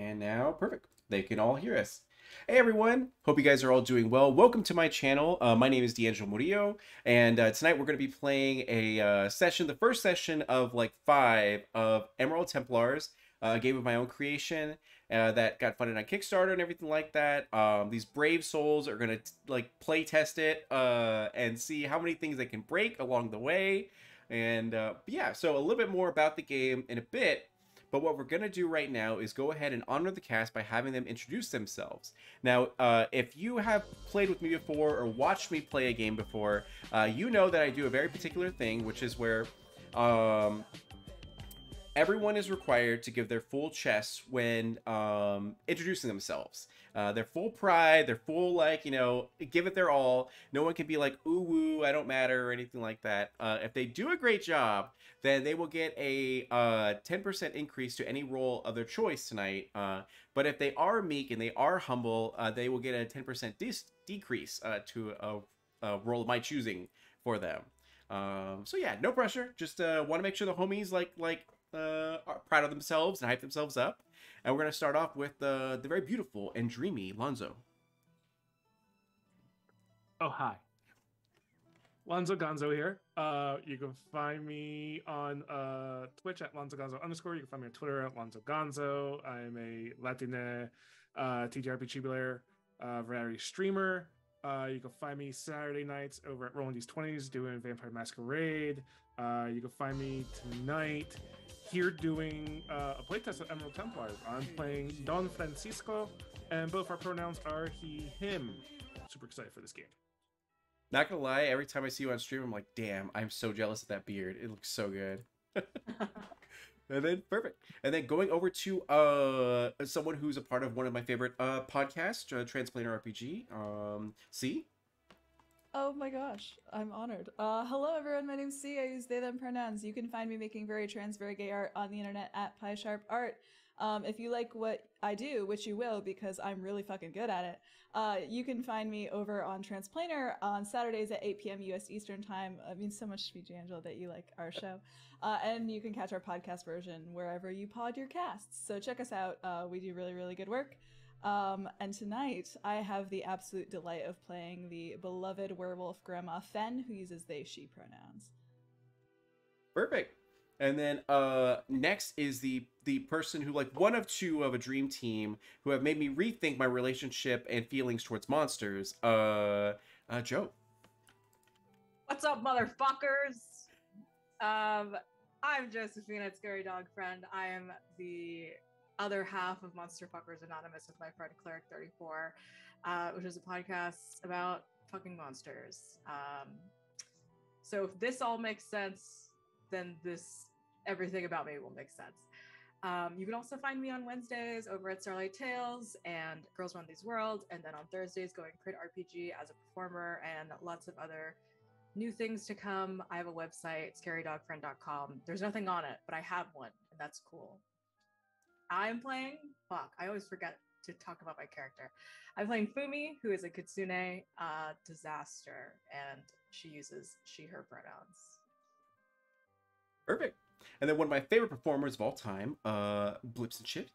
And now, perfect. They can all hear us. Hey everyone, hope you guys are all doing well. Welcome to my channel. My name is D'Angelo Murillo, and tonight we're going to be playing a session, the first session of like 5 of Emerald Templars, a game of my own creation that got funded on Kickstarter and everything like that. These brave souls are going to like play test it and see how many things they can break along the way. And yeah, so a little bit more about the game in a bit. But what we're going to do right now is go ahead and honor the cast by having them introduce themselves. Now, if you have played with me before or watched me play a game before, you know that I do a very particular thing, which is where everyone is required to give their full chest when introducing themselves. Their full pride, their full, like, you know, give it their all. No one can be like, ooh, woo, I don't matter, or anything like that. If they do a great job, then they will get a 10% increase to any role of their choice tonight. But if they are meek and they are humble, they will get a 10% decrease to a role of my choosing for them. So yeah, no pressure. Just want to make sure the homies are proud of themselves and hype themselves up. And we're going to start off with the very beautiful and dreamy Lonzo. Oh, hi. Lonzo Gonzo here. You can find me on Twitch at Lonzo Gonzo _. You can find me on Twitter at Lonzo Gonzo. I'm a Latina TTRPG player, variety streamer. You can find me Saturday nights over at Rolling These 20s doing Vampire Masquerade. You can find me tonight here doing a playtest of Emerald Templars. I'm playing Don Francisco, and both our pronouns are he, him. Super excited for this game. Not gonna lie, every time I see you on stream, I'm like, damn, I'm so jealous of that beard. It looks so good. And then, perfect. And then going over to someone who's a part of one of my favorite podcasts, Transplanter RPG, C. Oh my gosh, I'm honored. Hello everyone, my name's C. I use they, them pronouns. You can find me making very trans, very gay art on the internet at PieSharpArt. If you like what I do, which you will because I'm really fucking good at it, you can find me over on Transplanter on Saturdays at 8 p.m. US Eastern Time. It means so much to me, D'Angelo, that you like our show. And you can catch our podcast version wherever you pod your casts. So check us out. We do really, really good work. And tonight I have the absolute delight of playing the beloved werewolf grandma Fen, who uses they, she pronouns. Perfect. And then next is the person who, like, one of two of a dream team who have made me rethink my relationship and feelings towards monsters. Joe. What's up, motherfuckers? I'm Josephina, Scary Dog Friend. I am the other half of Monster Fuckers Anonymous with my friend Cleric 34, which is a podcast about fucking monsters. So if this all makes sense, then everything about me will make sense. You can also find me on Wednesdays over at Starlight Tales and Girls Run These Worlds, and then on Thursdays going Crit RPG as a performer and lots of other new things to come. I have a website, scarydogfriend.com. There's nothing on it, but I have one, and that's cool. I'm playing, I always forget to talk about my character. I'm playing Fumi, who is a Kitsune disaster, and she uses she, her pronouns. Perfect. And then one of my favorite performers of all time, Blips and Shit.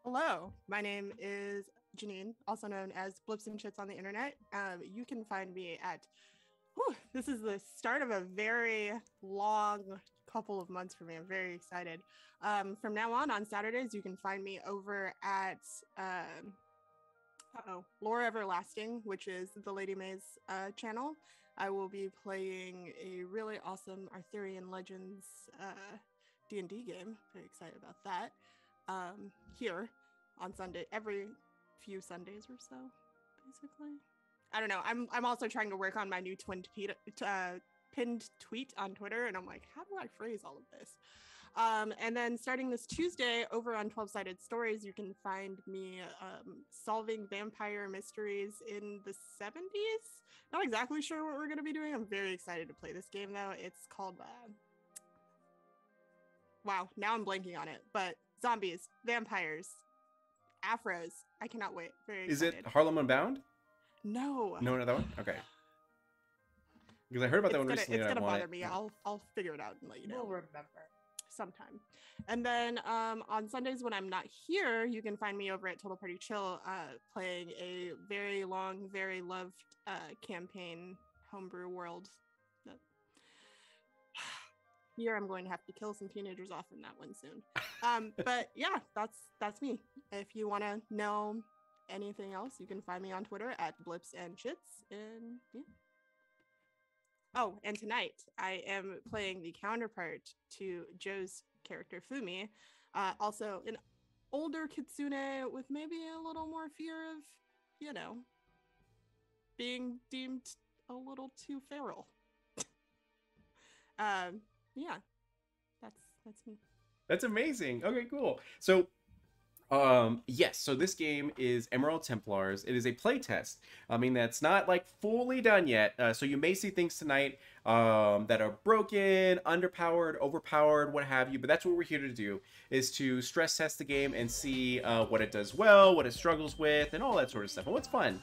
Hello, my name is Janine, also known as Blips and Chits on the internet. You can find me at, this is the start of a very long couple of months for me. I'm very excited. From now on Saturdays, you can find me over at Lore Everlasting, which is the Lady May's channel. I will be playing a really awesome Arthurian Legends D&D game. Very excited about that. Here on Sunday, every few Sundays or so, basically. I don't know. I'm also trying to work on my new pinned tweet on Twitter, and I'm like, how do I phrase all of this? And then starting this Tuesday over on 12-Sided Stories, you can find me solving vampire mysteries in the 70s. Not exactly sure what we're going to be doing. I'm very excited to play this game, though. It's called, wow, now I'm blanking on it, but zombies, vampires, afros. I cannot wait. Very excited. Is it Harlem Unbound? No. No, another one? Okay. Because I heard about that one recently. It's gonna bother me. I'll figure it out and let you know. We'll remember. sometime. And then on Sundays when I'm not here, you can find me over at Total Party Chill playing a very long, very loved campaign homebrew world. Here I'm going to have to kill some teenagers off in that one soon. But yeah, that's me. If you want to know anything else, you can find me on Twitter at Blips and Shits. And yeah. Oh, and tonight I am playing the counterpart to Joe's character Fumi, also an older kitsune with maybe a little more fear of, you know, being deemed a little too feral. Yeah, that's me. That's amazing. Okay, cool. So yes, so this game is Emerald Templars. It is a playtest. I mean, that's not like fully done yet. So you may see things tonight that are broken, underpowered, overpowered, what have you. But that's what we're here to do, is to stress test the game and see what it does well, what it struggles with, and all that sort of stuff. And what's fun.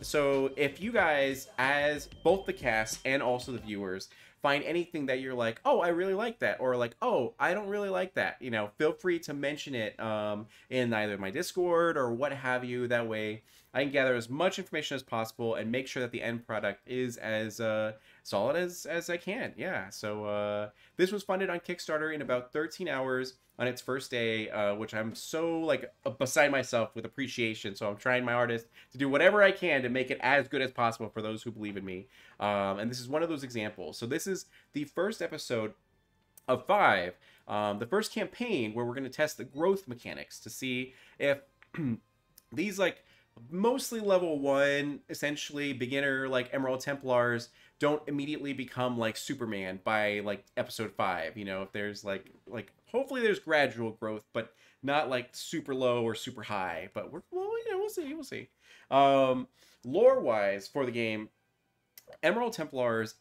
So if you guys, as both the cast and also the viewers, find anything that you're like, oh, I really like that, or like, oh, I don't really like that, you know, feel free to mention it in either my Discord or what have you. That way I can gather as much information as possible and make sure that the end product is as solid as I can. Yeah, so this was funded on Kickstarter in about 13 hours on its first day, which I'm so like beside myself with appreciation. So I'm trying my hardest to do whatever I can to make it as good as possible for those who believe in me. And this is one of those examples. So this is the first episode of 5, the first campaign where we're going to test the growth mechanics to see if these like mostly level 1, essentially beginner like Emerald Templars don't immediately become like Superman by like episode 5. You know, if there's like hopefully there's gradual growth, but not like super low or super high. But we'll see. Lore wise for the game, Emerald Templars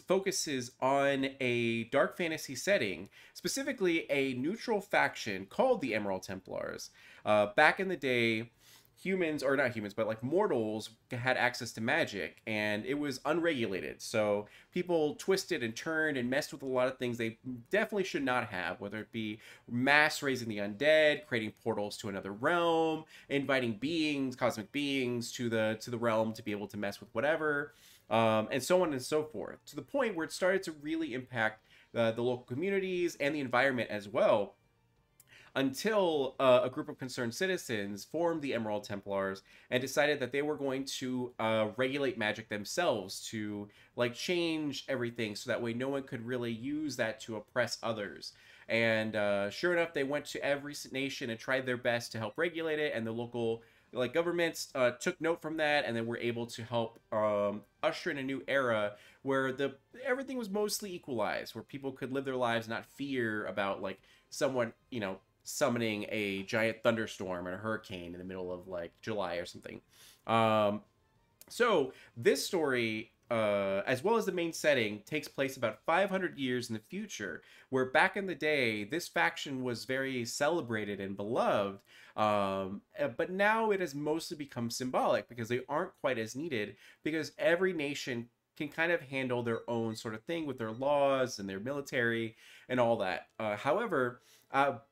focuses on a dark fantasy setting, specifically a neutral faction called the Emerald Templars. Back in the day, humans, or not humans, but like mortals had access to magic, and it was unregulated. So people twisted and turned and messed with a lot of things they definitely should not have, whether it be mass raising the undead, creating portals to another realm, inviting beings, cosmic beings to the realm to be able to mess with whatever. And so on and so forth, to the point where it started to really impact the local communities and the environment as well, until a group of concerned citizens formed the Emerald Templars and decided that they were going to regulate magic themselves, to like change everything so that way no one could really use that to oppress others. And sure enough, they went to every nation and tried their best to help regulate it, and the local like governments took note from that, and then were able to help usher in a new era where everything was mostly equalized, where people could live their lives, not fear about like someone, you know, summoning a giant thunderstorm and a hurricane in the middle of like July or something. So this story, as well as the main setting, takes place about 500 years in the future, where back in the day, this faction was very celebrated and beloved, but now it has mostly become symbolic because they aren't quite as needed, because every nation can kind of handle their own sort of thing with their laws and their military and all that. However,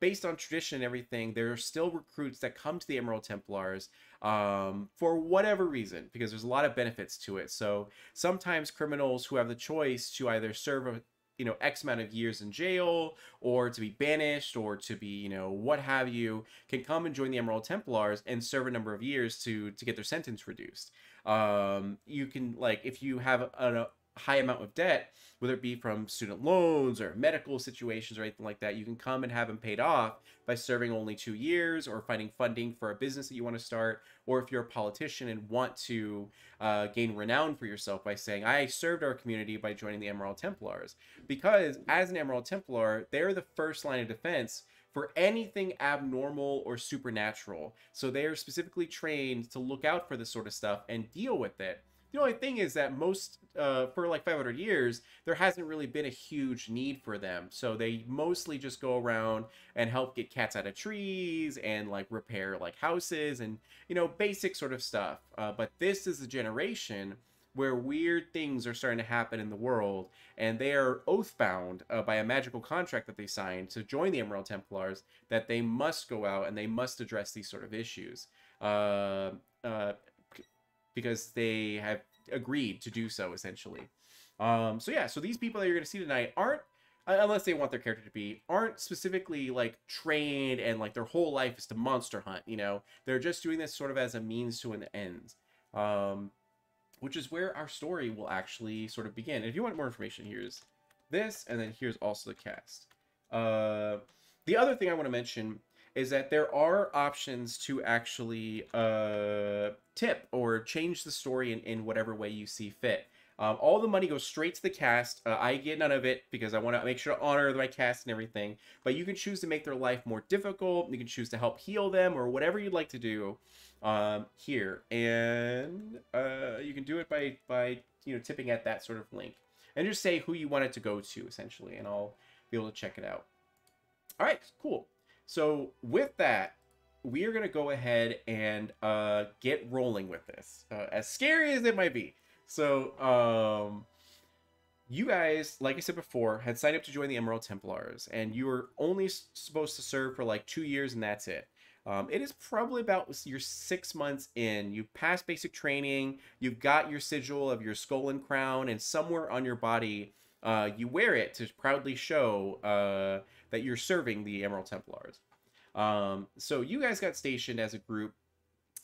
based on tradition and everything, there are still recruits that come to the Emerald Templars for whatever reason, because there's a lot of benefits to it. So sometimes criminals who have the choice to either serve X amount of years in jail, or to be banished, or to be, what have you, can come and join the Emerald Templars and serve a number of years to get their sentence reduced. You can, like, if you have a high amount of debt, whether it be from student loans or medical situations or anything like that, you can come and have them paid off by serving only 2 years, or finding funding for a business that you want to start, or if you're a politician and want to gain renown for yourself by saying, I served our community by joining the Emerald Templars. Because as an Emerald Templar, they're the first line of defense for anything abnormal or supernatural. So they are specifically trained to look out for this sort of stuff and deal with it. The only thing is that for like 500 years, there hasn't really been a huge need for them. So they mostly just go around and help get cats out of trees and like repair like houses and, basic sort of stuff. But this is the generation where weird things are starting to happen in the world, and they are oath-bound by a magical contract that they signed to join the Emerald Templars, that they must go out and they must address these sort of issues. Uh, because they have agreed to do so, essentially. So yeah, so these people that you're going to see tonight aren't, unless they want their character to be, aren't specifically like trained and like their whole life is to monster hunt. You know, they're just doing this sort of as a means to an end. Which is where our story will actually sort of begin. And if you want more information, here's this, and then here's also the cast. The other thing I want to mention is that there are options to actually tip or change the story in whatever way you see fit. All the money goes straight to the cast. I get none of it because I want to make sure to honor my cast and everything. But you can choose to make their life more difficult. You can choose to help heal them or whatever you'd like to do here. And you can do it by tipping at that sort of link. And just say who you want it to go to, essentially. And I'll be able to check it out. All right, cool. So with that, we are going to go ahead and get rolling with this. As scary as it might be. So, you guys, like I said before, had signed up to join the Emerald Templars, and you were only supposed to serve for like 2 years, and that's it. It is probably about your 6 months in. You've passed basic training, you've got your sigil of your skull and crown, and somewhere on your body, you wear it to proudly show that you're serving the Emerald Templars. So you guys got stationed as a group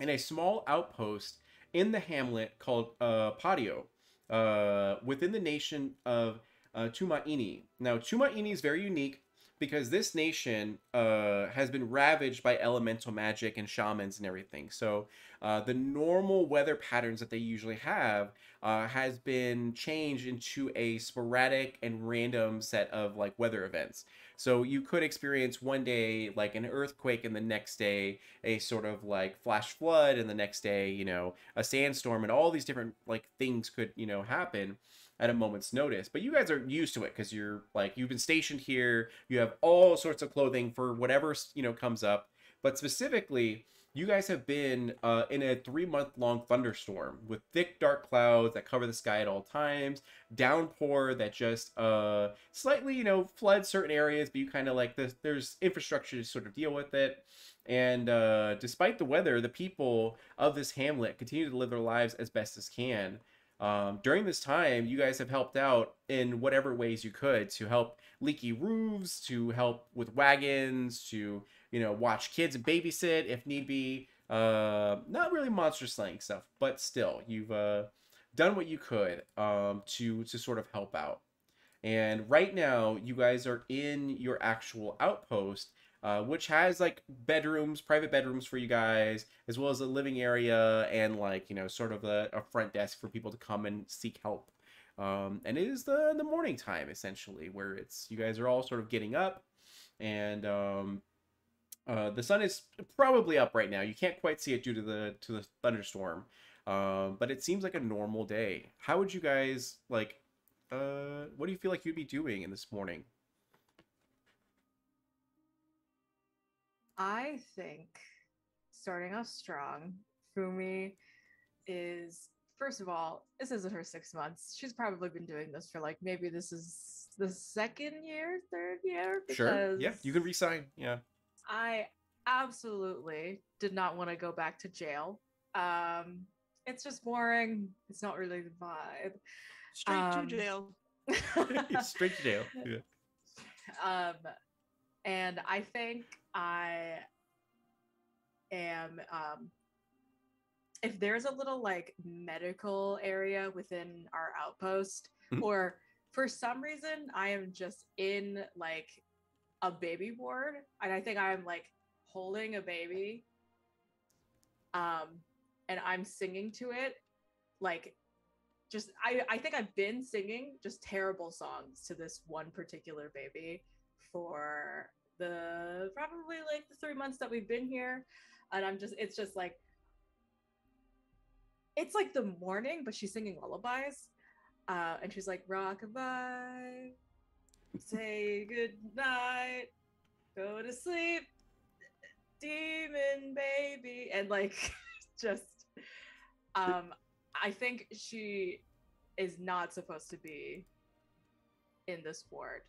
in a small outpost in the hamlet called Patio, within the nation of Tumaini. Now, Tumaini is very unique because this nation has been ravaged by elemental magic and shamans and everything. So the normal weather patterns that they usually have has been changed into a sporadic and random set of like weather events. So you could experience one day like an earthquake, and the next day a sort of like flash flood, and the next day, a sandstorm, and all these different like things could, happen at a moment's notice. But you guys are used to it because you've been stationed here. You have all sorts of clothing for whatever, comes up. But specifically, you guys have been in a 3-month-long thunderstorm with thick, dark clouds that cover the sky at all times, downpour that just slightly, floods certain areas, but you kind of like this. There's infrastructure to sort of deal with it. And despite the weather, the people of this hamlet continue to live their lives as best as can. During this time, you guys have helped out in whatever ways you could to help leaky roofs, to help with wagons, to watch kids and babysit if need be. Not really monster slaying stuff, but still, you've done what you could to sort of help out. And right now, you guys are in your actual outpost, which has like bedrooms, private bedrooms for you guys, as well as a living area and like sort of a front desk for people to come and seek help. And it is the morning time essentially, where you guys are all sort of getting up, and the sun is probably up right now. You can't quite see it due to the thunderstorm, but it seems like a normal day. How would you guys like? What do you feel like you'd be doing in this morning? I think starting off strong, Fumi is, first of all, this isn't her 6 months. She's probably been doing this for like, maybe this is the 2nd year, 3rd year. Sure. Yeah, you can resign. Yeah. I absolutely did not want to go back to jail. It's just boring. It's not really the vibe. Straight to jail. Straight to jail. Yeah. And I think I am, if there's a little like medical area within our outpost, or for some reason I am just in like a baby ward, and I think I'm like holding a baby, and I'm singing to it, like just I think I've been singing just terrible songs to this one particular baby for the probably like the 3 months that we've been here, and it's just like, it's like the morning, but she's singing lullabies, and she's like, rockabye, say good night, go to sleep, demon baby, and like just I think she is not supposed to be in this ward.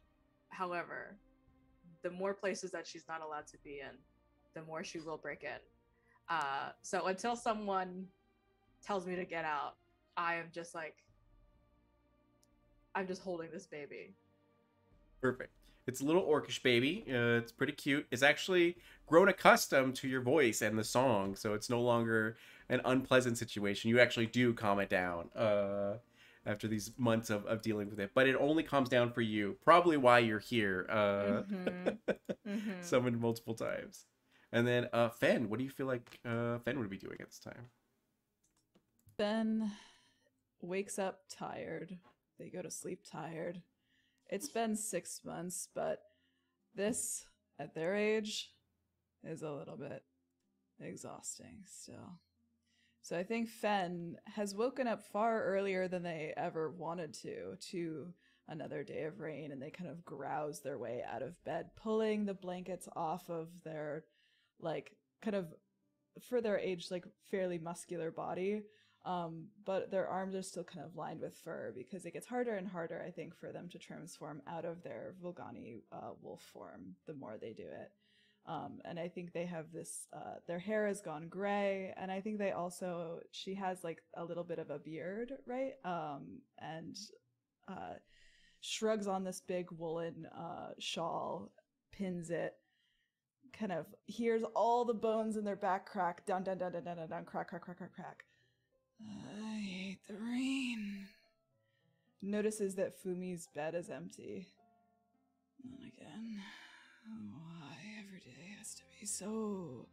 However, the more places that she's not allowed to be in, the more she will break in. So until someone tells me to get out, I am just like, I'm just holding this baby. Perfect. It's a little orcish baby. It's pretty cute. It's actually grown accustomed to your voice and the song, so it's no longer an unpleasant situation. You actually do calm it down after these months of dealing with it. But it only calms down for you. Probably why you're here. Summoned multiple times. And then Fen, what do you feel like Fen would be doing at this time? Ben wakes up tired. They go to sleep tired. It's been 6 months, but this, at their age, is a little bit exhausting still. So I think Fen has woken up far earlier than they ever wanted to another day of rain, and they kind of grouse their way out of bed, pulling the blankets off of their, like, kind of, for their age, like, fairly muscular body. But their arms are still kind of lined with fur because it gets harder and harder, I think, for them to transform out of their Volgani wolf form the more they do it. And I think they have this, their hair has gone gray, and I think they also, she has like a little bit of a beard, right? And shrugs on this big woolen shawl, pins it, kind of hears all the bones in their back crack, dun dun dun dun dun dun, dun crack, crack, crack, crack, crack. I hate the rain. Notices that Fumi's bed is empty. And again, why every day has to be so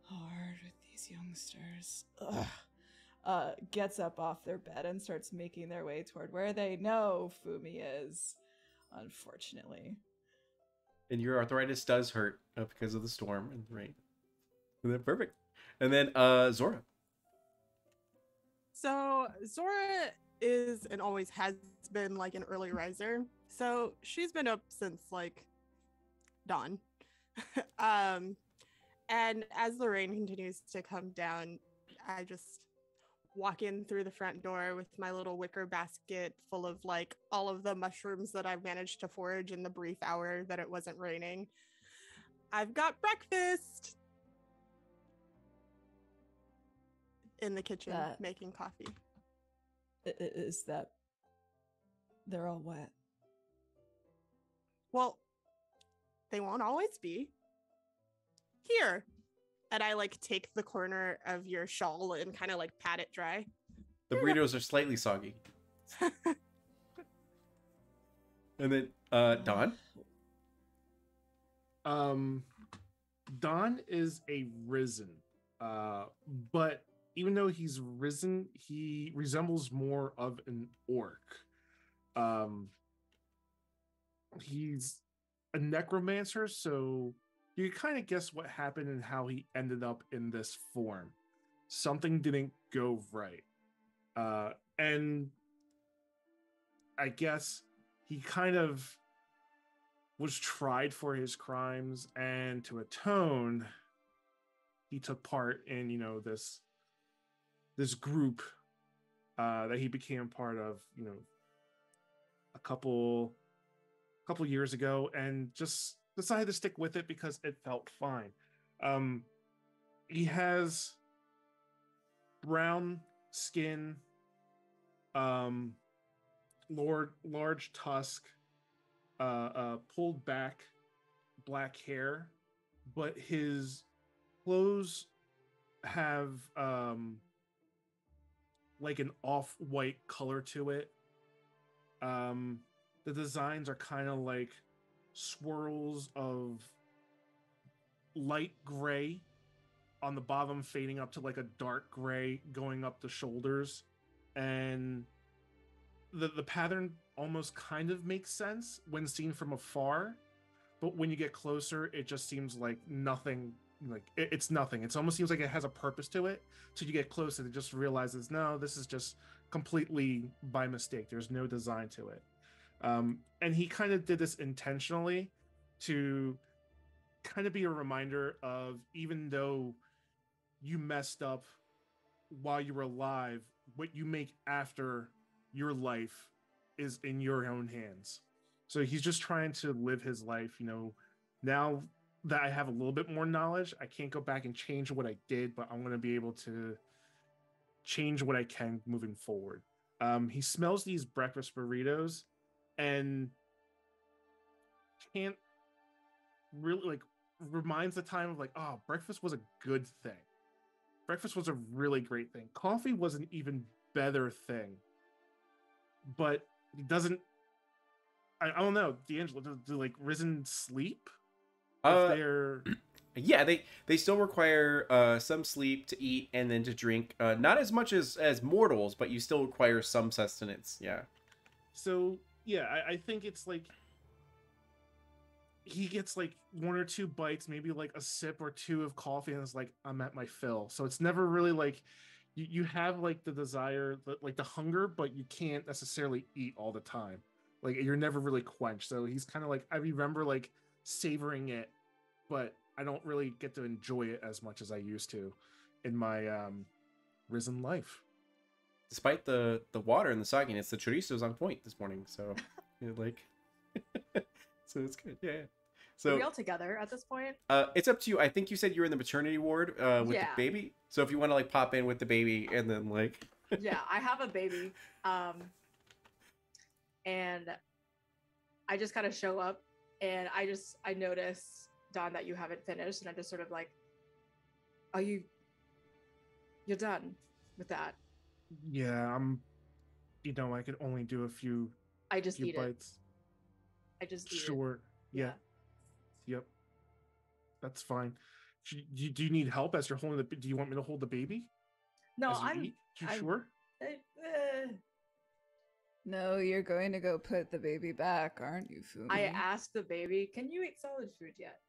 hard with these youngsters? Ugh. Gets up off their bed and starts making their way toward where they know Fumi is, unfortunately. And your arthritis does hurt because of the storm and the rain. And then perfect. And then Zora. So Zora is and always has been like an early riser. So she's been up since like dawn. And as the rain continues to come down, I just walk in through the front door with my little wicker basket full of like all of the mushrooms that I've managed to forage in the brief hour that it wasn't raining. I've got breakfast in the kitchen making coffee. Is that they're all wet? Well, they won't always be. Here. And I like take the corner of your shawl and kind of like pat it dry. The burritos are slightly soggy. And then Dawn. Don is a risen, but even though he's risen, he resembles more of an orc. He's a necromancer, so you kind of guess what happened and how he ended up in this form. Something didn't go right. And I guess he kind of was tried for his crimes, and to atone, he took part in, this group that he became part of, a couple years ago, and just decided to stick with it because it felt fine. He has brown skin, large tusk, pulled back black hair, but his clothes have like an off-white color to it. The designs are kind of like swirls of light gray on the bottom, fading up to like a dark gray going up the shoulders, and the pattern almost kind of makes sense when seen from afar, but when you get closer it just seems like nothing. Like it's nothing. It almost seems like it has a purpose to it, till you get closer it just realizes, no, this is just completely by mistake. There's no design to it. And he kind of did this intentionally to kind of be a reminder of, even though you messed up while you were alive, what you make after your life is in your own hands. So he's just trying to live his life. Now that I have a little bit more knowledge, I can't go back and change what I did, but I'm going to be able to change what I can moving forward. He smells these breakfast burritos and can't really reminds the time of oh, breakfast was a good thing. Breakfast was a really great thing. Coffee was an even better thing. But he doesn't. I don't know, D'Angelo. Do Risen sleep? If they're yeah, they still require some sleep to eat and then to drink. Not as much as mortals, but you still require some sustenance. Yeah. So yeah, I think it's he gets one or two bites, maybe a sip or two of coffee, and it's I'm at my fill. So it's never really you have the desire, the hunger, but you can't necessarily eat all the time. You're never really quenched. So he's kind of I remember savoring it, but I don't really get to enjoy it as much as I used to in my risen life. Despite the water and the sogginess, the chorizo's on point this morning. So so it's good. Yeah. So are we all together at this point? It's up to you. I think you said you're in the maternity ward with the baby. So if you want to pop in with the baby and then yeah, I have a baby. And I just kind of show up and I notice, Don, that you haven't finished, and I just sort of are you're done with that? Yeah, I could only do a few eat bites. I just eat Sure. Yeah. Yep. That's fine. Do you need help as you're holding do you want me to hold the baby? No, I'm sure? No, you're going to go put the baby back, aren't you, Fumi? I asked the baby, can you eat solid food yet?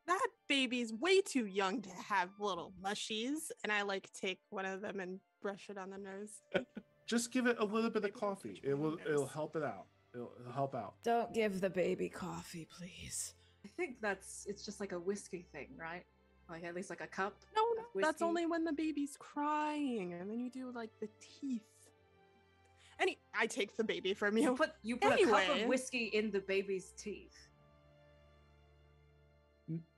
That baby's way too young to have little mushies, and I take one of them and brush it on the nose. Just give it a little bit of coffee. It'll help it out. It'll help out. Don't give the baby coffee, please. I think it's just a whiskey thing, right? At least a cup. No, that's only when the baby's crying, and then you do the teeth. I take the baby from you. You put a cup of whiskey in the baby's teeth.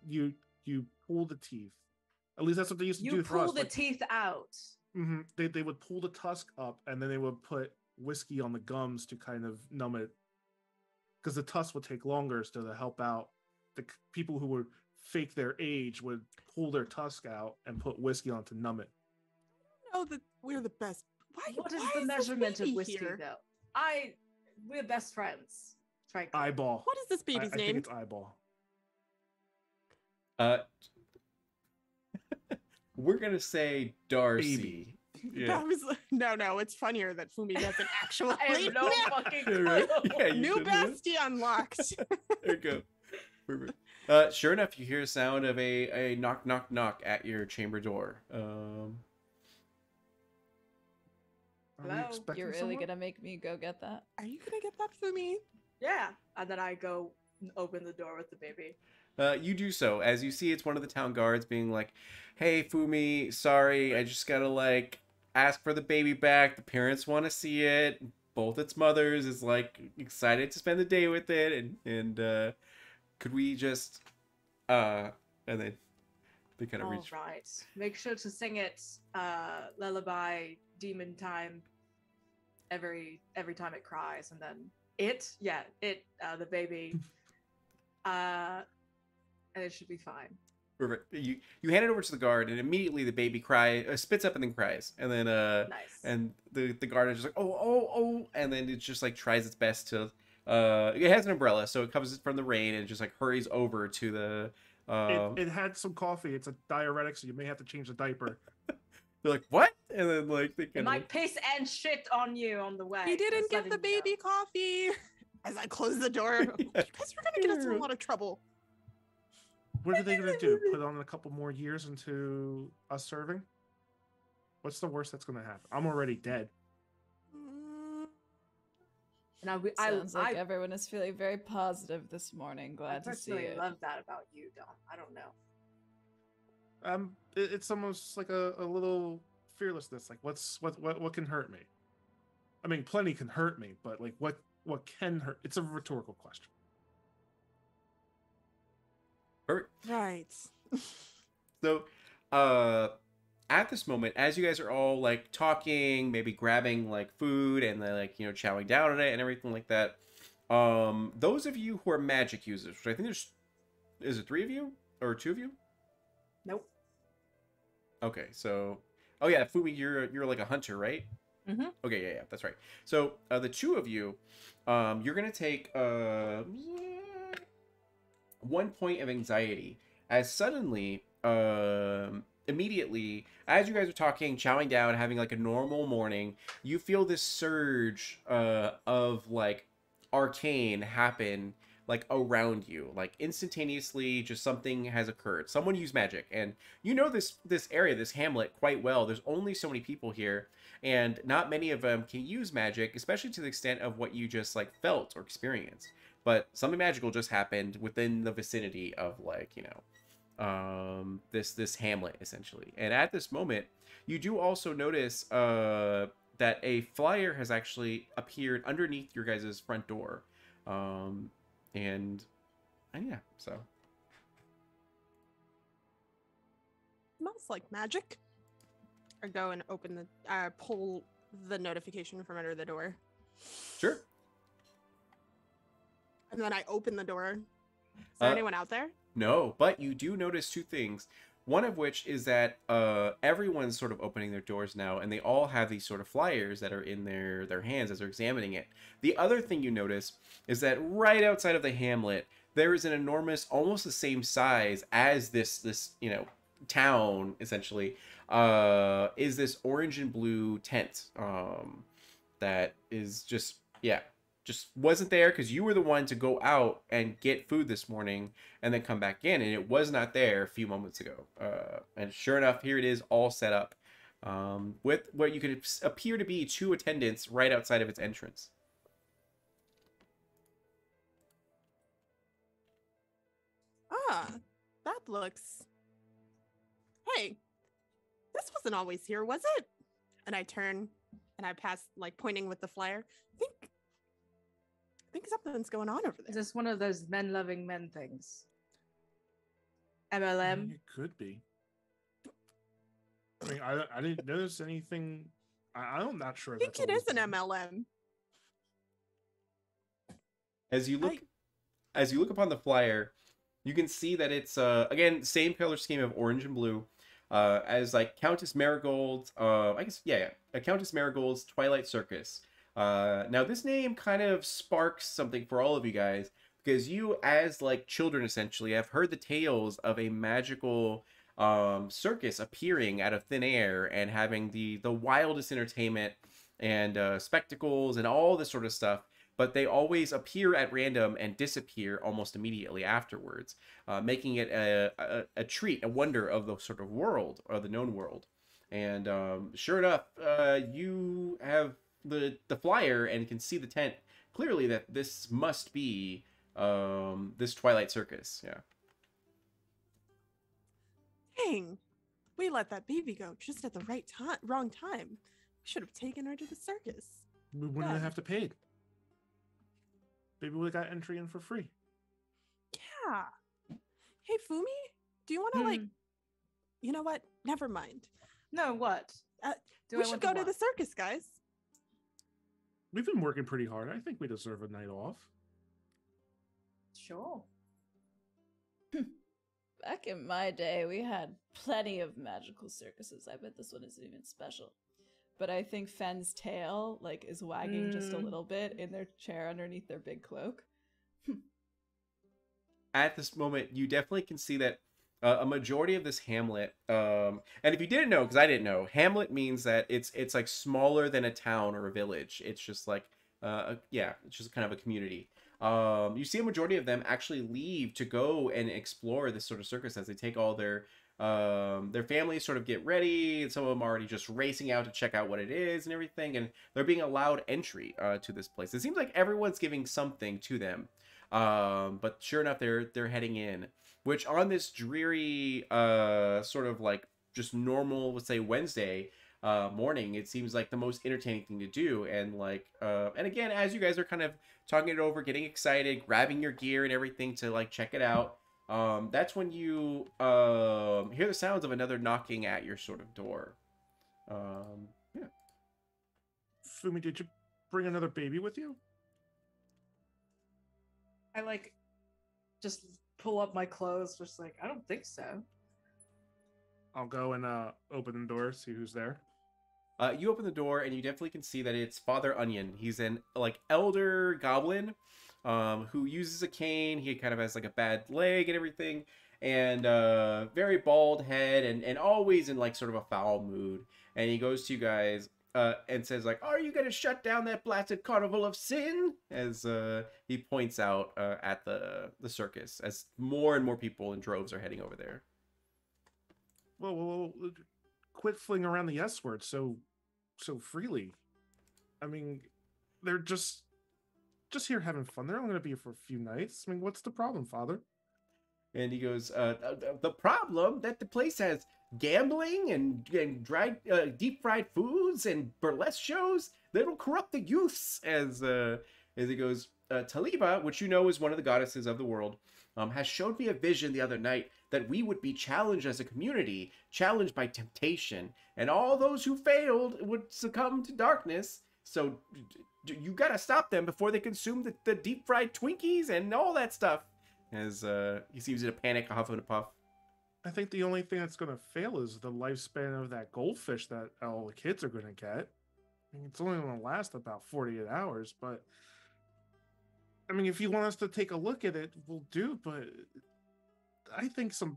You pull the teeth. At least that's what they used to do for us. You pull the teeth out. Mm-hmm. They would pull the tusk up, and then they would put whiskey on the gums to kind of numb it, because the tusk would take longer, so to help out the people who would fake their age would pull their tusk out and put whiskey on to numb it. No, that we're the best. What is the measurement of whiskey here, though? We're best friends, frankly. Eyeball. What is this baby's name? I think it's Eyeball. We're gonna say Darcy. Baby. Yeah. No, it's funnier that Fumi doesn't actually. I have no fucking clue. Yeah, new bestie unlocked. There you go. Perfect. Sure enough, you hear a sound of a knock, knock, knock at your chamber door. Hello? You're really gonna make me go get that? Are you gonna get that for me? Yeah. And then I go open the door with the baby. You do so. As you see, it's one of the town guards being like, hey, Fumi, sorry, I just gotta, ask for the baby back. The parents want to see it. Both its mothers is, excited to spend the day with it. And could we just, and then they kind of reach. All right. Make sure to sing it, lullaby, demon time, every time it cries. And then the baby, and it should be fine. Perfect. You hand it over to the guard, and immediately the baby spits up and then cries, and then nice. And the guard is just oh, and then it just tries its best to it has an umbrella, so it covers it from the rain, and just hurries over to the it had some coffee. It's a diuretic, so you may have to change the diaper. They're like, what? And then they it might piss and shit on you on the way. He didn't get the baby coffee. As I close the door, you guys are gonna get us in a lot of trouble. What are they going to do? Put on a couple more years into us serving? What's the worst that's going to happen? I'm already dead. Sounds like everyone is feeling very positive this morning. Glad to see it. I love that about you, Don. I don't know. It's almost like a little fearlessness. Like, what can hurt me? I mean, plenty can hurt me, but like, what can hurt? It's a rhetorical question. Right. So, at this moment, as you guys are all like talking, maybe grabbing like food and like chowing down on it and everything like that, those of you who are magic users, which I think is it 3 of you or 2 of you? Nope. Okay, so oh yeah, Fumi, you're like a hunter, right? Mm-hmm. Okay, yeah, that's right. So the 2 of you, you're gonna take 1 point of anxiety as suddenly, immediately, as you guys are talking, chowing down, having like a normal morning, you feel this surge of like arcane happen like around you, like instantaneously. Just something has occurred. Someone used magic, and this area, this hamlet, quite well. There's only so many people here, and not many of them can use magic, especially to the extent of what you just like felt or experienced. But something magical just happened within the vicinity of like this hamlet essentially. And at this moment, you do also notice that a flyer has actually appeared underneath your guys' front door, and yeah, so Smells like magic. Or go and open the pull the notification from under the door. sure. And then I open the door. Is there anyone out there? No, but you do notice 2 things. One of which is that everyone's sort of opening their doors now, and they all have these sort of flyers that are in their hands as they're examining it. The other thing you notice is that right outside of the hamlet, there is an enormous, almost the same size as this town, essentially, is this orange and blue tent that is just wasn't there because you were the one to go out and get food this morning and then come back in, and it was not there a few moments ago. And sure enough, here it is, all set up, with what you could appear to be 2 attendants right outside of its entrance. Ah, that looks... Hey, this wasn't always here, was it? And I turn and I pass, like pointing with the flyer. I think something's going on over Is there. this one of those men-loving men things? I MLM? mean, it could be. I mean, I didn't notice anything. I'm not sure. I think it is an MLM. As you look upon the flyer, you can see that it's again, same color scheme of orange and blue, as like Countess Marigold's a Countess Marigold's Twilight Circus. Now this name kind of sparks something for all of you guys, because you, as like children essentially, have heard the tales of a magical circus appearing out of thin air and having the wildest entertainment and spectacles and all this sort of stuff. But they always appear at random and disappear almost immediately afterwards, making it a treat, a wonder of the sort of world, or the known world. And sure enough, you have the flyer and can see the tent clearly that this must be this Twilight Circus. Yeah. Dang, we let that baby go just at the wrong time. We should have taken her to the circus. We wouldn't have to pay. Maybe we got entry in for free. Yeah. Hey, Fumi, do you want to like? You know what? Never mind. No, what? We should go to the circus, guys. We've been working pretty hard. I think we deserve a night off. Sure. Back in my day, we had plenty of magical circuses. I bet this one isn't even special. But I think Fen's tail, like, is wagging just a little bit in their chair underneath their big cloak. At this moment, you definitely can see that a majority of this hamlet, and if you didn't know, because I didn't know, hamlet means that it's like smaller than a town or a village. It's just like, it's just kind of a community. You see a majority of them actually leave to go and explore this sort of circus as they take all their families sort of get ready. Some of them are already just racing out to check out what it is and everything, and they're being allowed entry to this place. It seems like everyone's giving something to them, but sure enough, they're heading in, which on this dreary sort of like just normal, let's say Wednesday, morning. It seems like the most entertaining thing to do. And like, and again, as you guys are kind of talking it over, getting excited, grabbing your gear and everything to like check it out, that's when you hear the sounds of another knocking at your sort of door. Yeah. Fumi, did you bring another baby with you? I like just pull up my clothes, just like, I don't think so. I'll go and open the door, see who's there. You open the door and you definitely can see that it's Father Onion. He's an like elder goblin who uses a cane. He kind of has like a bad leg and everything, and very bald head, and always in like sort of a foul mood. And he goes to you guys and says like, "Are you gonna shut down that blasted carnival of sin?" As he points out at the circus, as more and more people in droves are heading over there. Whoa, quit flinging around the S word so freely. I mean, they're just here having fun. They're only going to be here for a few nights. I mean, what's the problem, Father? And he goes, the problem that the place has gambling and dried, deep fried foods and burlesque shows that'll corrupt the youths. As he goes, Taliba, which you know is one of the goddesses of the world, has showed me a vision the other night that we would be challenged as a community, challenged by temptation, and all those who failed would succumb to darkness. So you gotta stop them before they consume the deep fried Twinkies and all that stuff. As he seems in a panic, a huff and a puff. I think the only thing that's going to fail is the lifespan of that goldfish that all the kids are going to get. I mean, it's only going to last about 48 hours, but I mean, if you want us to take a look at it, we'll do, but I think some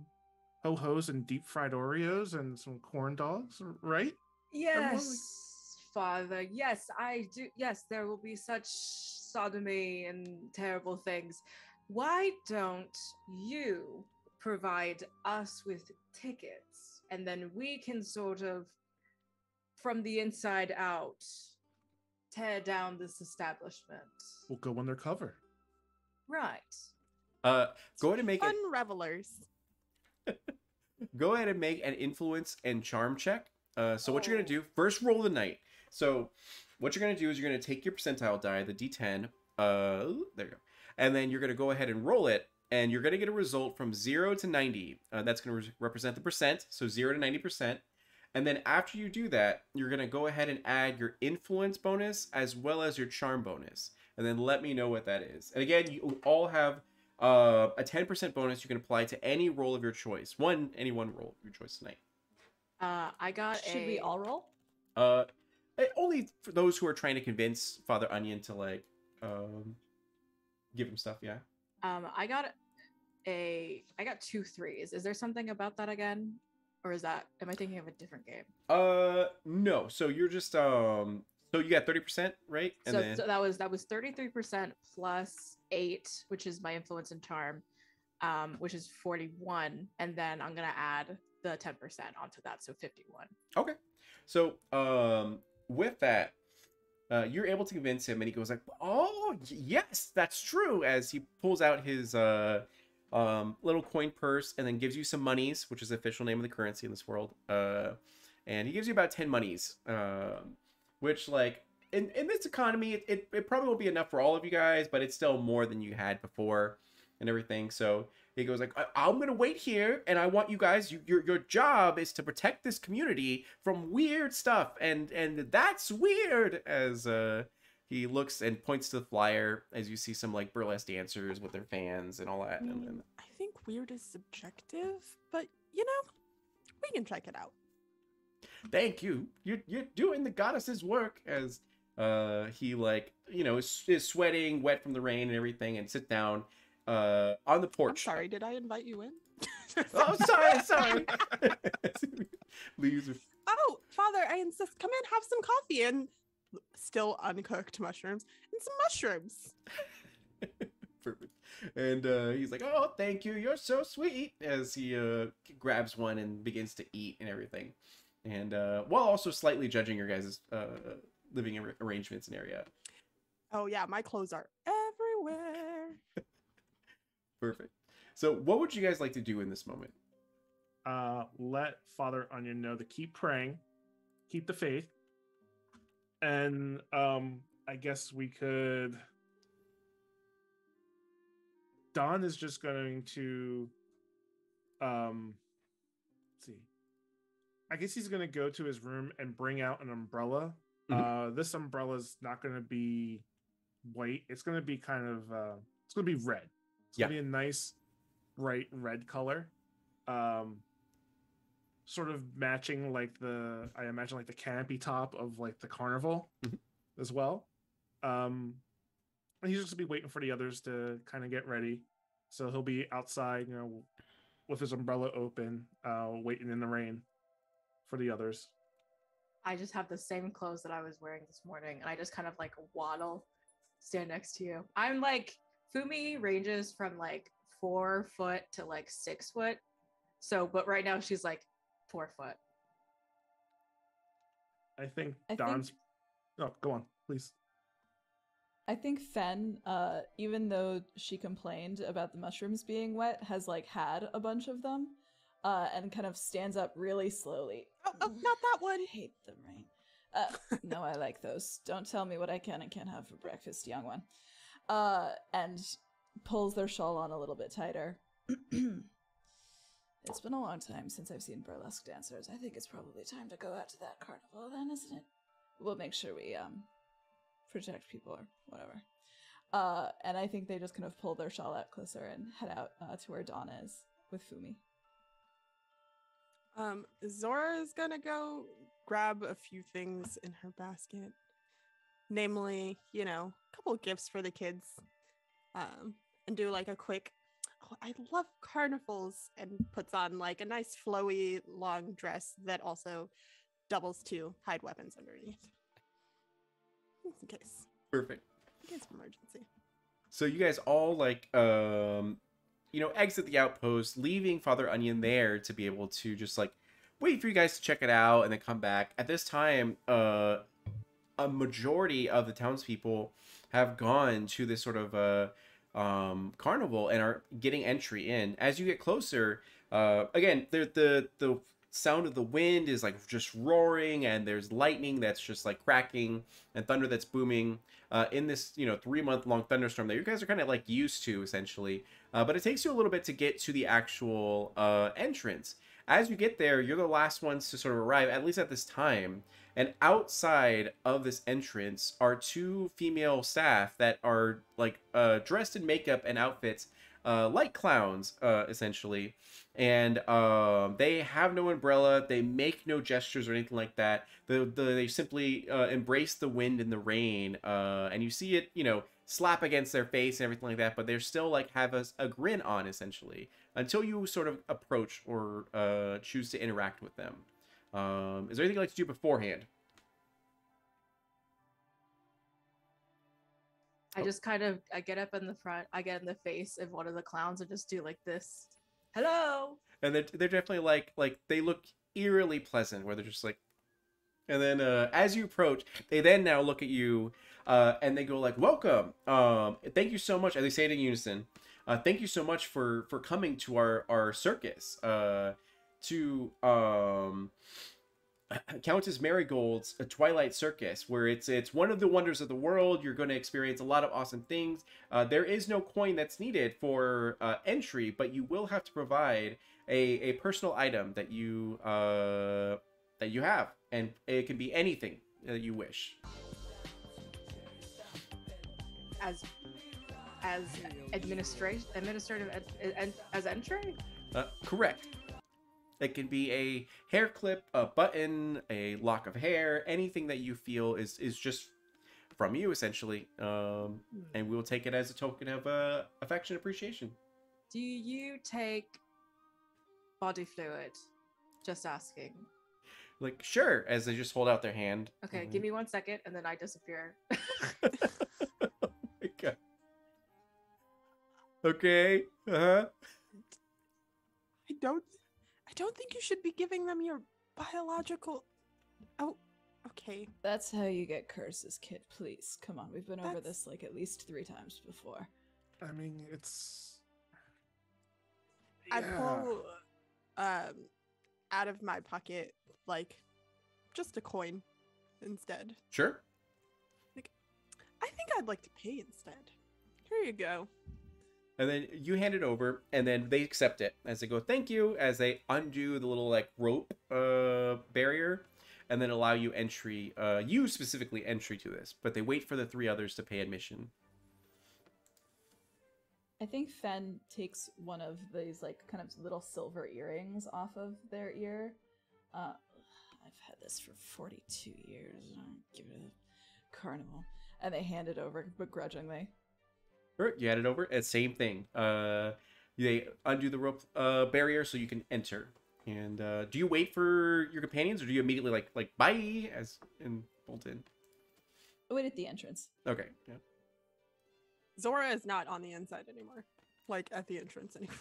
ho-hos and deep fried Oreos and some corn dogs, right? Yes, Father. Yes, I do. Yes, there will be such sodomy and terrible things. Why don't you provide us with tickets, and then we can sort of, from the inside out, tear down this establishment? We'll go undercover. Right. Go ahead and make Fun revelers. Go ahead and make an influence and charm check. So what you're gonna do, first roll of the night. So what you're gonna do is you're gonna take your percentile die, the D10. There you go. And then you're gonna go ahead and roll it, and you're gonna get a result from 0 to 90. That's gonna represent the percent, so 0 to 90%. And then after you do that, you're gonna go ahead and add your influence bonus as well as your charm bonus, and then let me know what that is. And again, you all have a 10% bonus you can apply to any roll of your choice. Any one roll of your choice tonight. I got Should we all roll? Only for those who are trying to convince Father Onion to like give him stuff. Yeah. I got 2 3s. Is there something about that again, or am I thinking of a different game? No. So you're just so you got 30%, right? And so that was 33% plus 8, which is my influence and charm, which is 41, and then I'm gonna add the 10% onto that, so 51. Okay. So with that, you're able to convince him, and he goes like, "Oh yes, that's true." As he pulls out his little coin purse and then gives you some monies, which is the official name of the currency in this world. And he gives you about 10 monies, which like in this economy, it probably won't be enough for all of you guys, but it's still more than you had before and everything. So he goes like, I'm gonna wait here, and I want you guys, your job is to protect this community from weird stuff, and that's weird. As he looks and points to the flyer, as you see some like burlesque dancers with their fans and all that. And I think weird is subjective, but you know, we can check it out. Thank you. You're doing the goddess's work. As he like, you know, is sweating, wet from the rain and everything, and sit down on the porch. I'm sorry, did I invite you in? Oh, sorry. Leaves. Oh, Father, I insist. Come in, have some coffee and still uncooked mushrooms and some mushrooms. Perfect. And he's like, "Oh, thank you. You're so sweet." As he grabs one and begins to eat and everything, and while also slightly judging your guys' living arrangements and area. Oh yeah, my clothes are everywhere. Perfect. So what would you guys like to do in this moment? Let Father Onion know to keep praying, keep the faith, and I guess we could. Don is just going to let's see. I guess he's gonna go to his room and bring out an umbrella. This umbrella is not gonna be white. It's gonna be kind of it's gonna be red. It's gonna be a nice bright red color. Sort of matching like I imagine like the canopy top of like the Carnival as well. And he's just gonna be waiting for the others to kind of get ready. So he'll be outside, you know, with his umbrella open, waiting in the rain for the others. I just have the same clothes that I was wearing this morning, and I just kind of like waddle, stand next to you. I'm like, Fumi ranges from like 4 foot to like 6 foot. So, but right now she's like 4 foot. I think Don's. Oh, go on, please. I think Fen, even though she complained about the mushrooms being wet, has like had a bunch of them, and kind of stands up really slowly. Oh, not that one. I hate the rain. No, I like those. Don't tell me what I can and can't have for breakfast, young one. And pulls their shawl on a little bit tighter. It's been a long time since I've seen burlesque dancers. I think it's probably time to go out to that carnival then, isn't it? We'll make sure we, protect people or whatever. And I think they just kind of pull their shawl out closer and head out to where Dawn is with Fumi. Zora is gonna go grab a few things in her basket. Namely, you know, a couple gifts for the kids. And do like a quick, oh, I love carnivals, and puts on like a nice flowy long dress that also doubles to hide weapons underneath. In case. Perfect. In case of emergency. So you guys all like you know, exit the outpost, leaving Father Onion there to be able to just like wait for you guys to check it out and then come back. At this time, a majority of the townspeople have gone to this sort of carnival and are getting entry in. As you get closer, again, the sound of the wind is like just roaring, and there's lightning that's just like cracking and thunder that's booming in this, you know, 3-month-long thunderstorm that you guys are kind of like used to essentially. But it takes you a little bit to get to the actual entrance. As you get there, you're the last ones to sort of arrive, at least at this time. And outside of this entrance are 2 female staff that are like dressed in makeup and outfits like clowns, essentially. And they have no umbrella. They make no gestures or anything like that. They simply embrace the wind and the rain. And you see it, you know, slap against their face and everything like that. But they're still like have a grin on, essentially, until you sort of approach or choose to interact with them. Is there anything you'd like to do beforehand? I just kind of, I get up in the front, I get in the face of one of the clowns and just do like this. Hello. And they're definitely like they look eerily pleasant, where they're just like, and then as you approach, they then now look at you and they go like, welcome, thank you so much, and they say it in unison, thank you so much for coming to our circus, to Countess Marigold's Twilight Circus, where it's one of the wonders of the world. You're going to experience a lot of awesome things. There is no coin that's needed for entry, but you will have to provide a personal item that you have, and it can be anything that you wish. As administrative as entry? Correct. It can be a hair clip, a button, a lock of hair, anything that you feel is just from you, essentially. And we will take it as a token of affection and appreciation. Do you take body fluid? Just asking. Like, sure, as they just hold out their hand. Okay, give me 1 second, and then I disappear. Oh my god. Okay. Uh-huh. I don't think you should be giving them your biological. Oh, okay. That's how you get curses, kid. Please, come on. We've been over this like at least 3 times before. I mean, it's. I pull out of my pocket like just a coin instead. Sure. I think I'd like to pay instead. Here you go. And then you hand it over, and then they accept it as they go, thank you, as they undo the little like rope barrier, and then allow you entry, you specifically entry to this, but they wait for the 3 others to pay admission. I think Fen takes one of these like kind of little silver earrings off of their ear. I've had this for 42 years. Give it a Carnival. And they hand it over begrudgingly. Sure, you hand it over, and same thing. They undo the rope barrier so you can enter. And do you wait for your companions, or do you immediately like bye as and bolt in? I wait at the entrance. Okay, yeah. Zora is not on the inside anymore. Like at the entrance anymore.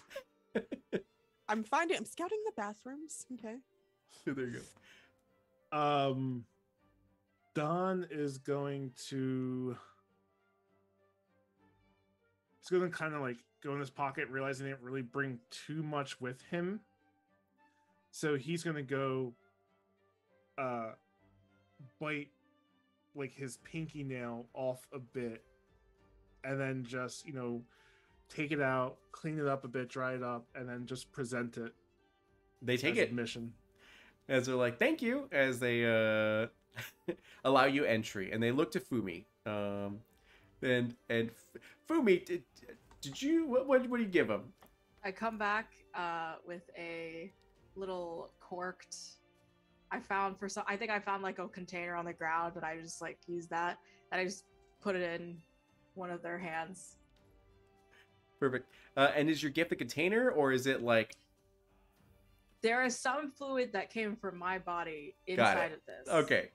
I'm scouting the bathrooms. Okay. There you go. Don is going to. He's going to kind of like go in his pocket, realizing he didn't really bring too much with him. So he's going to go bite like his pinky nail off a bit, and then just, take it out, clean it up a bit, dry it up, and then just present it. They take as it. Admission. As they're like, thank you, as they allow you entry, and they look to Fumi. And Fumi, did you what do you give him? I come back with a little corked. I think I found like a container on the ground, and I just like use that, and I just put it in one of their hands. Perfect. And is your gift the container, or is it like? There is some fluid that came from my body inside of this. Okay.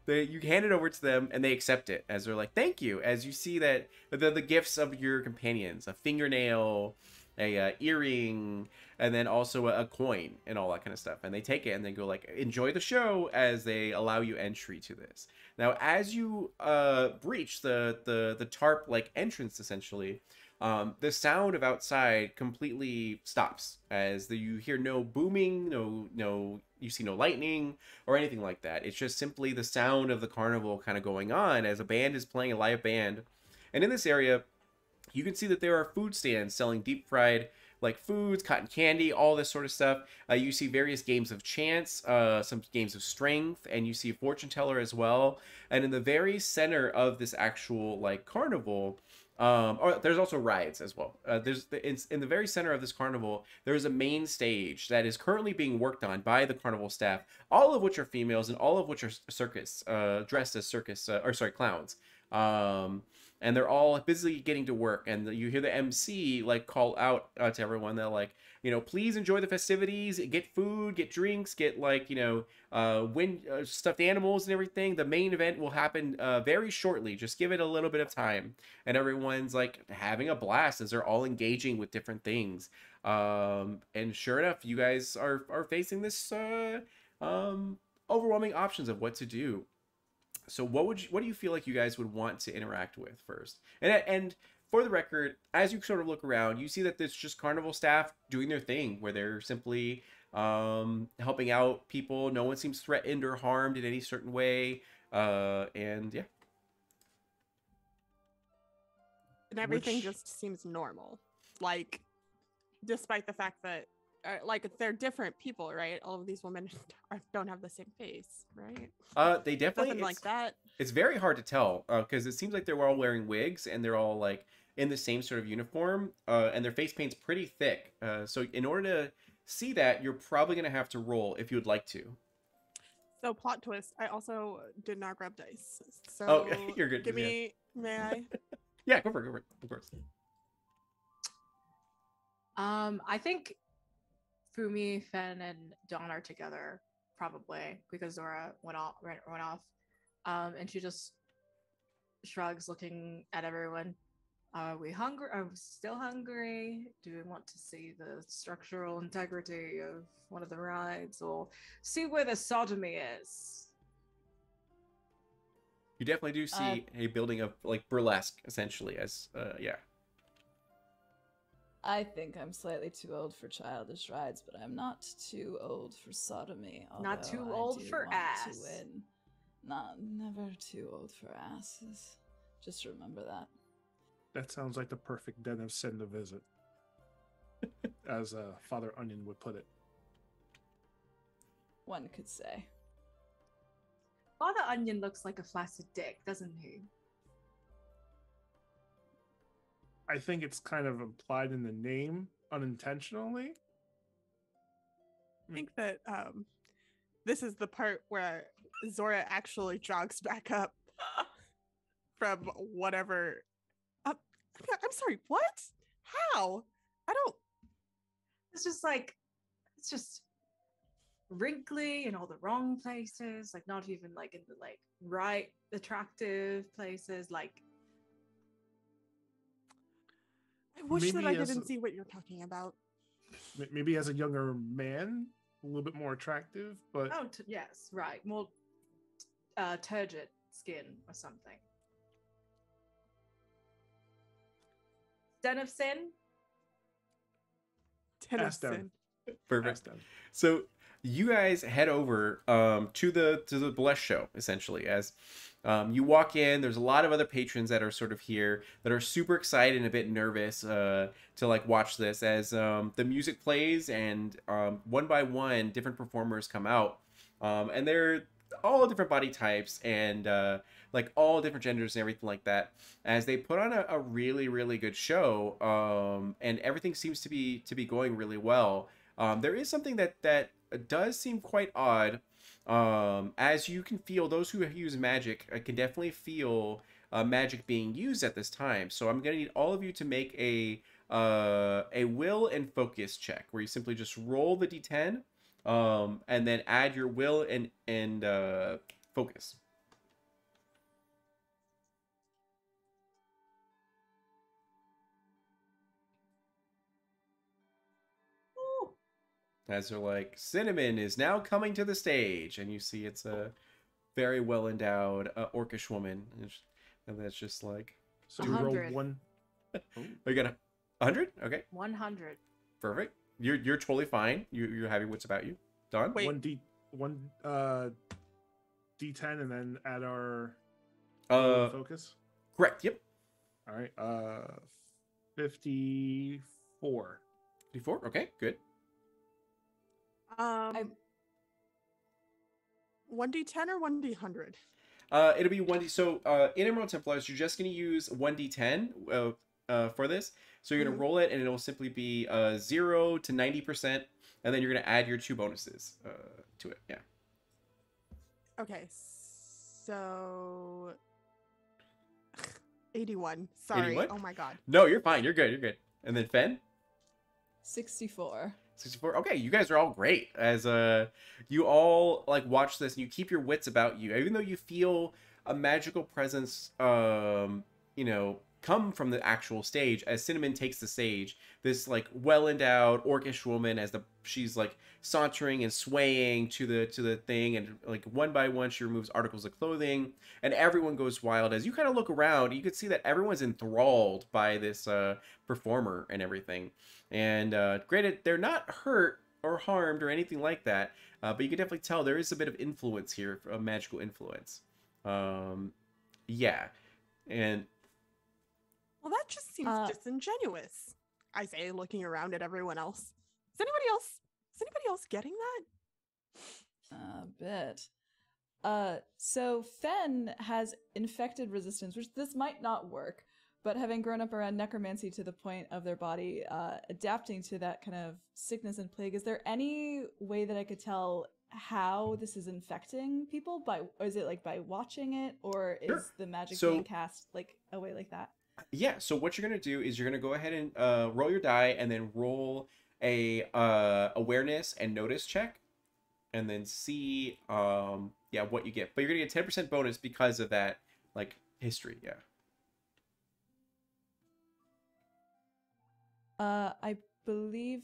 You hand it over to them, and they accept it as they're like, thank you. As you see that the gifts of your companions, a fingernail, a earring, and then also a coin and all that kind of stuff. And they take it and they go like, enjoy the show, as they allow you entry to this. Now, as you breach the tarp like entrance, essentially, the sound of outside completely stops as you hear no booming, you see no lightning or anything like that. It's just simply the sound of the carnival kind of going on as a band is playing, a live band. And in this area, you can see that there are food stands selling deep fried like foods, cotton candy, all this sort of stuff. You see various games of chance, some games of strength, and you see a fortune teller as well. And in the very center of this actual like carnival, there's also rides as well. In the very center of this carnival, there is a main stage that is currently being worked on by the carnival staff, all of which are females and all of which are circus, dressed as clowns. And they're all busily getting to work, and you hear the MC like call out to everyone that like, please enjoy the festivities, get food, get drinks, get like, win stuffed animals and everything. The main event will happen very shortly. Just give it a little bit of time. And everyone's like having a blast as they're all engaging with different things. And sure enough, you guys are facing this overwhelming options of what to do. So what do you feel like you guys would want to interact with first? And for the record, as you sort of look around, you see that there's just carnival staff doing their thing, where they're simply helping out people. No one seems threatened or harmed in any certain way. And yeah. And everything just seems normal. Like, despite the fact that like they're different people, right? All of these women don't have the same face, right? They definitely nothing like that. It's very hard to tell because it seems like they're all wearing wigs and they're all like in the same sort of uniform, and their face paint's pretty thick. So in order to see that, you're probably gonna have to roll if you would like to. So plot twist: I also did not grab dice. So you're good. May I? Yeah, go for it, of course. I think Fumi, Fen, and Dawn are together, probably, because Zora went off. And she just shrugs, looking at everyone. Are we hungry? Are we still hungry? Do we want to see the structural integrity of one of the rides, or see where the sodomy is? You definitely do see a building of like burlesque, essentially, as yeah. I think I'm slightly too old for childish rides, but I'm not too old for sodomy. Not although too I old do for want ass. to win. Never too old for asses. Just remember that. That sounds like the perfect den of sin to visit, as Father Onion would put it. One could say. Father Onion looks like a flaccid dick, doesn't he? I think it's kind of implied in the name unintentionally. I think that this is the part where Zora actually jogs back up from whatever. I'm sorry, what? How? I don't. It's just wrinkly in all the wrong places, like not even like in the like right attractive places, like I wish that I Maybe as didn't a- see what you're talking about. Maybe as a younger man, a little bit more attractive, but yes, right, more turgid skin or something. Den of Sin. Ass down. Tennyson. Perfect. ass down. So you guys head over to the Bless show essentially. As you walk in, there's a lot of other patrons that are sort of here that are super excited and a bit nervous to like watch this as the music plays and one by one different performers come out and they're all different body types and like all different genders and everything like that as they put on a really really good show and everything seems to be going really well. There is something that does seem quite odd. As you can feel, those who use magic can definitely feel magic being used at this time. So I'm gonna need all of you to make a will and focus check, where you simply just roll the d10, and then add your will and focus. Ooh. As they're like, Cinnamon is now coming to the stage, and you see it's a very well endowed orcish woman, and that's just like, So you roll 100. one. oh, you got 100? Okay, 100. perfect. You're totally fine. You're happy what's about you. Done. Wait. One D10 and then add our focus. Correct. Yep. All right. 54. 54. Okay, good. 1d10 or 1d100? It'll be 1D. So in Emerald Templars, you're just going to use 1D10 for this. So you're going to roll it, and it'll simply be 0 to 90%, and then you're going to add your 2 bonuses to it. Yeah. Okay, so 81. Sorry. 81? Oh my god. No, you're fine. You're good. You're good. And then Fen? 64. 64. Okay, you guys are all great as you all like watch this and you keep your wits about you, even though you feel a magical presence you know, come from the actual stage. As Cinnamon takes the stage, this like well endowed orcish woman, as she's like sauntering and swaying to the thing, and like one by one she removes articles of clothing, and everyone goes wild. As you kind of look around, you can see that everyone's enthralled by this performer and everything. And granted, they're not hurt or harmed or anything like that, but you can definitely tell there is a bit of influence here, a magical influence. Yeah, and Well, that just seems disingenuous. I say, looking around at everyone else. Is anybody else getting that? A bit. So Fen has infected resistance, which this might not work, but having grown up around necromancy to the point of their body adapting to that kind of sickness and plague, is there any way that I could tell how this is infecting people? Is it like by watching it, or Sure. is the magic So- being cast like a way like that? yeah, so what you're gonna do is you're gonna go ahead and roll your die, and then roll a awareness and notice check, and then see yeah what you get. But you're gonna get 10% bonus because of that like history. Yeah. I believe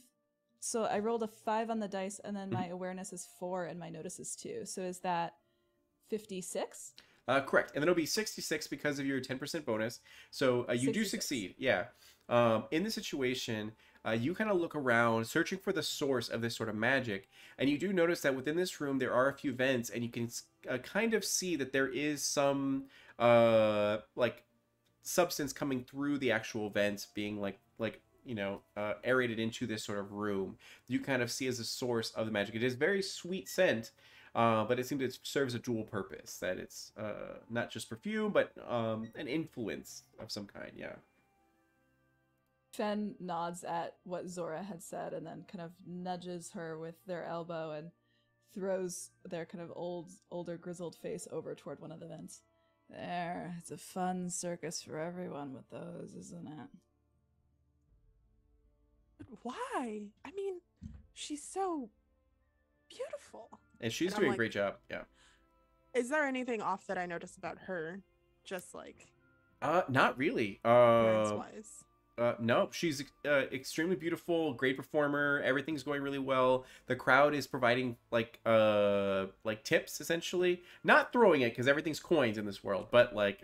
so. I rolled a 5 on the dice, and then my awareness is 4, and my notice is 2. So is that 56? Correct. And then it'll be 66 because of your 10% bonus. So you do 66. succeed. Yeah. In the situation, you kind of look around, searching for the source of this sort of magic. And you do notice that within this room, there are a few vents, and you can kind of see that there is some like substance coming through the actual vents, being like aerated into this sort of room. You kind of see as a source of the magic. It is very sweet scent, but it seems it serves a dual purpose. That it's not just perfume, but an influence of some kind. Yeah. Fen nods at what Zora had said and then kind of nudges her with their elbow and throws their kind of older, grizzled face over toward one of the vents. There, it's a fun circus for everyone with those, isn't it? But why? I mean, she's so beautiful. And she's And I'm doing a like- great job. Yeah. Is there anything off that I noticed about her? Just like Not really. appearance-wise. No, she's extremely beautiful, great performer. Everything's going really well. The crowd is providing like tips essentially, not throwing it because everything's coins in this world, but like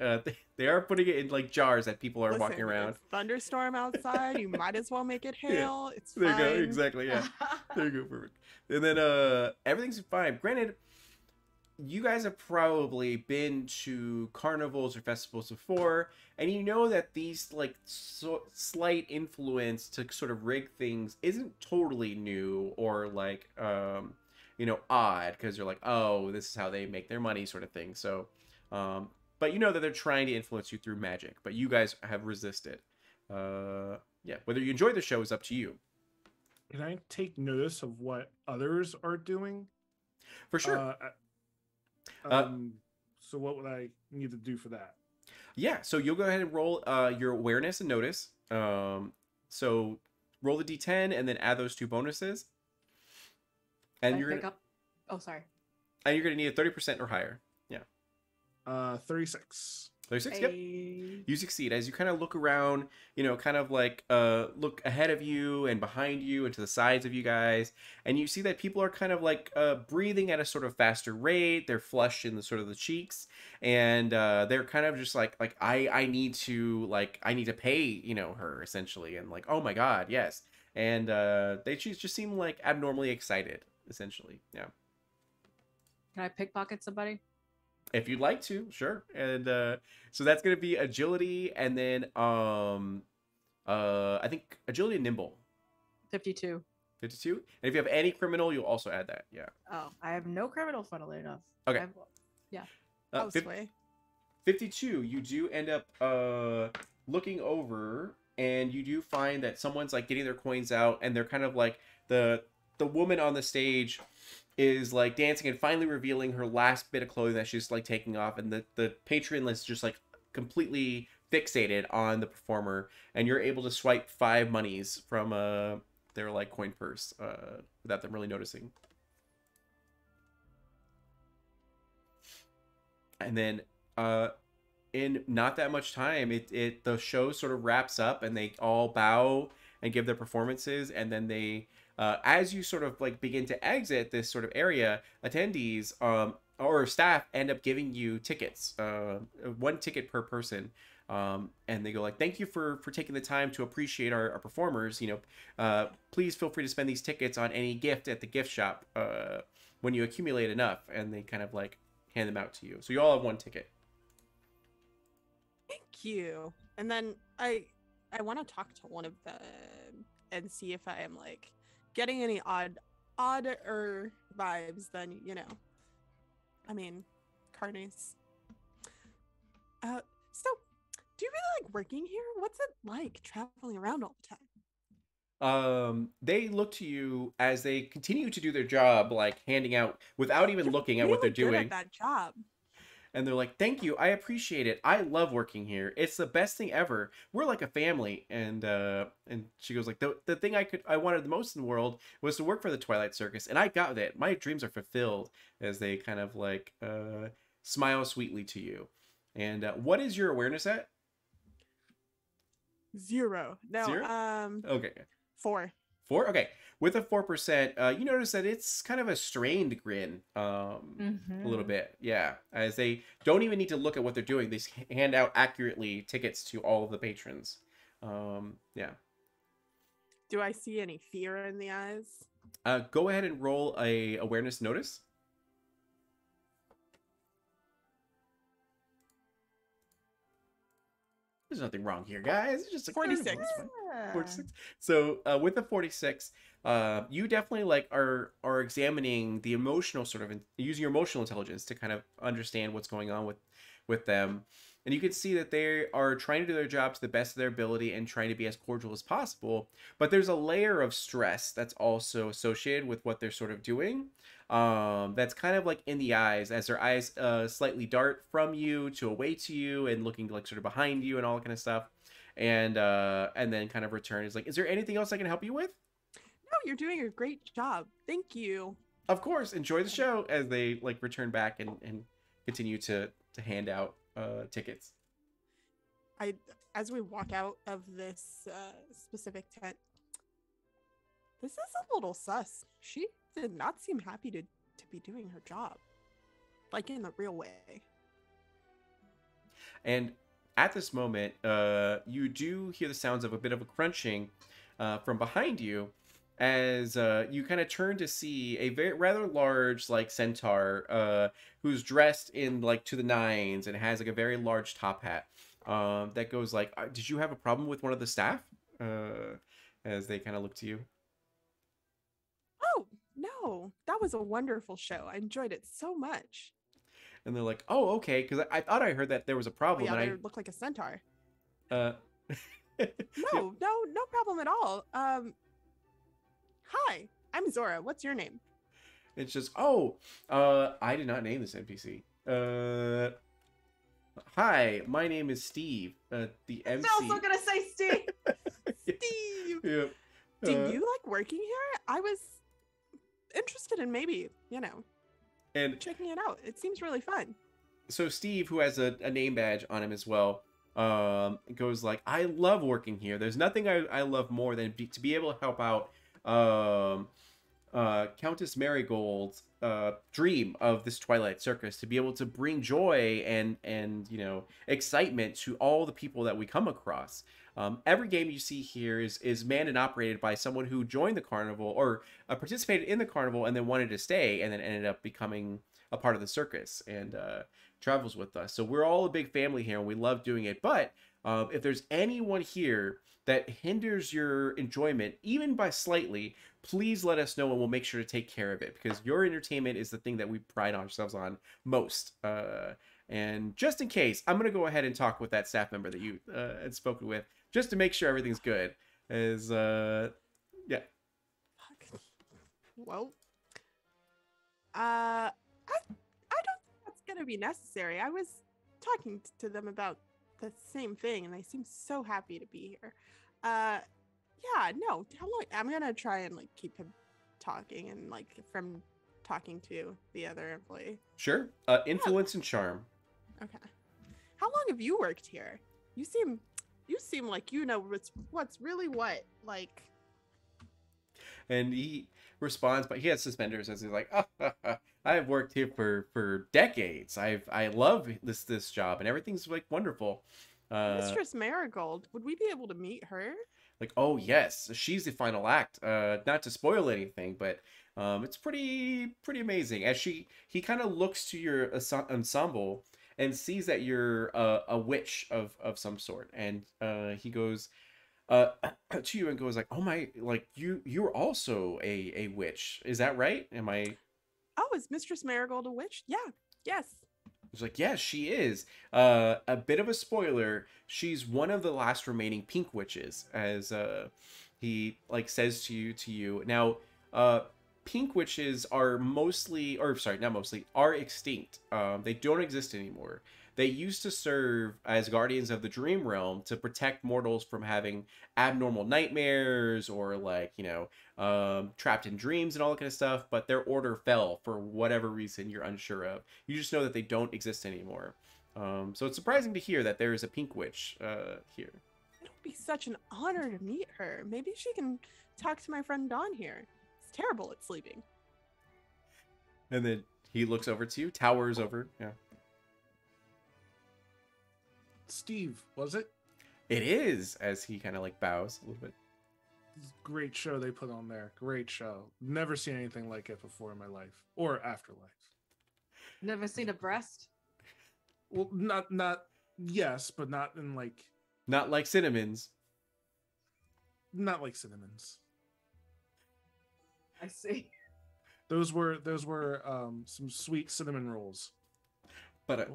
they are putting it in like jars that people are walking Listen, around. it's thunderstorm outside. You might as well make it hail. It's There you fine. go, exactly, yeah. There you go, perfect. And then everything's fine. Granted, you guys have probably been to carnivals or festivals before, and you know that these like slight influence to sort of rig things isn't totally new or like odd, because you're like, oh, this is how they make their money sort of thing. So but you know that they're trying to influence you through magic, but you guys have resisted. Yeah, whether you enjoy the show is up to you. Can I take notice of what others are doing? For sure. So what would I need to do for that? Yeah, so you'll go ahead and roll your awareness and notice. So roll the d10 and then add those two bonuses. And I you're pick gonna, up. Oh, sorry. and you're gonna need a 30% or higher. 36. 36, yep. You succeed as you kind of look around, kind of like look ahead of you and behind you and to the sides of you guys, and you see that people are kind of like breathing at a sort of faster rate. They're flushed in the sort of the cheeks, and they're kind of just like I need to pay her essentially, and like, oh my god, yes, and they just seem like abnormally excited essentially. Yeah. Can I pickpocket somebody? If you'd like to, sure. And so that's gonna be agility, and then I think agility and nimble. 52. 52. And if you have any criminal, you'll also add that. Yeah. Oh, I have no criminal, funnily enough. Okay. Yeah. Oh, 52. You do end up looking over, and you do find that someone's like getting their coins out, and they're kind of like the woman on the stage is like dancing and finally revealing her last bit of clothing that she's like taking off, and the patron is just like completely fixated on the performer, and you're able to swipe 5 monies from their like coin purse without them really noticing. And then in not that much time, the show sort of wraps up, and they all bow and give their performances, and then they as you sort of like begin to exit this sort of area, attendees or staff end up giving you tickets, 1 ticket per person, and they go like, thank you for taking the time to appreciate our performers. Please feel free to spend these tickets on any gift at the gift shop when you accumulate enough, and they kind of like hand them out to you. So you all have 1 ticket. Thank you. And then I want to talk to one of them and see if I am like getting any odder vibes than I mean, carnies. So do you really like working here? What's it like traveling around all the time? They look to you as they continue to do their job, like handing out without even looking at what they're Really good doing. at that job. And they're like, thank you, I appreciate it. I love working here. It's the best thing ever. We're like a family. And she goes like, the thing I wanted the most in the world was to work for the Twilight Circus, and I got that. My dreams are fulfilled, as they kind of like smile sweetly to you. And what is your awareness at? 0. No, 0? Okay. 4. 4? Okay. With a 4%, you notice that it's kind of a strained grin, a little bit. Yeah. As they don't even need to look at what they're doing. They hand out accurately tickets to all of the patrons. Yeah. Do I see any fear in the eyes? Go ahead and roll a awareness notice. There's nothing wrong here, guys. It's just a 46. carnival. It's fine. 46. So with the 46, you definitely like are examining the emotional sort of using your emotional intelligence to kind of understand what's going on with them. And you can see that they are trying to do their job to the best of their ability and trying to be as cordial as possible. But there's a layer of stress that's also associated with what they're sort of doing. That's kind of like in the eyes, as their eyes slightly dart from you to away to you and looking like sort of behind you and all that kind of stuff. And then kind of return. Is like, is there anything else I can help you with? No, you're doing a great job. Thank you. Of course. Enjoy the show, as they like return back and continue to hand out tickets. As we walk out of this specific tent, this is a little sus. She did not seem happy to be doing her job, like in the real way. And at this moment, you do hear the sounds of a bit of a crunching from behind you, as you kind of turn to see a rather large like centaur who's dressed in like to the nines and has like a very large top hat that goes like, did you have a problem with one of the staff? As they kind of look to you. Oh, no, that was a wonderful show. I enjoyed it so much. And they're like, oh, okay, because I thought I heard that there was a problem. Oh, yeah, and they look like a centaur. No, No problem at all. Hi, I'm Zora. What's your name? It's just, I did not name this NPC. Hi, my name is Steve. The MC. I'm also gonna say Steve. Steve. Yeah. Do you like working here? I was interested in maybe, and checking it out. It seems really fun. so Steve, who has a name badge on him as well, goes like, I love working here. There's nothing I love more than to be able to help out Countess Marigold's dream of this Twilight Circus, to be able to bring joy and excitement to all the people that we come across. Every game you see here is manned and operated by someone who joined the carnival or participated in the carnival and then wanted to stay and then ended up becoming a part of the circus and travels with us. So we're all a big family here and we love doing it. But if there's anyone here that hinders your enjoyment, even by slightly, please let us know and we'll make sure to take care of it, because your entertainment is the thing that we pride ourselves on most. And just in case, I'm going to go ahead and talk with that staff member that you had spoken with, just to make sure everything's good. Yeah. Well, I don't think that's gonna be necessary. I was talking to them about the same thing, and they seem so happy to be here. Yeah, no, how long? I'm gonna try and keep him talking and from talking to the other employee. Sure. Influence and charm. Okay. How long have you worked here? You seem like you know what's really what. And he responds, but he has suspenders, as he's like, I've worked here for decades. I love this job and everything's wonderful. Mistress Marigold, would we be able to meet her? Oh yes, she's the final act. Not to spoil anything, but it's pretty amazing. As he kind of looks to your ensemble and sees that you're a witch of some sort, and he goes to you and goes like, oh my, you're also a witch, is that right? Am I? Oh, is Mistress Marigold a witch? Yeah. Yes. He's like, yes, she is. A bit of a spoiler, she's one of the last remaining pink witches, as he says to you. Now, pink witches are are extinct. They don't exist anymore. They used to serve as guardians of the dream realm to protect mortals from having abnormal nightmares or trapped in dreams and all that kind of stuff. But their order fell for whatever reason you're unsure of. You just know that they don't exist anymore. So it's surprising to hear that there is a pink witch here. I don't be such an honor to meet her. Maybe she can talk to my friend Dawn here. It's terrible at sleeping. And then he looks over to you, towers over. Yeah. Steve, was it? It is, as he kind of like bows a little bit. Great show they put on there. Great show. Never seen anything like it before in my life or afterlife. Never seen a breast? Well, not yes, but not in like Not like Cinnamon's. not like Cinnamon's. I see. Those were some sweet cinnamon rolls. But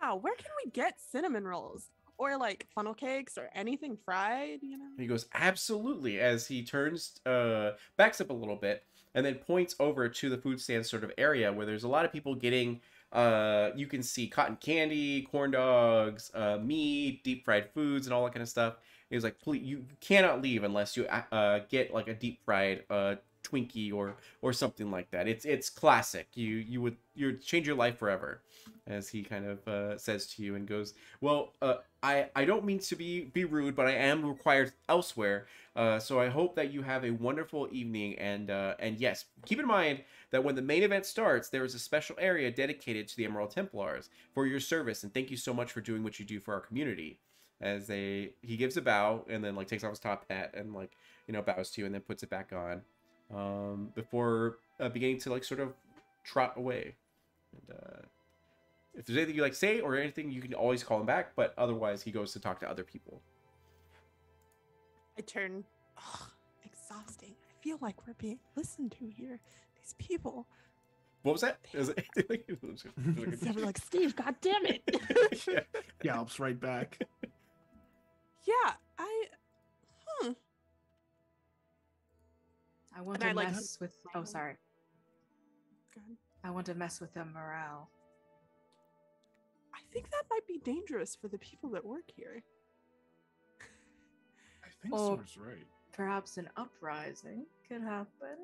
Wow, where can we get cinnamon rolls? Or like funnel cakes or anything fried, you know? he goes, absolutely, as he turns, backs up a little bit, and then points over to the food stand sort of area where there's a lot of people getting, you can see cotton candy, corn dogs, meat, deep fried foods, and all that kind of stuff. He's like, please, you cannot leave unless you get like a deep fried Twinkie or something like that. It's classic. You would change your life forever, as he kind of says to you and goes, well, I don't mean to be rude, but I am required elsewhere. So I hope that you have a wonderful evening. And yes, keep in mind that when the main event starts, there is a special area dedicated to the Emerald Templars for your service. And thank you so much for doing what you do for our community. As he gives a bow and then like takes off his top hat and like, bows to you and then puts it back on, before beginning to like sort of trot away. And if there's anything you like to say or anything, you can always call him back, but otherwise he goes to talk to other people. I turn, exhausting. I feel like we're being listened to here. These people. What was that? Is it They were like, Steve, God damn it. Yeah. Gallops right back. Yeah, I want And to I, like, mess with. Oh, sorry. Go ahead. I want to mess with their morale. I think that might be dangerous for the people that work here. I think Oh. Sora's right. Perhaps an uprising could happen.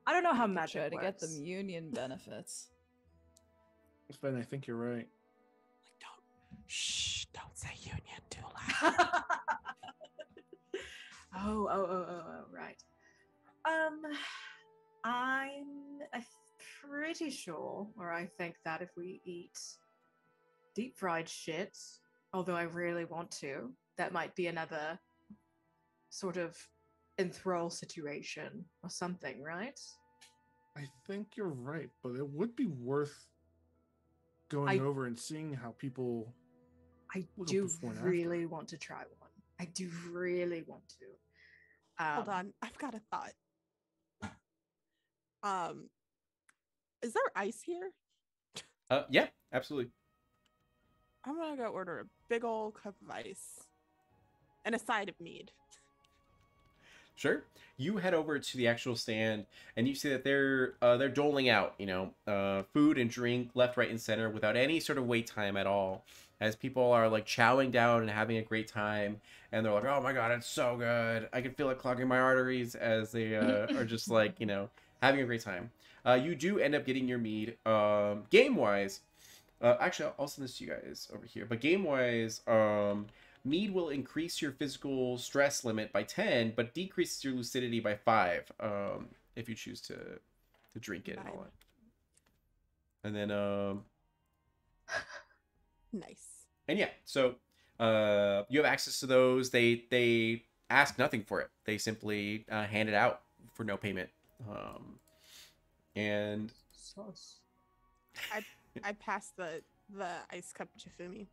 I don't know how Try magic to works. get them union benefits. Ben, I think you're right. Like, don't say union too loud. Oh, right. I'm pretty sure, or I think that if we eat deep fried shit, although I really want to, that might be another sort of enthrall situation or something, right? I think you're right, but it would be worth going over and seeing how people. I Look up do before and after. really want to try one. I do really want to. Hold on, I've got a thought. Is there ice here? Yeah, absolutely. I'm gonna go order a big old cup of ice and a side of mead. Sure. You head over to the actual stand, and you see that they're doling out, food and drink left, right, and center without any sort of wait time at all. As people are like chowing down and having a great time, and they're like, "Oh my god, it's so good! I can feel it clogging my arteries." As they are just like having a great time. You do end up getting your mead. Game wise, actually, I'll send this to you guys over here. But game wise, mead will increase your physical stress limit by 10, but decreases your lucidity by 5, if you choose to drink it and all that. And then Nice. and yeah, so you have access to those. They ask nothing for it. They simply hand it out for no payment. And Sauce. I passed the ice cup to Fumi.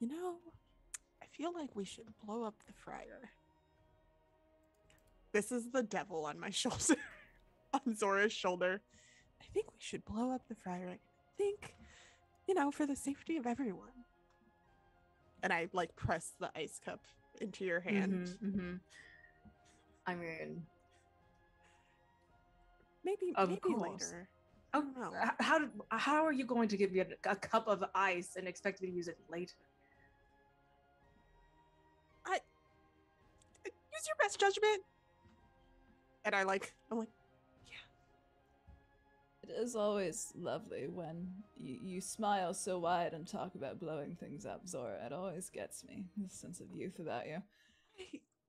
I feel like we should blow up the fryer. This is the devil on my shoulder, on Zora's shoulder. I think we should blow up the fryer. I think, for the safety of everyone. And I like press the ice cup into your hand. I mean, Maybe Of maybe course. later. oh, don't know. how are you going to give me a cup of ice and expect me to use it later? Use your best judgment. And I'm like, yeah. It is always lovely when you smile so wide and talk about blowing things up, Zora. It always gets me, the sense of youth about you.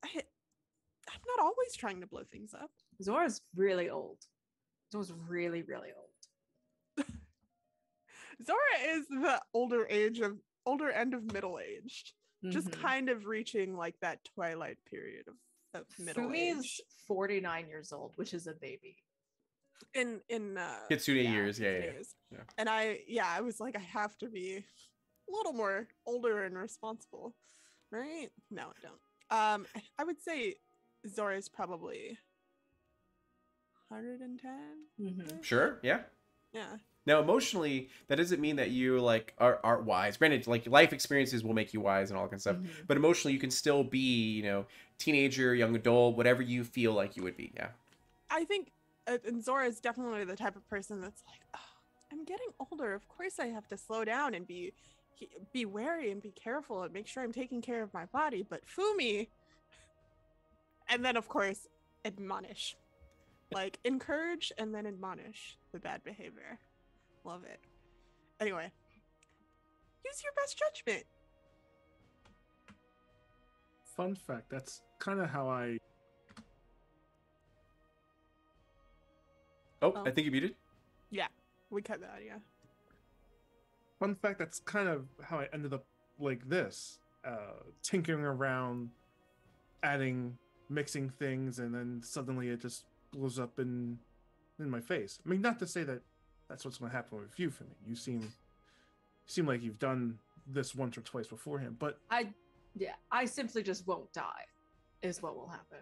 I'm not always trying to blow things up. Zora's really old. Zora's really, really old. Zora is the older end of middle aged. Just kind of reaching like that twilight period of middle Fumi's age. 49 years old, which is a baby. In Kitsune years, yeah. And I was like, I have to be a little more older and responsible, right? No, I don't. I would say Zora is probably 110. Sure, yeah. Yeah. Now, emotionally, that doesn't mean that you like aren't wise. Granted, like life experiences will make you wise and all that kind of stuff. But emotionally, you can still be, you know, teenager, young adult, whatever you feel like you would be. Yeah. I think, and Zora is definitely the type of person that's like, oh, I'm getting older. Of course, I have to slow down and be wary and be careful and make sure I'm taking care of my body. But Fumi, and then of course, admonish, like encourage and then admonish the bad behavior. Love it. Anyway, use your best judgment. Fun fact, that's kind of how I... Oh, I think you muted. Yeah, we cut that, yeah. Fun fact, that's kind of how I ended up like this. Tinkering around, adding, mixing things, and then suddenly it just blows up in my face. I mean, not to say that that's what's going to happen with you, for me. You seem like you've done this once or twice beforehand, but I simply just won't die, is what will happen.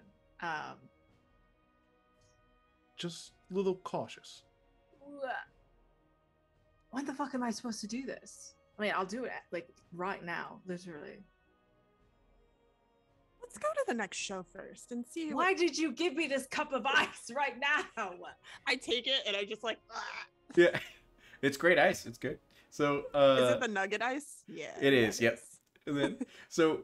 Just a little cautious. When the fuck am I supposed to do this? I mean, I'll do it like right now, literally. Let's go to the next show first and see. Why did you give me this cup of ice right now? I take it and I just like. Yeah, it's great ice. It's good. So is it the nugget ice? Yeah, it is. Yep. And then so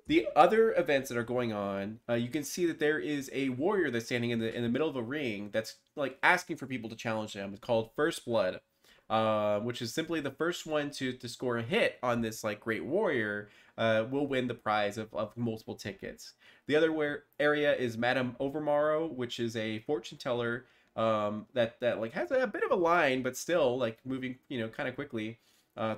the other events that are going on, you can see that there is a warrior that's standing in the middle of a ring that's like asking for people to challenge him. It's called First Blood, which is simply the first one to score a hit on this like great warrior will win the prize of multiple tickets. The other area is Madame Overmorrow, which is a fortune teller that like has a bit of a line, but still like moving, you know, kind of quickly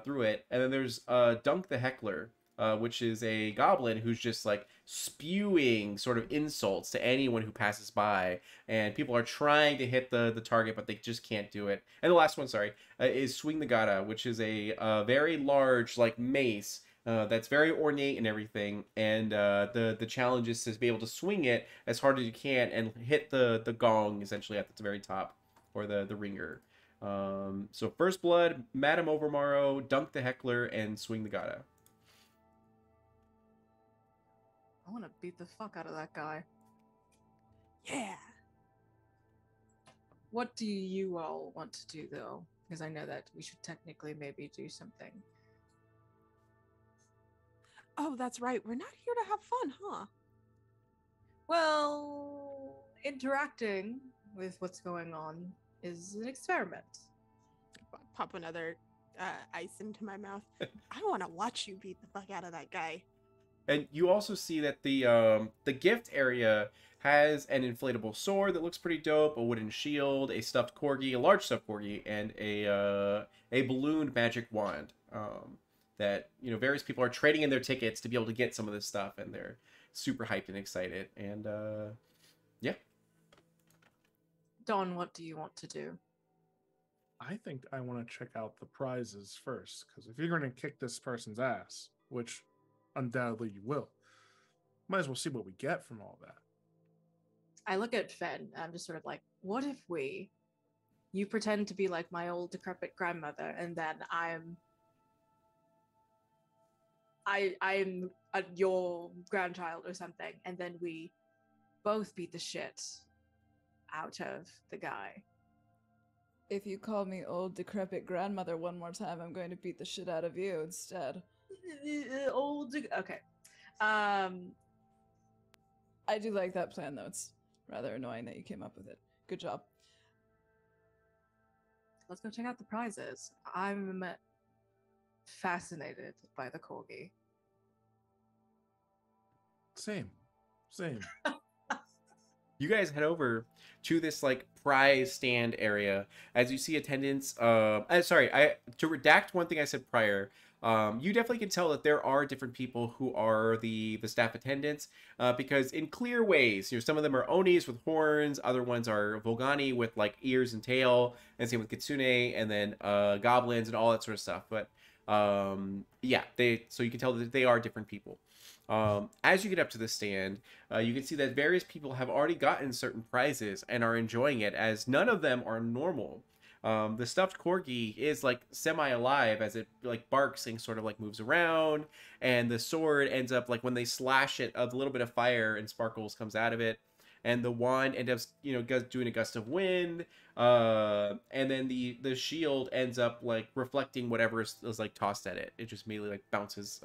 through it. And then there's Dunk the Heckler, which is a goblin who's just like spewing sort of insults to anyone who passes by, and people are trying to hit the target, but they just can't do it. And the last one, sorry, is Swing the Gata, which is a very large like mace that's very ornate and everything, and the challenge is to be able to swing it as hard as you can and hit the gong essentially at the very top, or the ringer. So First Blood, Madame Overmorrow, Dunk the Heckler, and Swing the Gata. I want to beat the fuck out of that guy. Yeah. What do you all want to do, though? Because I know that we should technically maybe do something. Oh, that's right. We're not here to have fun, huh? Well, interacting with what's going on is an experiment. Pop another ice into my mouth. I want to watch you beat the fuck out of that guy. And you also see that the gift area has an inflatable sword that looks pretty dope, a wooden shield, a stuffed corgi, a large stuffed corgi, and a ballooned magic wand. That, you know, various people are trading in their tickets to be able to get some of this stuff, and they're super hyped and excited. And yeah. Don, what do you want to do? I think I want to check out the prizes first, because if you're going to kick this person's ass, which undoubtedly you will, might as well see what we get from all that. I look at Fen, and I'm just sort of like, what if you pretend to be like my old decrepit grandmother, and then I'm your grandchild or something, and then we both beat the shit out of the guy. If you call me old decrepit grandmother one more time, I'm going to beat the shit out of you instead. Okay. I do like that plan, though. It's rather annoying that you came up with it. Good job. let's go check out the prizes. I'm fascinated by the corgi. Same. You guys head over to this like prize stand area as you see attendants. Sorry, I to redact one thing I said prior. You definitely can tell that there are different people who are the staff attendants, because in clear ways, some of them are Onis with horns, other ones are Volgani with like ears and tail, and same with Kitsune, and then goblins and all that sort of stuff. But yeah, so you can tell that they are different people. As you get up to the stand, you can see that various people have already gotten certain prizes and are enjoying it, as none of them are normal. The stuffed corgi is like semi-alive as it like barks and sort of like moves around, and the sword ends up like when they slash it, a little bit of fire and sparkles comes out of it, and the wand ends up doing a gust of wind, and then the shield ends up like reflecting whatever is like tossed at it. It just immediately like bounces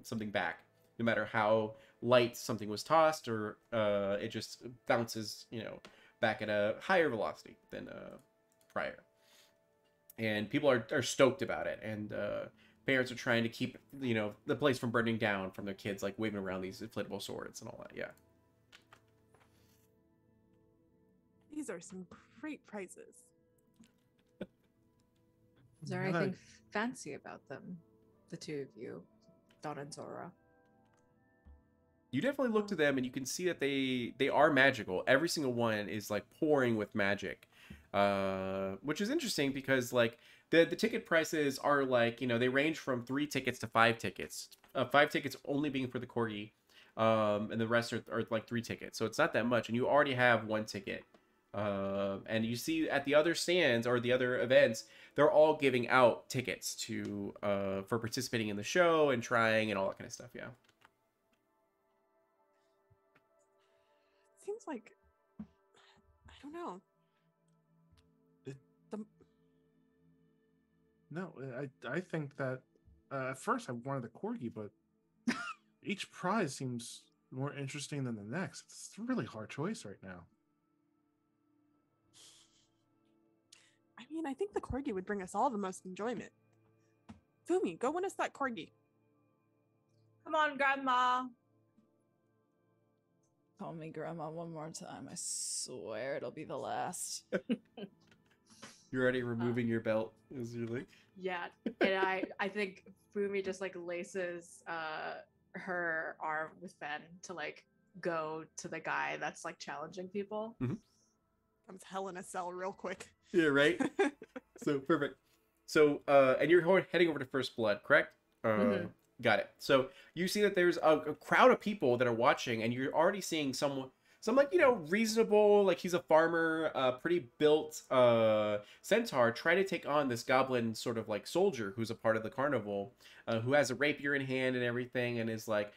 something back, no matter how light something was tossed, or it just bounces back at a higher velocity than prior. And people are stoked about it, and parents are trying to keep the place from burning down from their kids like waving around these inflatable swords and all that. Yeah. These are some great prizes. Is there anything fancy about them, the two of you, Don and Zora? You definitely look to them and you can see that they are magical. Every single one is like pouring with magic, which is interesting because like the ticket prices are like they range from 3 tickets to 5 tickets. 5 tickets only being for the corgi, and the rest are like 3 tickets. So it's not that much, and you already have 1 ticket. And you see at the other stands or the other events, they're all giving out tickets to for participating in the show and trying and all that kind of stuff. Yeah. Seems like, I don't know. No, I think that at first I wanted the corgi, but each prize seems more interesting than the next. It's a really hard choice right now. I mean, I think the corgi would bring us all the most enjoyment. Fumi, go win us that corgi. Come on, Grandma. Call me grandma one more time. I swear it'll be the last. You're already removing your belt, is your like? Yeah, and I think Fumi just like laces her arm with Ben to like go to the guy that's like challenging people. Mm-hmm. Comes hell in a cell real quick. Yeah, right. So perfect. So and you're heading over to First Blood, correct? Mm-hmm. Got it. So you see that there's a crowd of people that are watching, and you're already seeing some like reasonable, like he's a farmer, pretty built centaur try to take on this goblin sort of like soldier who's a part of the carnival, who has a rapier in hand and everything, and is like,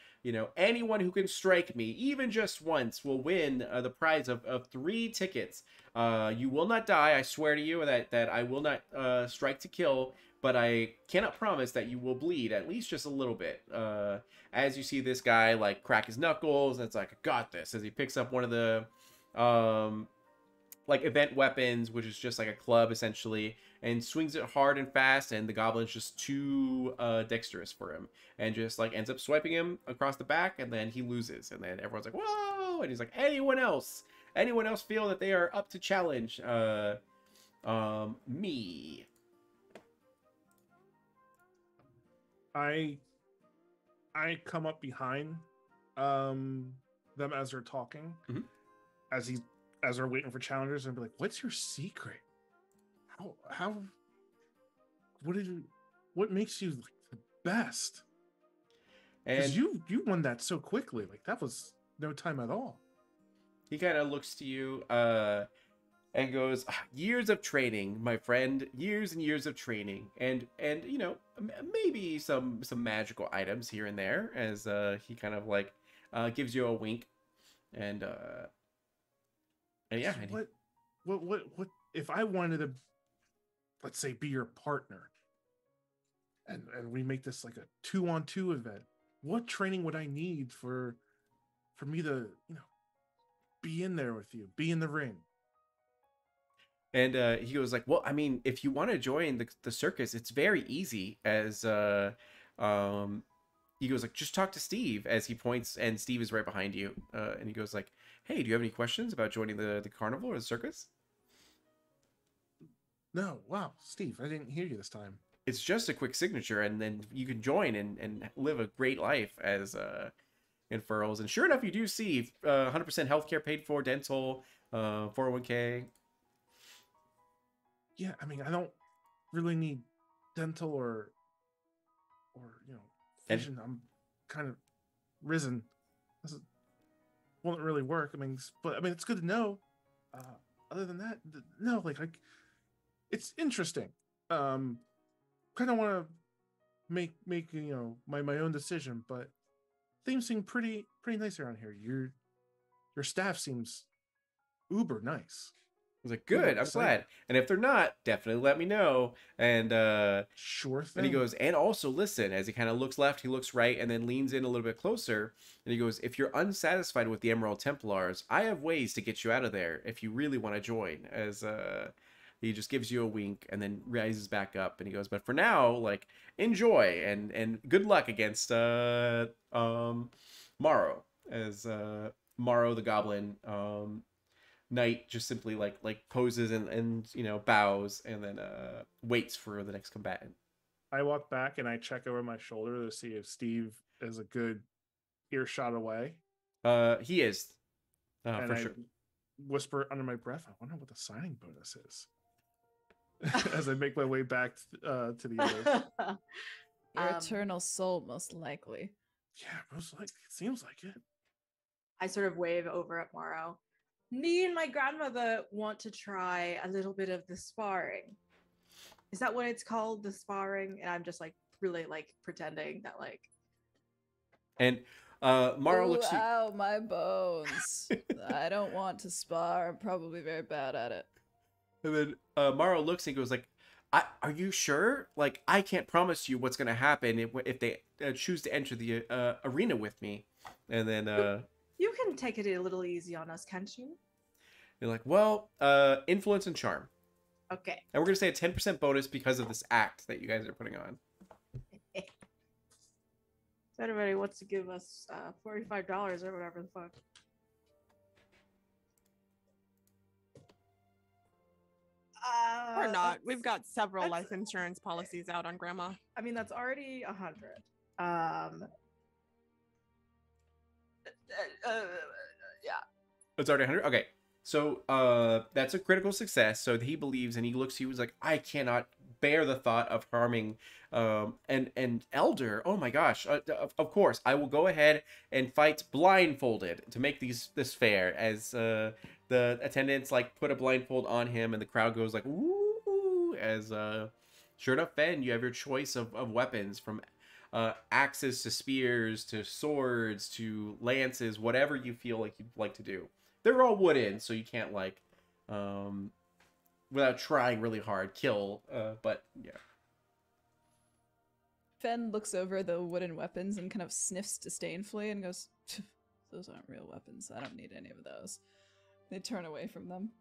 anyone who can strike me even just once will win the prize of 3 tickets. You will not die, I swear to you that I will not strike to kill, but I cannot promise that you will bleed at least just a little bit. As you see this guy like crack his knuckles, and it's like, I got this, as he picks up one of the like event weapons, which is just like a club essentially, and swings it hard and fast, and the goblin's just too dexterous for him, and just like ends up swiping him across the back, and then he loses, and then everyone's like, whoa, and he's like, anyone else feel that they are up to challenge me? I come up behind them as they're talking, mm-hmm. as they're waiting for challengers, and be like, "What's your secret? What makes you like the best?" Because you won that so quickly, like that was no time at all. He kind of looks to you and goes, years of training, my friend, years and years of training, and maybe some magical items here and there, as he kind of like gives you a wink, and yeah. So what if I wanted to, let's say, be your partner, and we make this like a 2-on-2 event? What training would I need for me to be in there with you, be in the ring? And he goes like, well, I mean, if you want to join the circus, it's very easy. As um, he goes like, just talk to Steve. As he points, and Steve is right behind you. And he goes like, hey, do you have any questions about joining the carnival or the circus? No, wow, Steve, I didn't hear you this time. It's just a quick signature, and then you can join and live a great life as in Furls. And sure enough, you do see 100% healthcare paid for, dental, 401k. Yeah, I mean, I don't really need dental or vision. I'm kind of risen. This won't really work. I mean, but I mean, it's good to know. Other than that, no, like it's interesting. Kind of want to make my own decision, but things seem pretty nice around here. Your staff seems uber nice. I was like, good, I'm glad. And if they're not, definitely let me know. And sure thing. And he goes, and also listen, as he kind of looks left, he looks right, and then leans in a little bit closer. And he goes, if you're unsatisfied with the Emerald Templars, I have ways to get you out of there if you really want to join. As he just gives you a wink and then rises back up, and he goes, but for now, like, enjoy and good luck against Morrow. As Morrow the Goblin Knight just simply like poses and bows, and then waits for the next combatant. I walk back and I check over my shoulder to see if Steve is a good earshot away. He is, and for I sure. Whisper under my breath, I wonder what the signing bonus is. As I make my way back to the others. Your eternal soul, most likely. Yeah, most likely. It seems like it. I sort of wave over at Morrow. Me and my grandmother want to try a little bit of the sparring. Is that what it's called, the sparring? And I'm just like really like pretending that like. And Morrow looks. Ow, my bones! I don't want to spar. I'm probably very bad at it. And then Morrow looks and goes like, "Are you sure? Like, I can't promise you what's gonna happen if they choose to enter the arena with me." And then you can take it a little easy on us, can't you? You're like, well, influence and charm. Okay. And we're going to say a 10% bonus because of this act that you guys are putting on. So everybody wants to give us $45 or whatever the fuck. Or not. We've got several life insurance policies out on Grandma. I mean, that's already 100. Yeah. It's already 100? Okay. So that's a critical success. So he believes, and he looks, he was like, I cannot bear the thought of harming an elder. Oh my gosh. Of course, I will go ahead and fight blindfolded to make this fair. As the attendants like put a blindfold on him, and the crowd goes like, ooh, as sure enough, Ben, you have your choice of weapons, from axes to spears to swords to lances, whatever you feel like you'd like to do. They're all wooden, so you can't like without trying really hard kill, but yeah. Fen looks over the wooden weapons and kind of sniffs disdainfully and goes, those aren't real weapons. I don't need any of those. They turn away from them.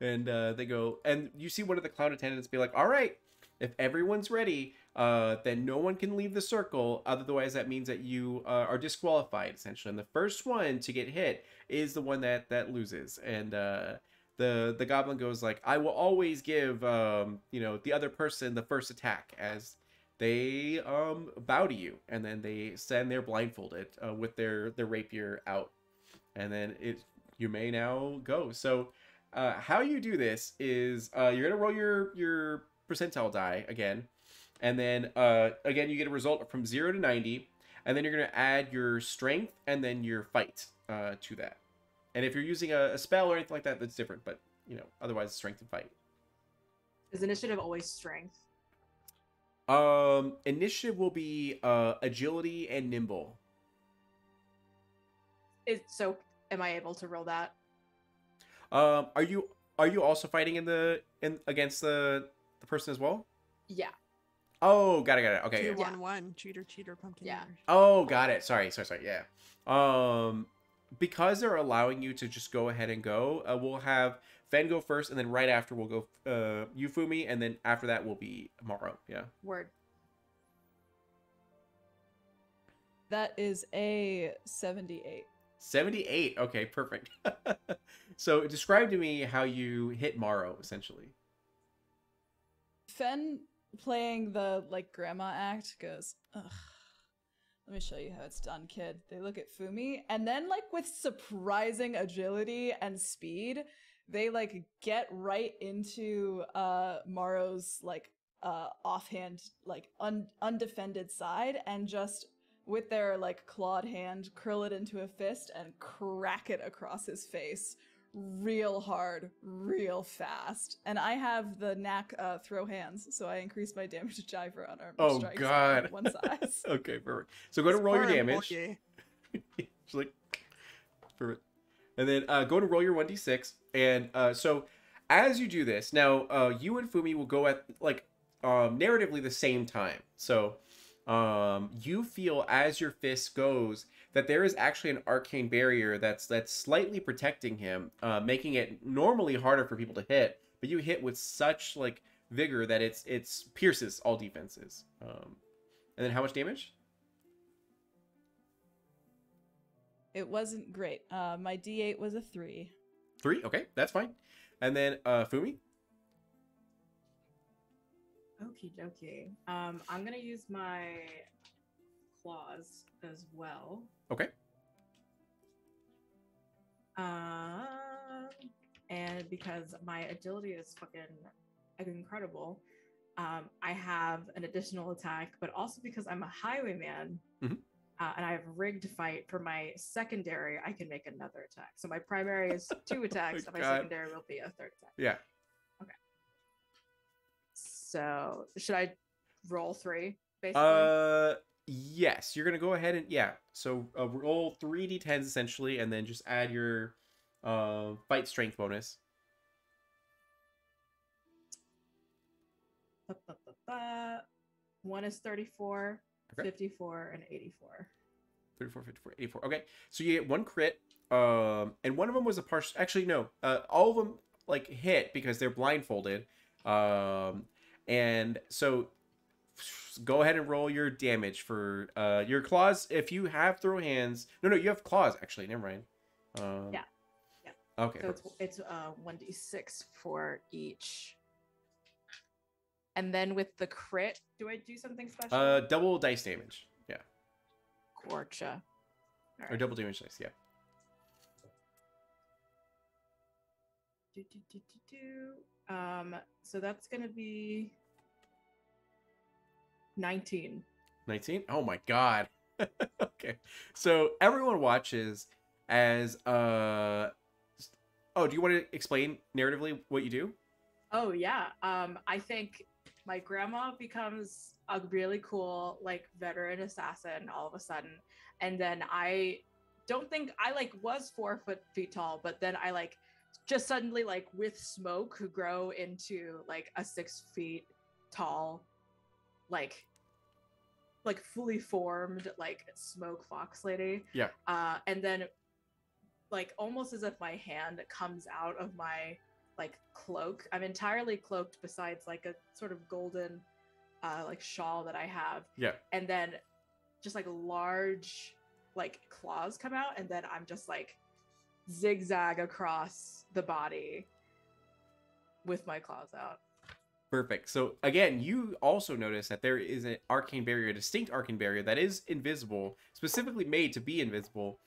And they go, and you see one of the clown attendants be like, all right, if everyone's ready, then no one can leave the circle. Otherwise, that means that you are disqualified, essentially. And the first one to get hit is the one that loses. And the goblin goes like, I will always give the other person the first attack, as they bow to you, and then they stand there blindfolded with their rapier out, and then you may now go. So how you do this is you're gonna roll your percentile die again, and then again you get a result from 0 to 90, and then you're gonna add your strength and then your fight to that. And if you're using a spell or anything like that, that's different, but otherwise strength and fight. Is initiative always strength? Initiative will be agility and nimble. So am I able to roll that? Are you also fighting against the person as well? Yeah. Oh, got it. Okay. 2-1-1, cheater, pumpkin. Yeah. Oh, got it. Sorry. Yeah. Because they're allowing you to just go ahead and go, we'll have Fen go first, and then right after we'll go Yufumi, and then after that will be Morrow. Yeah. Word. That is a 78. 78. Okay, perfect. So describe to me how you hit Morrow, essentially. Fen, playing the like grandma act, goes, ugh. Let me show you how it's done, kid. They look at Fumi, and then like with surprising agility and speed, they like get right into Morrow's like offhand, like undefended side, and just with their like clawed hand curl it into a fist and crack it across his face real hard, real fast. And I have the knack throw hands, so I increase my damage to Jive on unarmed strikes God. by one size. Okay, perfect. So go to roll your Poor damage. employee. It's like perfect. And then go to roll your 1d6. And so as you do this, now you and Fumi will go at like narratively the same time. So you feel as your fist goes that there is actually an arcane barrier that's slightly protecting him, making it normally harder for people to hit, but you hit with such like vigor that it's pierces all defenses. And then how much damage? It wasn't great. My D8 was a 3. 3. Okay, that's fine. And then Fumi. Okie dokie. I'm gonna use my claws as well. Okay. And because my agility is fucking incredible, I have an additional attack, but also because I'm a highwayman, and I have rigged fight for my secondary, I can make another attack. So my primary is 2 attacks, and my secondary will be a 3rd attack. Yeah. Okay. So should I roll 3, basically? Yes, you're gonna go ahead and so roll 3d10s essentially, and then just add your fight strength bonus. One is 34, Okay. 54, and 84. 34, 54, 84. Okay, so you get 1 crit, and one of them was a partial. Actually, no, all of them like hit because they're blindfolded, and so go ahead and roll your damage for your claws. If you have throw hands, no, you have claws actually. Never mind. Yeah. Okay. So it's 1d6 for each. And then with the crit, do I do something special? Double dice damage. Yeah. Gotcha. Or double damage dice. Yeah. So that's gonna be 19. 19? Oh my god. Okay. So everyone watches as do you want to explain narratively what you do? Oh yeah. I think my grandma becomes a really cool like veteran assassin all of a sudden. And then I don't think I like was 4 feet tall, but then I like just suddenly like with smoke grow into like a 6 feet tall like fully formed like smoke fox lady. Yeah. And then like almost as if my hand comes out of my like cloak. I'm entirely cloaked besides like a sort of golden like shawl that I have. Yeah. And then just like large like claws come out, and then I'm just like zigzag across the body with my claws out. Perfect. So again, you also notice that there is an arcane barrier, a distinct arcane barrier that is invisible, specifically made to be invisible,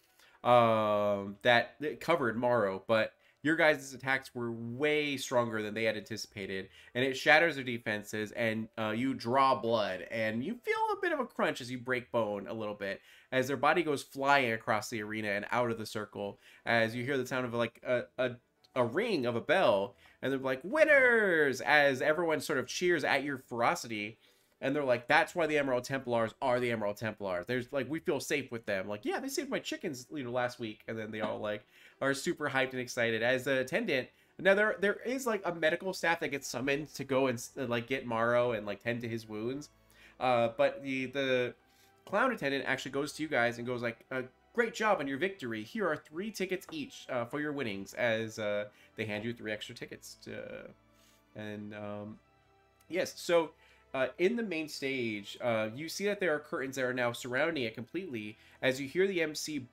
that covered Morrow, but your guys' attacks were way stronger than they had anticipated, and it shatters their defenses, and you draw blood, and you feel a bit of a crunch as you break bone a little bit, as their body goes flying across the arena and out of the circle, as you hear the sound of like a ring of a bell, and they're like, winners, as everyone sort of cheers at your ferocity. And they're like, that's why the Emerald Templars are the Emerald Templars. There's like, we feel safe with them. Like, yeah, they saved my chickens, last week. And then they all like are super hyped and excited. As the attendant, now there is like a medical staff that gets summoned to go and like get Morrow and like tend to his wounds. But the clown attendant actually goes to you guys and goes like, great job on your victory. Here are 3 tickets each for your winnings, as they hand you 3 extra tickets. Yes, so in the main stage, you see that there are curtains that are now surrounding it completely, as you hear the MC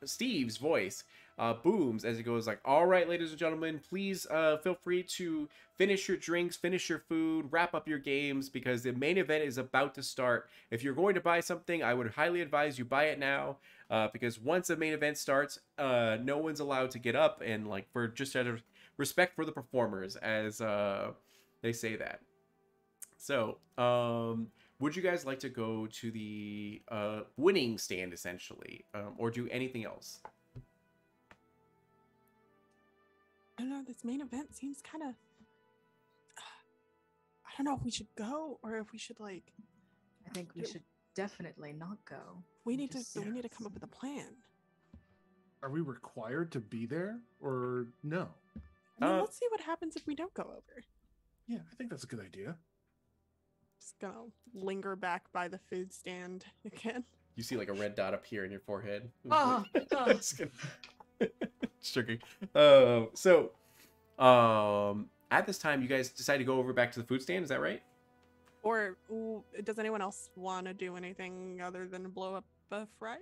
Steve's voice booms as it goes like, all right, ladies and gentlemen, please feel free to finish your drinks, finish your food, wrap up your games, because the main event is about to start. If you're going to buy something, I would highly advise you buy it now, because once the main event starts, no one's allowed to get up, and like, for just out of respect for the performers, as they say that. So would you guys like to go to the winning stand, essentially, or do anything else? I don't know, this main event seems kind of... I don't know if we should go or if we should, like... I think we should definitely not go. We need to come up with a plan. Are we required to be there or no? I mean, let's see what happens if we don't go over. Yeah, I think that's a good idea. Just gonna linger back by the food stand again. You see like a red dot appear in your forehead. Oh, Just joking. At this time, you guys decide to go over back to the food stand. Is that right? Or does anyone else want to do anything other than blow up a fryer?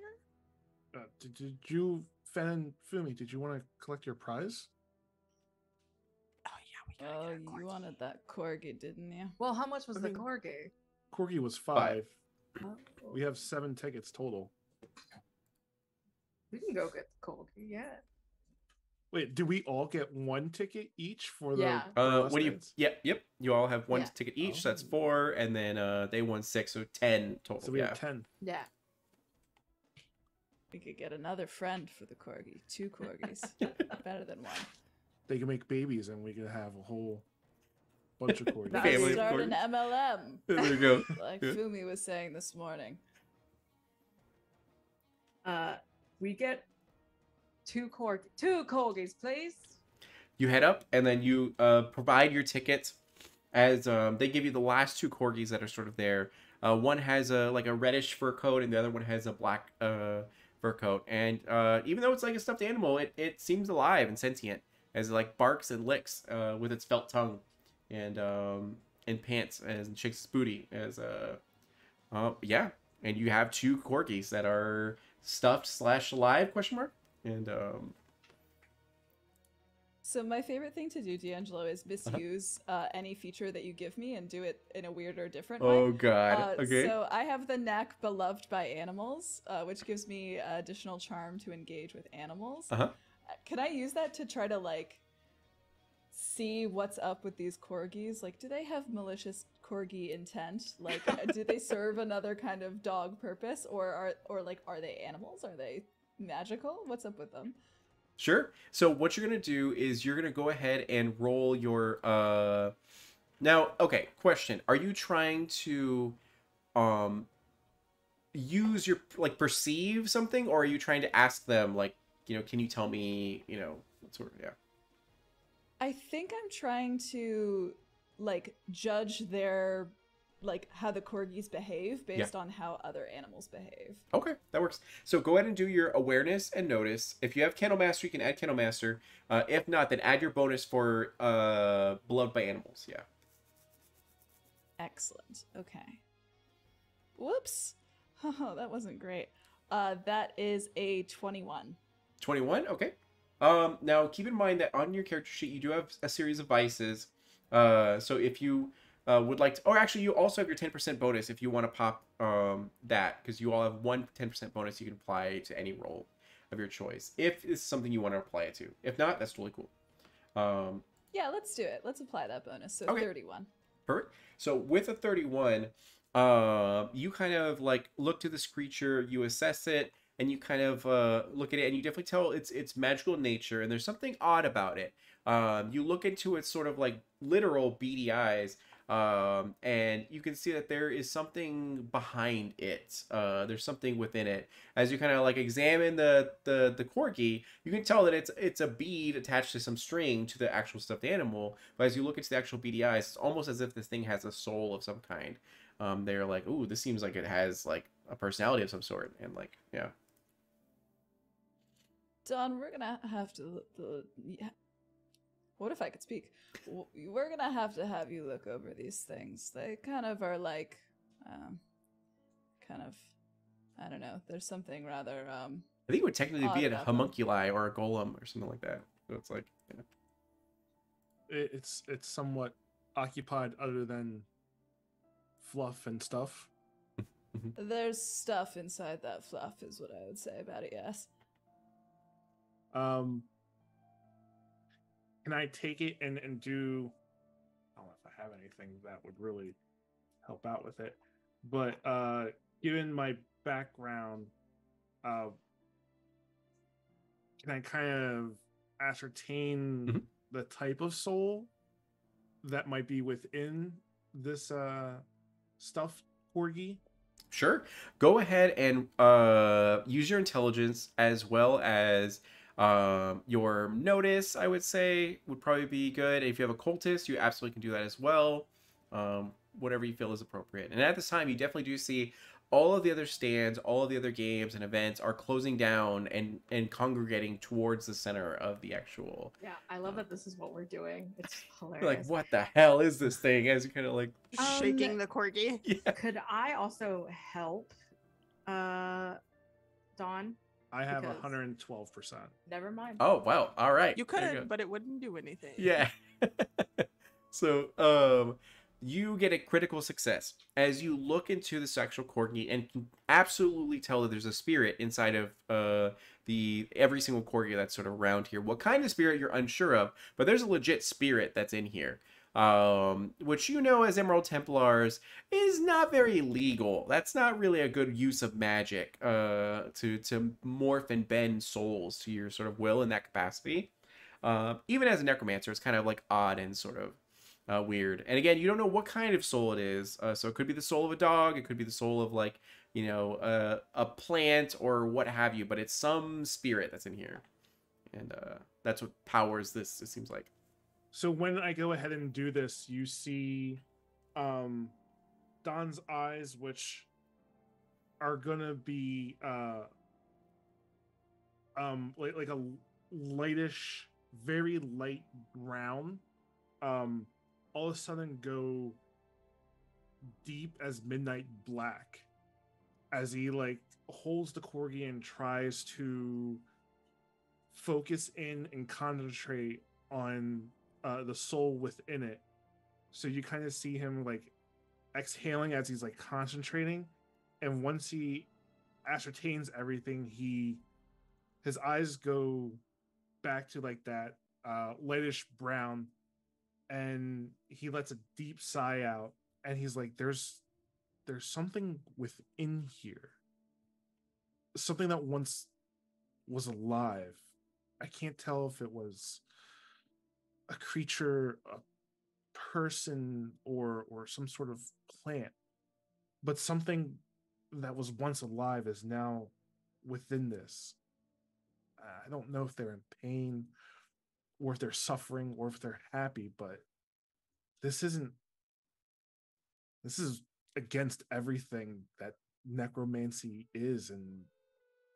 Did you, Fen and Fumi, did you want to collect your prize? Oh yeah, we gotta Oh, get a you corgi. wanted that corgi, didn't you? well, how much was I the mean- corgi? Corgi was 5. Oh, We have 7 tickets total. we can go get the corgi. Yeah. Wait, do we all get 1 ticket each for the? Yeah. What do you? stands? Yep. You all have 1 Yeah. ticket each. So that's Oh. 4, and then they won 6, so 10 total. So we yeah. have 10. Yeah. We could get another friend for the corgi. 2 corgis. Better than 1. They can make babies, and we could have a whole bunch of corgis. Now Family of start an corgis. MLM, There you go. like Yeah. Fumi was saying this morning. We get 2 corgis, please. You head up, and then you provide your tickets as they give you the last 2 corgis that are sort of there. One has a reddish fur coat, and the other one has a black fur coat. And even though it's like a stuffed animal, it seems alive and sentient as it like barks and licks with its felt tongue and pants and shakes its booty as yeah. And you have 2 corgis that are stuffed / alive ? And So my favorite thing to do, D'Angelo, is misuse any feature that you give me and do it in a weird or different way. oh god. Okay. So I have the knack beloved by animals, which gives me additional charm to engage with animals. Can I use that to try to like see what's up with these corgis? Like, do they have malicious corgi intent? Like, do they serve another kind of dog purpose, or are they animals? Are they magical? What's up with them? Sure. So what you're going to do is you're going to go ahead and roll your now, okay, question. Are you trying to use your like perceive something, or are you trying to ask them like, can you tell me, what sort of, yeah. I think I'm trying to like judge their like how the corgis behave based on how other animals behave. Okay, that works. So go ahead and do your awareness and notice. If you have Kennel Master, you can add Kennel Master. If not, then add your bonus for Beloved by Animals. Yeah. Excellent. Okay. Whoops. Oh, that wasn't great. That is a 21. 21. Okay. Now keep in mind that on your character sheet you do have a series of vices. So if you would like to, or actually you also have your 10% bonus if you want to pop that, because you all have 10% bonus you can apply to any role of your choice if it's something you want to apply it to. If not, that's totally cool. Yeah, let's do it. Let's apply that bonus. So Okay. 31. Perfect. So with a 31, you kind of like look to this creature, you assess it, and you kind of look at it, and you definitely tell it's magical in nature, and there's something odd about it. You look into its sort of like literal beady eyes, and you can see that there is something behind it. There's something within it. As you kind of like examine the corgi, you can tell that it's a bead attached to some string to the actual stuffed animal. But as you look into the actual beady eyes, it's almost as if this thing has a soul of some kind. They're like, ooh, this seems like it has like a personality of some sort, and like, yeah. Don, we're gonna have to. Yeah. What if I could speak? We're gonna have you look over these things. They kind of are like, kind of, I don't know. There's something rather I think it would technically odd be a about them. homunculi or a golem or something like that. So it's like, yeah. It's somewhat occupied other than fluff and stuff. There's stuff inside that fluff, is what I would say about it. Yes. Can I take it and do? I don't know if I have anything that would really help out with it, but given my background, can I kind of ascertain the type of soul that might be within this stuffed corgi? Sure. Go ahead and use your intelligence as well as your notice, I would say, would probably be good. If you have a cultist, you absolutely can do that as well. Whatever you feel is appropriate. And at this time, you definitely do see all of the other stands, all of the other games and events are closing down and congregating towards the center of the actual. Yeah, I love that this is what we're doing. It's hilarious. Like, what the hell is this thing? As you kind of like Shaking the corgi. Yeah. Could I also help Dawn? I have Because- 112%. Never mind. Oh wow! All right, You There couldn't, go. but it wouldn't do anything. Yeah. So, you get a critical success as you look into the sexual corgi and can absolutely tell that there's a spirit inside of the every single corgi that's sort of around here. What kind of spirit you're unsure of, but there's a legit spirit that's in here. Which you know as Emerald Templars is not very legal. That's not really a good use of magic to morph and bend souls to your sort of will in that capacity. Even as a necromancer, it's kind of like odd and sort of weird. And again, you don't know what kind of soul it is. So it could be the soul of a dog. It could be the soul of like, you know, a plant or what have you. But it's some spirit that's in here. And that's what powers this, it seems like. So when I go ahead and do this, you see Don's eyes, which are gonna be like a lightish, very light brown, all of a sudden go deep as midnight black as he like holds the corgi and tries to focus in and concentrate on the soul within it. So you kind of see him like exhaling as he's like concentrating, and once he ascertains everything, his eyes go back to like that lightish brown, and he lets a deep sigh out, and he's like, there's something within here, something that once was alive. I can't tell if it was a creature, a person, or some sort of plant, but something that was once alive is now within this. I don't know if they're in pain or if they're suffering or if they're happy, but this is against everything that necromancy is, and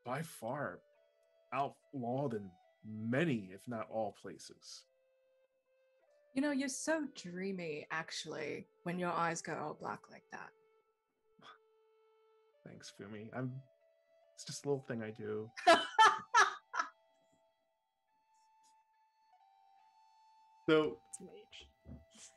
by far outlawed in many, if not all, places. You know, you're so dreamy, actually, when your eyes go all black like that. Thanks, Fumi. It's just a little thing I do. So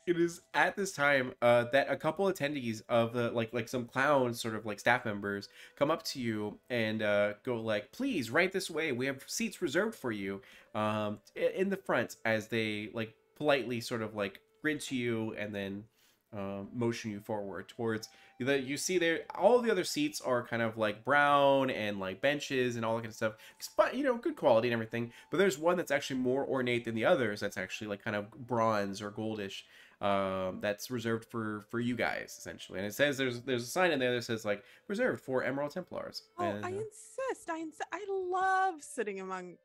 it is at this time that a couple attendees of the like some clowns, sort of like staff members, come up to you and go like, "Please, right this way. We have seats reserved for you in the front." As they like politely sort of like grin to you and then motion you forward towards you see there all the other seats are kind of like brown and like benches and all that kind of stuff, but you know, good quality and everything. But there's one that's actually more ornate than the others, that's actually like kind of bronze or goldish, that's reserved for you guys essentially. And it says there's a sign in there that says like reserved for Emerald Templars. Oh, And, I insist. I love sitting among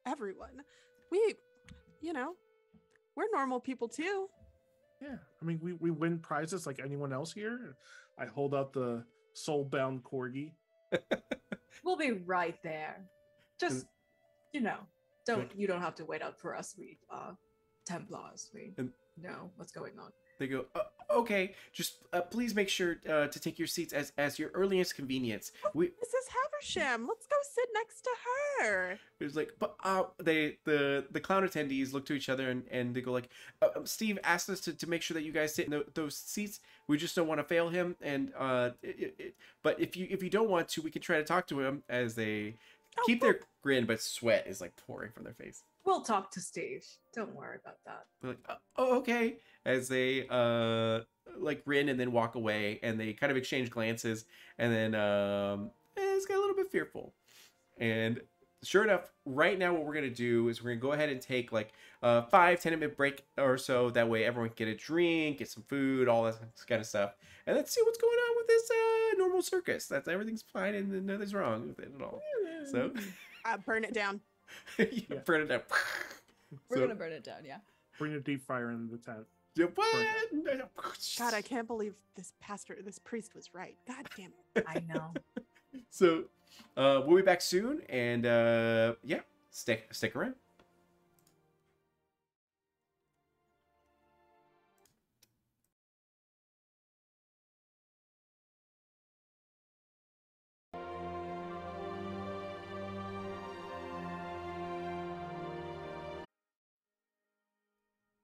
everyone. We, you know, we're normal people too. Yeah, I mean, we win prizes like anyone else here. I hold out the soul-bound corgi. We'll be right there. Just you don't have to wait up for us. We Templars. We And know what's going on. they go, okay, just please make sure to take your seats as your earliest convenience. We Mrs. Haversham, let's go sit next to her. It was like, but the clown attendees look to each other and they go like, Steve asked us to make sure that you guys sit in those seats. We just don't want to fail him. And but if you don't want to, we can try to talk to him as they keep their grin, but sweat is like pouring from their face. We'll talk to Steve. Don't worry about that. They're like, oh, okay. As they like grin and then walk away, and they kind of exchange glances, and then it's got a little bit fearful. And sure enough, right now what we're gonna do is we're gonna go ahead and take like a 5-10 minute break or so. That way everyone can get a drink, get some food, all that kind of stuff, and let's see what's going on with this normal circus. That's everything's fine and nothing's wrong with it at all. So Burn it down. burn it down. We're gonna burn it down, yeah. Bring a deep fryer into the tent. God, I can't believe this priest was right. God damn it. I know. So we'll be back soon, and yeah, stick around.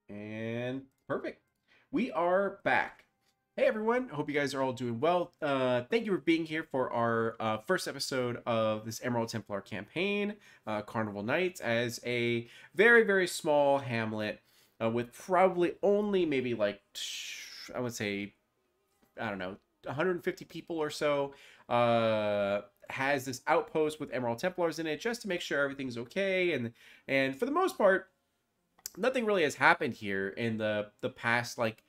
And perfect. We are back. Hey everyone, I hope you guys are all doing well. Thank you for being here for our first episode of this Emerald Templar campaign, Carnival Nights, as a very, very small hamlet with probably only maybe like, I would say, I don't know, 150 people or so. Has this outpost with Emerald Templars in it just to make sure everything's okay. And for the most part, nothing really has happened here in the past like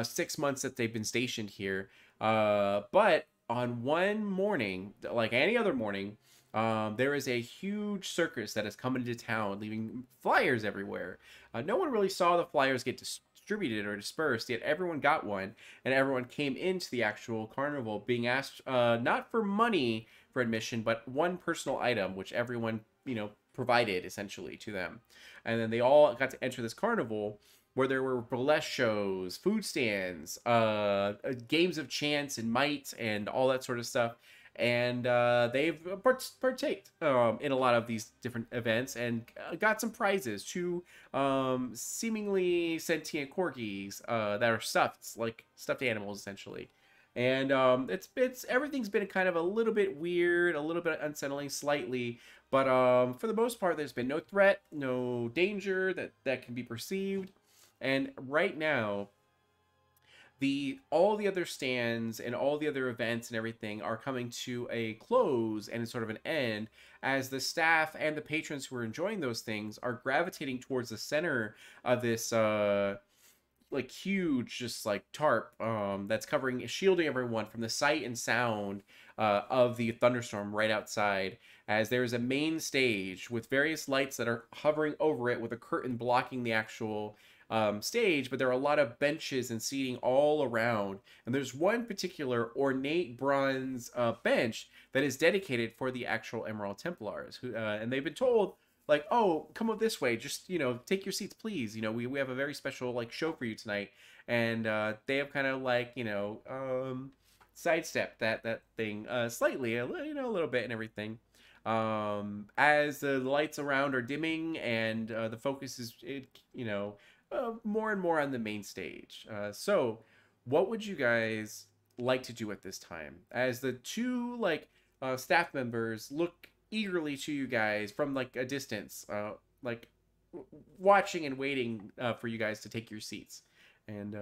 6 months that they've been stationed here. But on one morning, like any other morning, there is a huge circus that has come into town, leaving flyers everywhere. No one really saw the flyers get distributed or dispersed, yet everyone got one, and everyone came into the actual carnival being asked not for money for admission, but one personal item, which everyone, provided essentially to them. And then they all got to enter this carnival where there were burlesque shows, food stands, games of chance and might, and all that sort of stuff. And they've partaked in a lot of these different events and got some prizes. 2 seemingly sentient corgis that are stuffed, like stuffed animals, essentially. And it's everything's been kind of a little bit weird, a little bit unsettling, slightly. But for the most part, there's been no threat, no danger that can be perceived. And right now, all the other stands and all the other events and everything are coming to a close and sort of an end, as the staff and the patrons who are enjoying those things are gravitating towards the center of this like huge just like tarp that's shielding everyone from the sight and sound of the thunderstorm right outside, as there is a main stage with various lights that are hovering over it with a curtain blocking the actual stage, but there are a lot of benches and seating all around, and there's one particular ornate bronze bench that is dedicated for the actual Emerald Templars, who and they've been told, like, oh, come up this way, just take your seats, please, we have a very special like show for you tonight. And they have kind of like sidestepped that thing slightly, a little bit and everything, as the lights around are dimming and the focus is more and more on the main stage. So what would you guys like to do at this time, as the 2 staff members look eagerly to you guys from like a distance, like watching and waiting for you guys to take your seats? And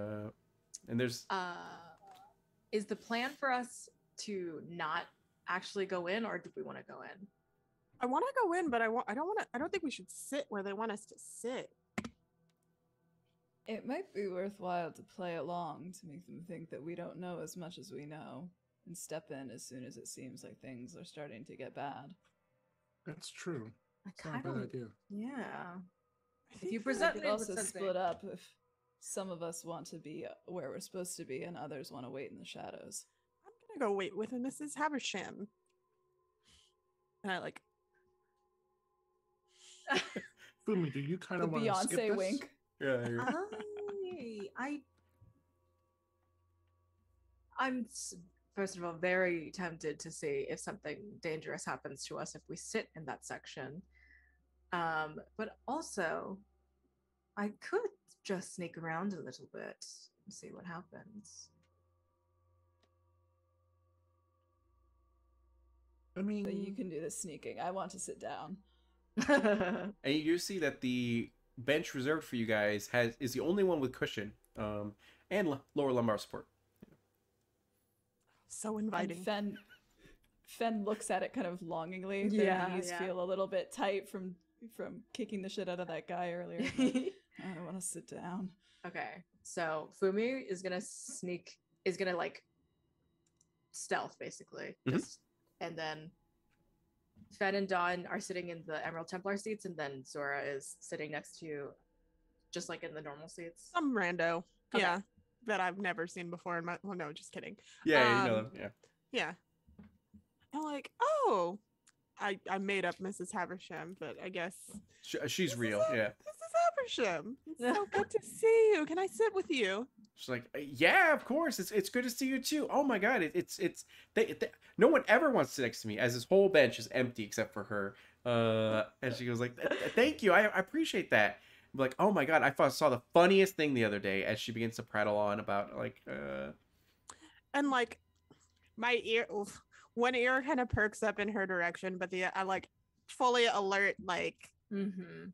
there's is the plan for us to not actually go in, or do we want to go in? I want to go in, but I don't think we should sit where they want us to sit. It might be worthwhile to play along to make them think that we don't know as much as we know, and step in as soon as it seems like things are starting to get bad. That's true. I It's not a kind bad of, idea. yeah. If think you that present We me could with also something, split up if some of us want to be where we're supposed to be and others want to wait in the shadows. I'm gonna go wait with Mrs. Haversham. And I Fumi, do you kind The of want to skip Beyonce this? wink. Yeah, you're- I'm first of all very tempted to see if something dangerous happens to us if we sit in that section. But also, I could just sneak around a little bit and see what happens. I mean, But you can do the sneaking. I want to sit down. and you do see that the bench reserved for you guys is the only one with cushion, and lower lumbar support. So And inviting. Fen looks at it kind of longingly. Yeah, Their knees yeah. feel a little bit tight from kicking the shit out of that guy earlier. I don't want to sit down. Okay, so Fumi is gonna like stealth basically, Mhm. just and then Fen and Dawn are sitting in the Emerald Templar seats, and then Zora is sitting next to you, just like in the normal seats. Some rando. Okay. Yeah. That I've never seen before in my well, no, just kidding. Yeah, you know them. Yeah. Yeah. I'm like, oh, I made up Mrs. Haversham, but I guess She's Mrs. real. Yeah. Mrs. Haversham. It's so good to see you. Can I sit with you? She's like, yeah, of course. It's good to see you too. Oh my god, no one ever wants to sit next to me, as this whole bench is empty except for her. And she goes like, thank you, I appreciate that. I'm like, oh my god, I saw the funniest thing the other day as she begins to prattle on about like, And like my ear, one ear kind of perks up in her direction, but I like fully alert, like, Mm-hmm.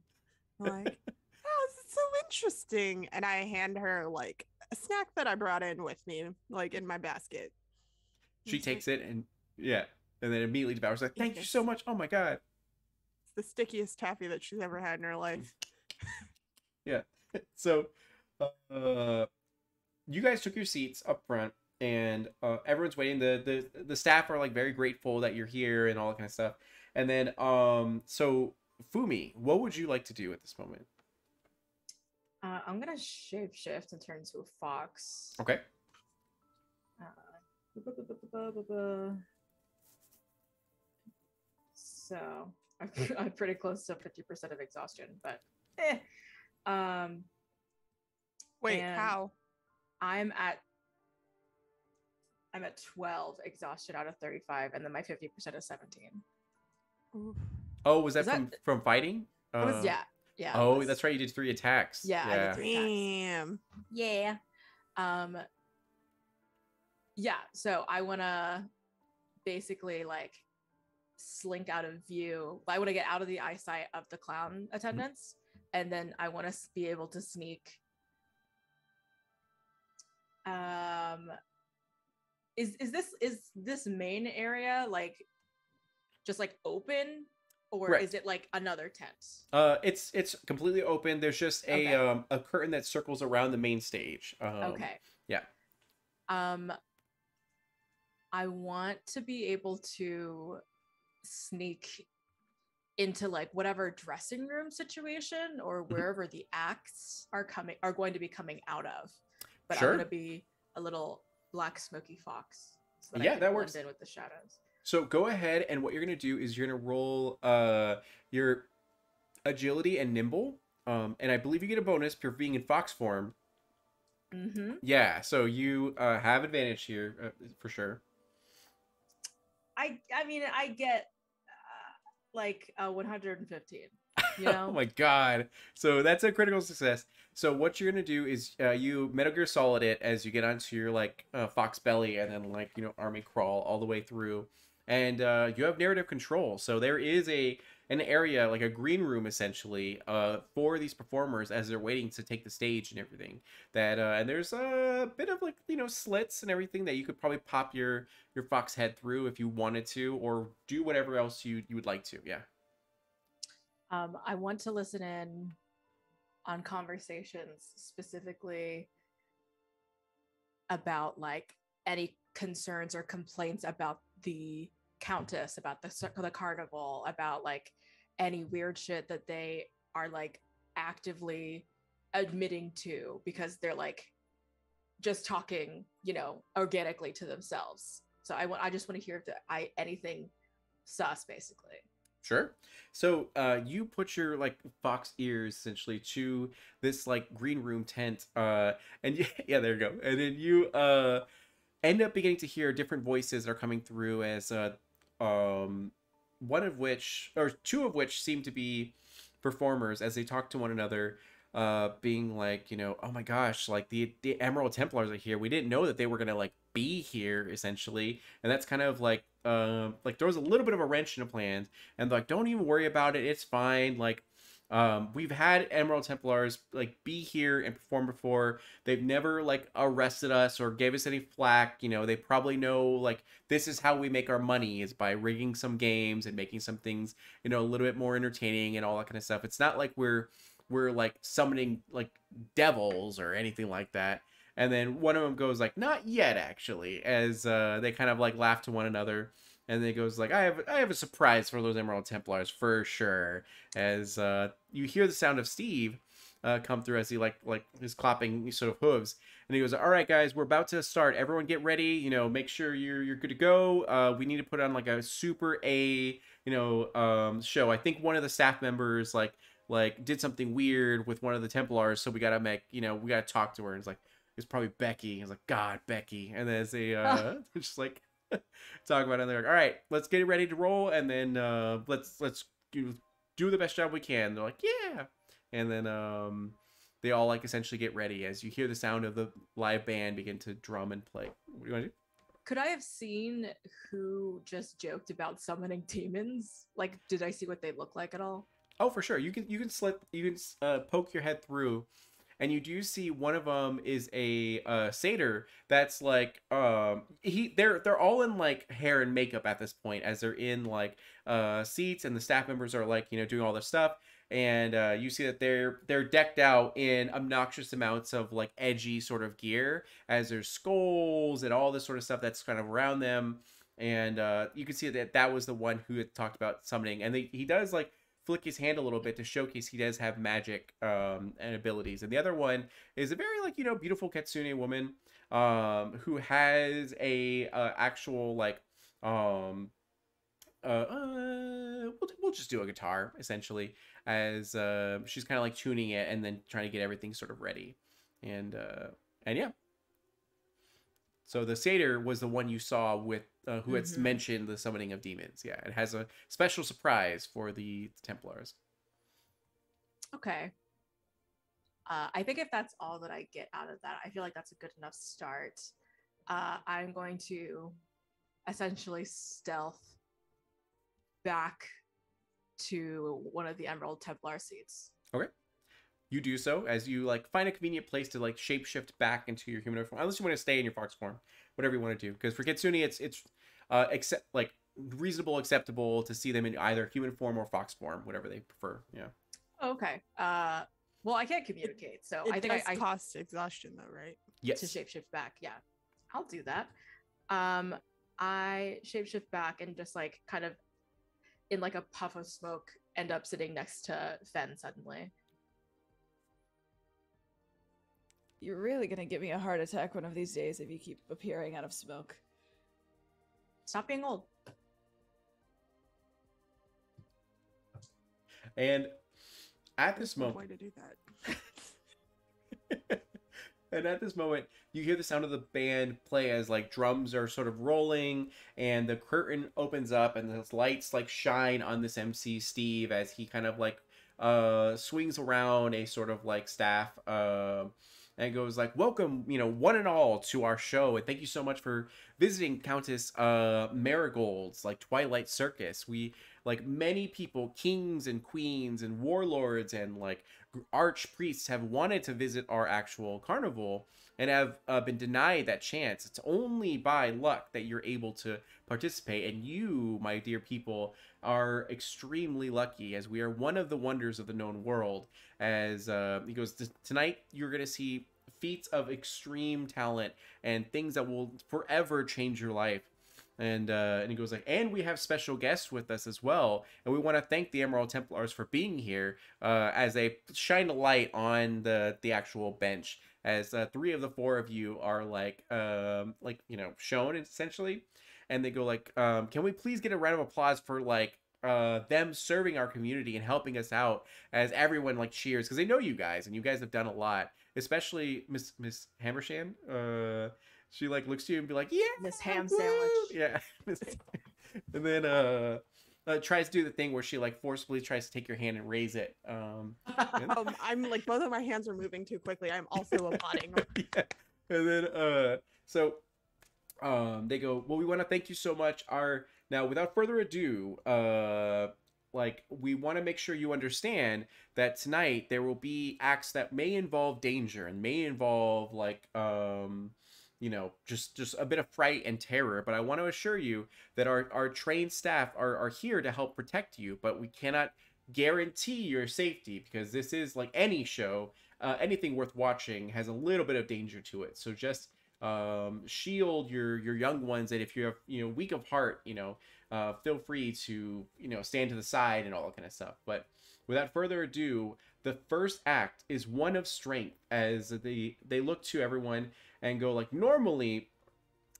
like, oh, this is so interesting. And I hand her like a snack that I brought in with me, like in my basket. she It's takes like, it and yeah, and then immediately devours. Like, thank you Yes. so much. Oh my god. It's the stickiest taffy that she's ever had in her life. Yeah. So, you guys took your seats up front, and everyone's waiting. The staff are like very grateful that you're here and all that kind of stuff. And then, so Fumi, what would you like to do at this moment? I'm gonna shapeshift and turn into a fox. Okay. So I'm pretty close to 50% of exhaustion, but Wait, And- how? I'm at 12 exhaustion out of 35, and then my 50% is 17. Oof. Oh, was that Is that- from fighting? It was, yeah. It Oh, was- that's right. You did 3 attacks. Yeah, I did 3 attacks. Damn. Yeah. Yeah, so I want to basically like slink out of view. I want to get out of the eyesight of the clown attendants, and then I want to be able to sneak. Is this main area like just like open, or Correct. is it like another tent? It's completely open. There's just Okay. a curtain that circles around the main stage. Okay. Yeah. I want to be able to sneak into like whatever dressing room situation or wherever the acts are going to be coming out of. But Sure. I'm gonna be a little black smoky fox. So Yeah, I can that blend works. in with the shadows. So go ahead, and what you're gonna do is you're gonna roll your agility and nimble. And I believe you get a bonus for being in fox form. Mm-hmm. Yeah, so you have advantage here for sure. I mean I get like 115. You know? Oh my god. So that's a critical success. So what you're gonna do is you Metal Gear Solid it as you get onto your like fox belly and then like army crawl all the way through, and you have narrative control. So there is an area like a green room essentially for these performers as they're waiting to take the stage and everything. That and there's a bit of like slits and everything that you could probably pop your fox head through if you wanted to, or do whatever else you would like to. Yeah. I want to listen in on conversations specifically about like any concerns or complaints about the Countess, about the carnival, about like any weird shit that they are like actively admitting to because they're like just talking, organically to themselves. So I just want to hear if anything sus basically. Sure. So you put your like fox ears essentially to this like green room tent, and yeah, there you go. And then you end up beginning to hear different voices that are coming through as um one of which or two of which seem to be performers as they talk to one another, being like, oh my gosh, like the Emerald Templars are here. We didn't know that they were gonna like be here essentially. And that's kind of like there was a little bit of a wrench in the plans, and like, don't even worry about it, it's fine. Like, we've had Emerald Templars like be here and perform before. They've never like arrested us or gave us any flack. They probably know like this is how we make our money, is by rigging some games and making some things, a little bit more entertaining and all that kind of stuff. It's not like we're like summoning like devils or anything like that. And then one of them goes like, not yet, actually, as they kind of like laugh to one another. And then it goes like, I have a surprise for those Emerald Templars for sure. As you hear the sound of Steve come through as he like is clapping sort of hooves, and he goes, "All right, guys, we're about to start. Everyone, get ready. Make sure you're good to go. We need to put on like a super A show. I think one of the staff members like did something weird with one of the Templars, so we gotta we gotta talk to her." And it's probably Becky. He's like, God, Becky. And then as they just like talk about it, and they're like, all right, let's get ready to roll, and then let's do the best job we can. They're like, yeah. And then they all like essentially get ready as you hear the sound of the live band begin to drum and play. What do you want to do? Could I have seen who just joked about summoning demons? Like, did I see what they look like at all? Oh, for sure. You can poke your head through, and you do see one of them is a satyr that's like they're all in like hair and makeup at this point, as they're in like seats, and the staff members are like doing all this stuff. And you see that they're decked out in obnoxious amounts of like edgy sort of gear, as there's skulls and all this sort of stuff that's kind of around them. And you can see that was the one who had talked about summoning, and he does like flick his hand a little bit to showcase he does have magic and abilities. And the other one is a very like beautiful kitsune woman who has a actual like we'll just do a guitar essentially, as she's kind of like tuning it and then trying to get everything sort of ready. And yeah, so the satyr was the one you saw with who had mentioned the summoning of demons. Yeah, it has a special surprise for the Templars. Okay. I think if that's all that I get out of that, I feel like that's a good enough start. I'm going to essentially stealth back to one of the Emerald Templar seats. Okay. You do so as you like find a convenient place to like shapeshift back into your humanoid form, unless you want to stay in your fox form, whatever you want to do. Because for kitsune, it's accept like reasonable, acceptable to see them in either human form or fox form, whatever they prefer. Yeah. Okay. Well, I can't communicate, so I think I cost exhaustion though, right? Yes. To shapeshift back. Yeah, I'll do that. I shapeshift back and just like kind of in like a puff of smoke end up sitting next to Fen suddenly. You're really gonna give me a heart attack one of these days if you keep appearing out of smoke. Stop being old. And at this moment, way to do that. and at this moment, you hear the sound of the band play as like drums are sort of rolling, and the curtain opens up, and the lights like shine on this MC Steve as he kind of like swings around a sort of like staff. And goes like, welcome, one and all to our show. And thank you so much for visiting Countess Marigold's like Twilight Circus. We, like many people, kings and queens and warlords and like archpriests, have wanted to visit our actual carnival and have been denied that chance. It's only by luck that you're able to participate. And you, my dear people, are extremely lucky, as we are one of the wonders of the known world. As he goes, tonight you're going to see feats of extreme talent and things that will forever change your life. And he goes like, and we have special guests with us as well, and we want to thank the Emerald Templars for being here, as they shine a light on the actual bench, as 3 of the 4 of you are like shown essentially. And they go like, can we please get a round of applause for like them serving our community and helping us out as everyone like cheers because they know you guys and you guys have done a lot, especially Miss Hammershan. She like looks to you and be like, yeah, Miss Ham woo!" Sandwich. Yeah. And then tries to do the thing where she like forcibly tries to take your hand and raise it. I'm like, both of my hands are moving too quickly. I'm also applauding. Yeah. And then so they go, well, we want to thank you so much. Now without further ado, like we want to make sure you understand that tonight there will be acts that may involve danger and may involve like you know, just a bit of fright and terror, but I want to assure you that our trained staff are here to help protect you, but we cannot guarantee your safety because this is like any show. Anything worth watching has a little bit of danger to it, so just shield your young ones, and if you're, you know, weak of heart, you know, feel free to, you know, stand to the side and all that kind of stuff. But without further ado, the first act is one of strength, as they look to everyone and go like, normally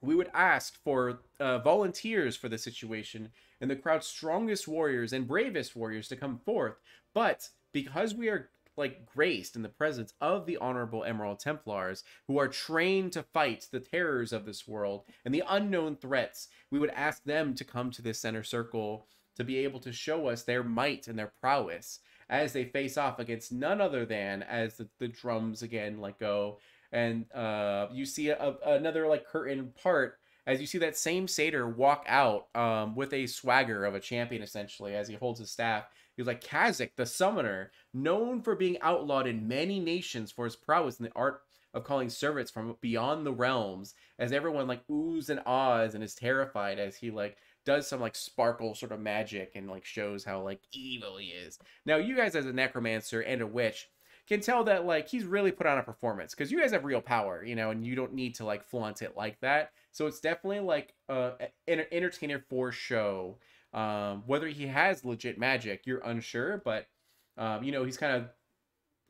we would ask for volunteers for the situation and the crowd's strongest warriors and bravest warriors to come forth, but because we are like graced in the presence of the honorable Emerald Templars, who are trained to fight the terrors of this world and the unknown threats, we would ask them to come to this center circle to be able to show us their might and their prowess as they face off against none other than, as the drums again like go, and you see another like curtain part as you see that same satyr walk out with a swagger of a champion, essentially, as he holds his staff. He was like, Kazakh, the summoner, known for being outlawed in many nations for his prowess in the art of calling servants from beyond the realms, as everyone like oohs and ahs and is terrified as he like does some like sparkle sort of magic and like shows how like evil he is. Now you guys as a necromancer and a witch can tell that like he's really put on a performance because you guys have real power, you know, and you don't need to like flaunt it like that. So it's definitely like an entertainer for show. Whether he has legit magic, you're unsure, but you know, he's kind of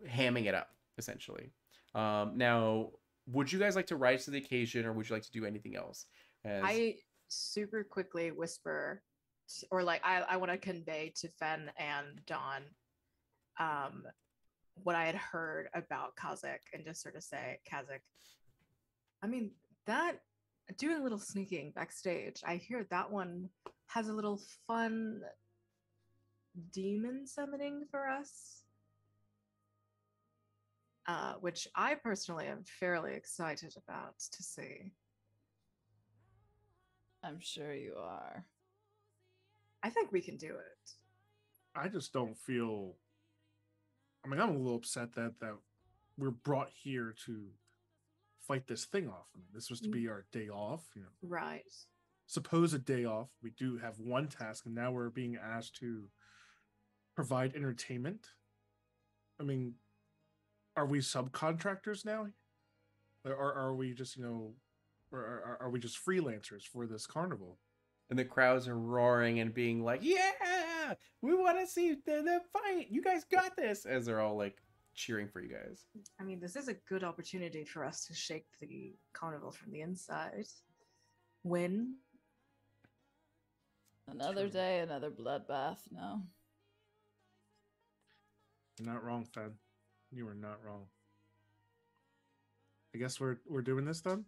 hamming it up essentially. Now, would you guys like to rise to the occasion, or would you like to do anything else? I super quickly whisper, or like I want to convey to Fen and Dawn what I had heard about Kazakh, and just sort of say, Kazakh, I mean, that doing a little sneaking backstage, I hear that one has a little fun demon summoning for us, which I personally am fairly excited about to see. I'm sure you are. I think we can do it. I just don't feel. I mean, I'm a little upset that we're brought here to fight this thing off. I mean, this was to be our day off, you know. Right. Suppose a day off. We do have one task, and now we're being asked to provide entertainment. I mean, are we subcontractors now, or are we just, you know, or are we just freelancers for this carnival? And the crowds are roaring and being like, yeah, we want to see the fight. You guys got this. As they're all like cheering for you guys. I mean, this is a good opportunity for us to shake the carnival from the inside. Win. Another day, another bloodbath. No. You're not wrong, Fen. You are not wrong. I guess we're doing this then?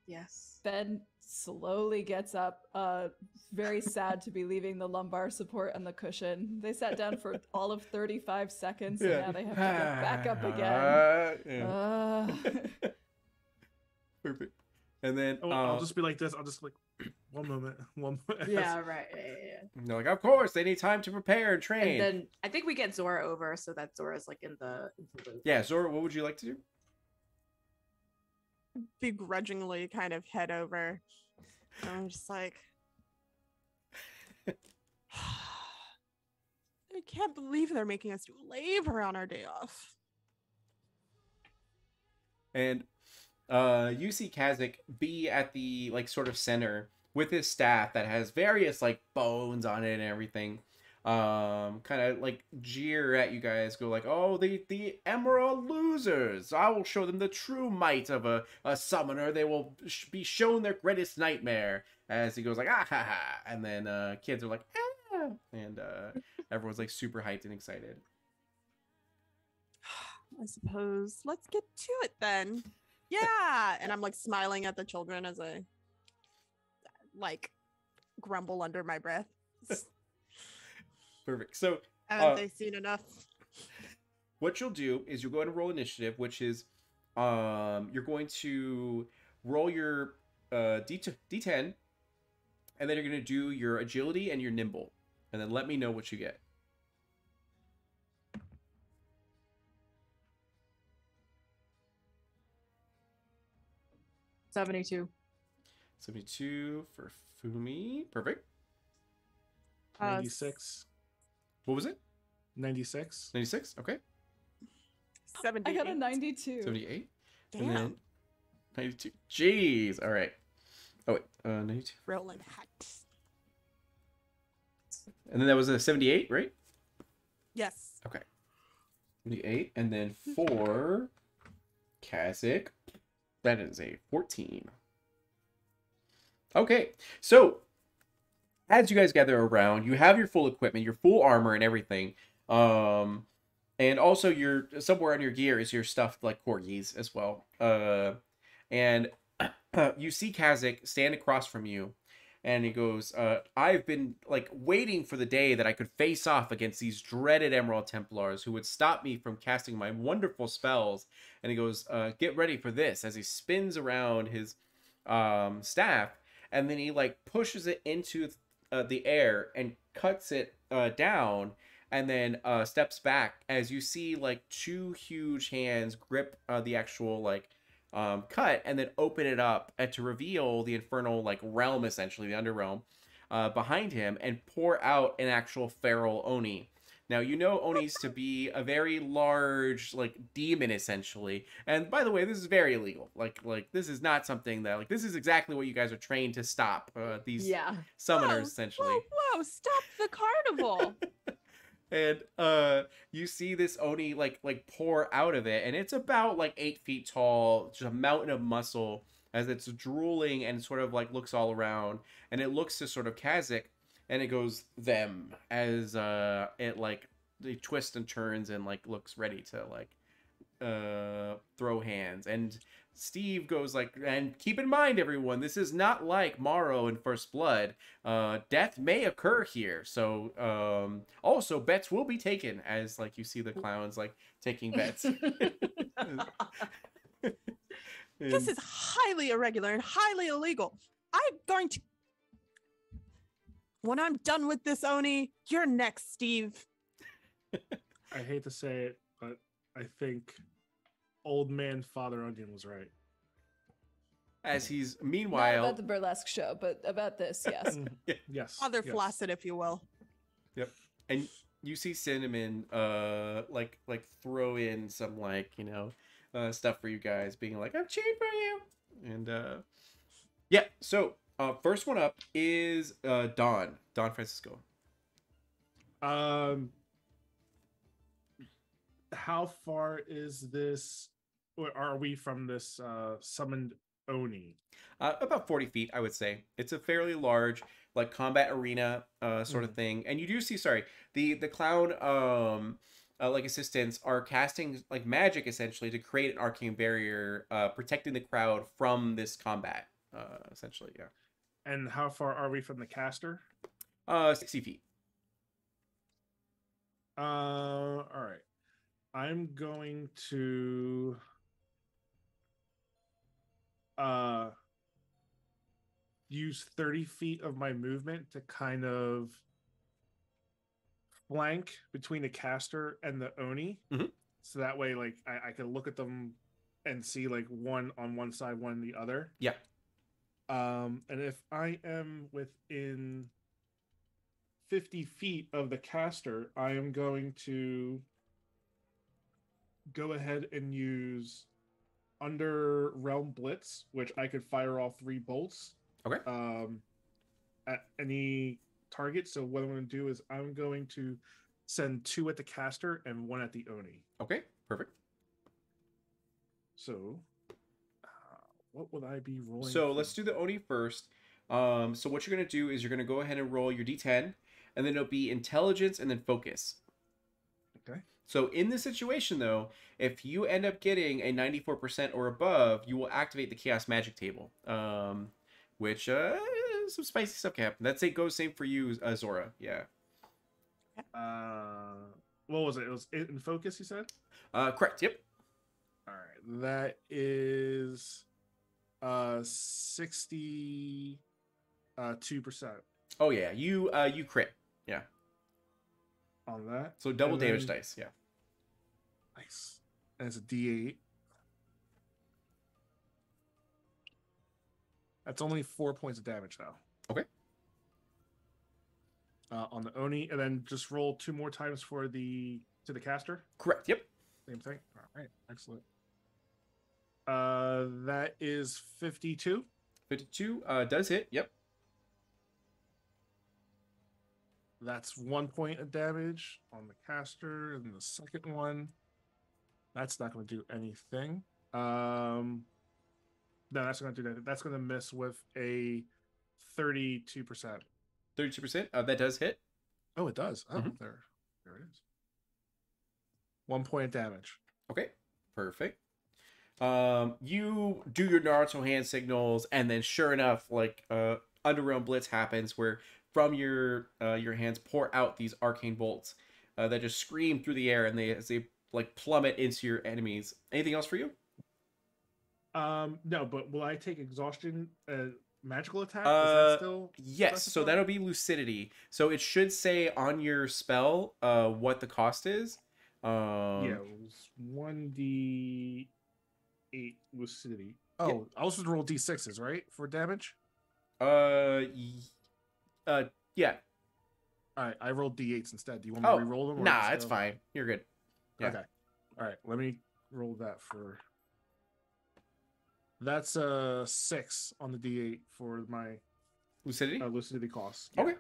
Yes. Ben slowly gets up, very sad to be leaving the lumbar support and the cushion. They sat down for all of 35 seconds, and now they have to get back up again. Perfect. And then I'll just be like this. I'll just like, one moment. Yeah, right. Yeah. They're like, of course, they need time to prepare and train. And then I think we get Zora over so that Zora's like in the loop. Yeah, Zora, what would you like to do? Begrudgingly kind of head over. I'm just like, I can't believe they're making us do labor on our day off. And you see Kazakh be at the like sort of center with his staff that has various like bones on it and everything. kind of like jeer at you guys, go like, oh, the emerald losers, I will show them the true might of a summoner. They will be shown their greatest nightmare, as he goes like, ah ha ha, and then kids are like, ah, and everyone's like super hyped and excited. I suppose let's get to it then. Yeah, and I'm like smiling at the children as I like grumble under my breath. Perfect. So Haven't they seen enough? what you'll do is you'll go ahead and roll initiative, which is you're going to roll your D10, and then you're going to do your agility and your nimble, and then let me know what you get. $72. 72 for Fumi. Perfect. 96. What was it? 96. 96. Okay. 78. I got a 92. 78. Damn. And then 92. Jeez. All right. Oh wait. 92. Rolling hot. And then that was a 78, right? Yes. Okay. 78. And then for Kasich, that is a 14. Okay. So as you guys gather around, you have your full equipment, your full armor and everything. And also your somewhere on your gear is your stuffed like corgis as well. And you see Kasich stand across from you, and he goes, I've been like waiting for the day that I could face off against these dreaded Emerald Templars who would stop me from casting my wonderful spells. And he goes, get ready for this, as he spins around his staff, and then he like pushes it into the air and cuts it down, and then steps back as you see like two huge hands grip the actual like cut, and then open it up and to reveal the infernal like realm, essentially the underrealm behind him, and pour out an actual feral Oni. Now, you know Onis to be a very large, like, demon, essentially. And by the way, this is very illegal. Like this is not something that, like, this is exactly what you guys are trained to stop. These summoners, essentially. Whoa, stop the carnival. And you see this Oni, like pour out of it. And it's about, like, 8 feet tall. Just a mountain of muscle as it's drooling and sort of, like, looks all around. And it looks to sort of Kasich. And it goes them as it like they twist and turns and like looks ready to like throw hands. And Steve goes like, and keep in mind, everyone, this is not like Morrow in First Blood. Death may occur here. So also bets will be taken, as like you see the clowns like taking bets. This is highly irregular and highly illegal. I'm going to. When I'm done with this, Oni, you're next, Steve. I hate to say it, but I think old man Father Onion was right. As he's Not meanwhile about the burlesque show, but about this, yes. Yes. Father yes. Flaccid, if you will. Yep. And you see Cinnamon like throw in some like, you know, stuff for you guys, being like, I'm cheering for you. And yeah, so first one up is Don Francisco. How far is this, or are we from this summoned Oni? About 40 feet, I would say. It's a fairly large, like, combat arena sort of thing. And you do see, the clown like assistants are casting like magic essentially to create an arcane barrier, protecting the crowd from this combat, essentially. Yeah. And how far are we from the caster? 60 feet. All right. I'm going to use 30 feet of my movement to kind of flank between the caster and the Oni. Mm-hmm. So that way, like, I can look at them and see like one on one side, one on the other. Yeah. And if I am within 50 feet of the caster, I am going to go ahead and use Under Realm Blitz, which I could fire all 3 bolts. Okay. At any target. So what I'm going to do is I'm going to send 2 at the caster and 1 at the Oni. Okay, perfect. So what would I be rolling? So let's do the Oni first. So what you're going to do is you're going to go ahead and roll your D10, and then it'll be intelligence and then focus. Okay. So in this situation, though, if you end up getting a 94% or above, you will activate the Chaos Magic table, which some spicy stuff can happen. That's goes same for you, Zora. Yeah. What was it? It was in focus, you said? Correct. Yep. All right. That is 62%. Oh yeah, you crit. Yeah. On that. So double And damage then- dice. Yeah. Nice. And it's a D8. That's only 4 points of damage now. Okay. On the Oni, and then just roll 2 more times to the caster. Correct. Yep. Same thing. All right. Excellent. That is 52. 52 does hit. Yep. That's 1 point of damage on the caster, and the second one, that's not going to do anything. No, that's going to do that. That's going to miss with a 32%. 32%. That does hit. Oh, it does. Oh, Mhm. there it is. 1 point of damage. Okay. Perfect. You do your Naruto hand signals, and then sure enough, like Underrealm Blitz happens, where from your hands pour out these arcane bolts that just scream through the air, and they like plummet into your enemies. Anything else for you? No, but will I take exhaustion magical attack? Is that still Yes, so specified? that'll be lucidity. So it should say on your spell what the cost is. Yeah, it was 1d8 lucidity. Oh, I was supposed to roll d6s, right? For damage? Yeah. Alright, I rolled d8s instead. Do you want me Oh, to re-roll them? or nah, just it's go- fine. You're good. Yeah. Okay. Alright, let me roll that for... That's 6 on the d8 for my Lucidity? lucidity cost. Okay.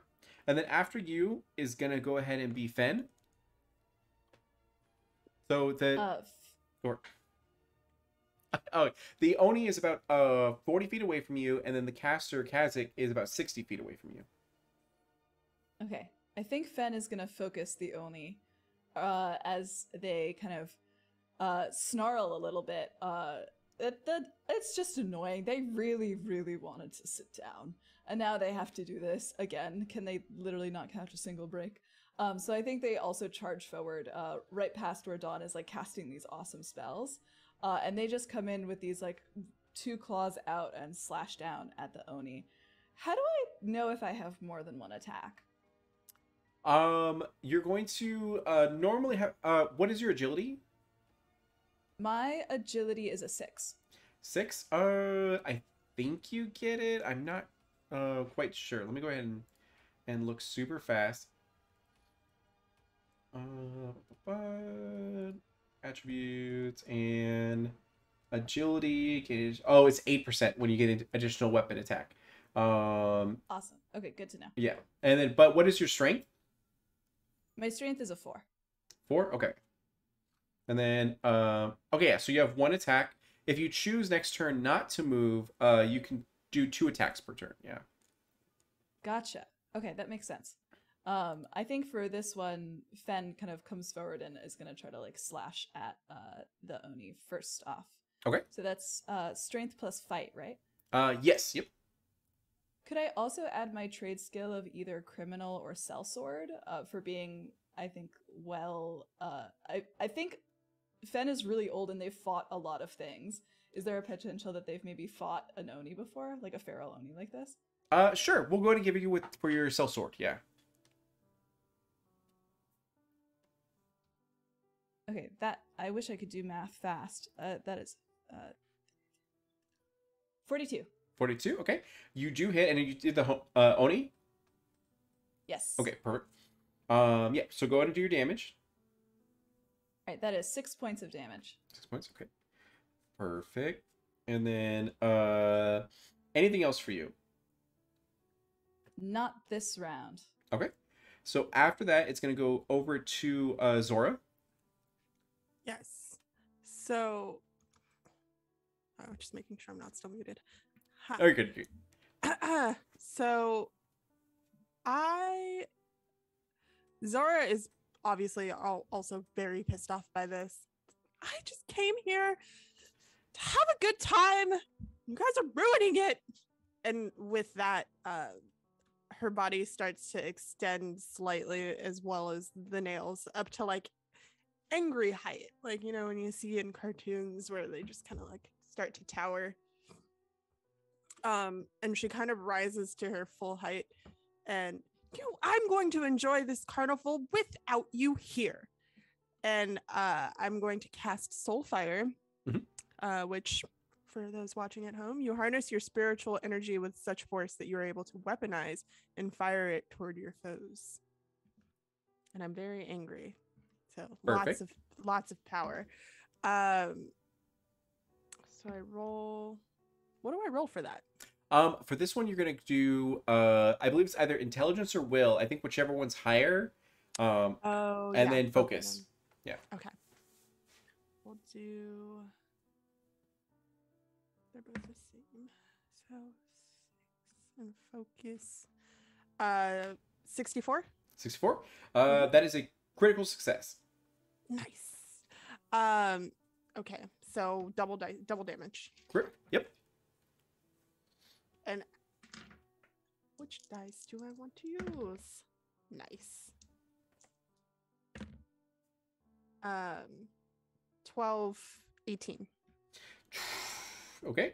And then after you is going to go ahead and be Fen. So the... Or, oh, the Oni is about 40 feet away from you, and then the caster, Kazik, is about 60 feet away from you. Okay. I think Fen is going to focus the Oni as they kind of snarl a little bit. It's just annoying. They really, really wanted to sit down. And now they have to do this again. Can they literally not catch a single break? So I think they also charge forward right past where Dawn is like casting these awesome spells. And they just come in with these like 2 claws out and slash down at the Oni. How do I know if I have more than 1 attack? You're going to normally have... what is your agility? My agility is a 6. 6? I think you get it. I'm not quite sure. Let me go ahead and look super fast. Attributes and agility. Oh, it's 8% when you get an additional weapon attack. Awesome. Okay, good to know. Yeah. And then, but what is your strength? My strength is a 4. 4? Okay. And then, okay, yeah, so you have 1 attack. If you choose next turn not to move, you can do 2 attacks per turn. Yeah. Gotcha. Okay, that makes sense. I think for this one, Fen kind of comes forward and is going to try to like slash at the Oni first off. Okay. So that's strength plus fight, right? Yes. Yep. Could I also add my trade skill of either criminal or sellsword for being, I think, well, I think Fen is really old and they've fought a lot of things. Is there a potential that they've maybe fought an Oni before, like a feral Oni like this? Sure. We'll go ahead and give you for your sellsword. Yeah. Okay, that I wish I could do math fast. That is 42. 42. Okay. You do hit, and you did the Oni. Yes. Okay. Perfect. Yeah. So go ahead and do your damage. All right, that is 6 points of damage. 6 points. Okay. Perfect. And then anything else for you? Not this round. Okay. So after that, it's going to go over to Zora. Yes. So, oh, just making sure I'm not still muted. Ha. Oh, you're good. So, Zora is obviously also very pissed off by this. I just came here to have a good time. You guys are ruining it. And with that, her body starts to extend slightly, as well as the nails, up to like angry height, like, you know, when you see in cartoons where they just kind of like start to tower. And she kind of rises to her full height, and I'm going to enjoy this carnival without you here. And I'm going to cast Soulfire, which, for those watching at home, you harness your spiritual energy with such force that you're able to weaponize and fire it toward your foes. And I'm very angry. So Perfect. lots of power. So I roll. What do I roll for that? For this one, you're gonna do I believe it's either intelligence or will. I think whichever one's higher. And then focus. Yeah. Okay. We'll do. They're both the same. So 6 and focus. 64. 64. That is a critical success. Nice. Okay. So double damage. Correct. Yep. And which dice do I want to use? Nice. 12, 18. Okay.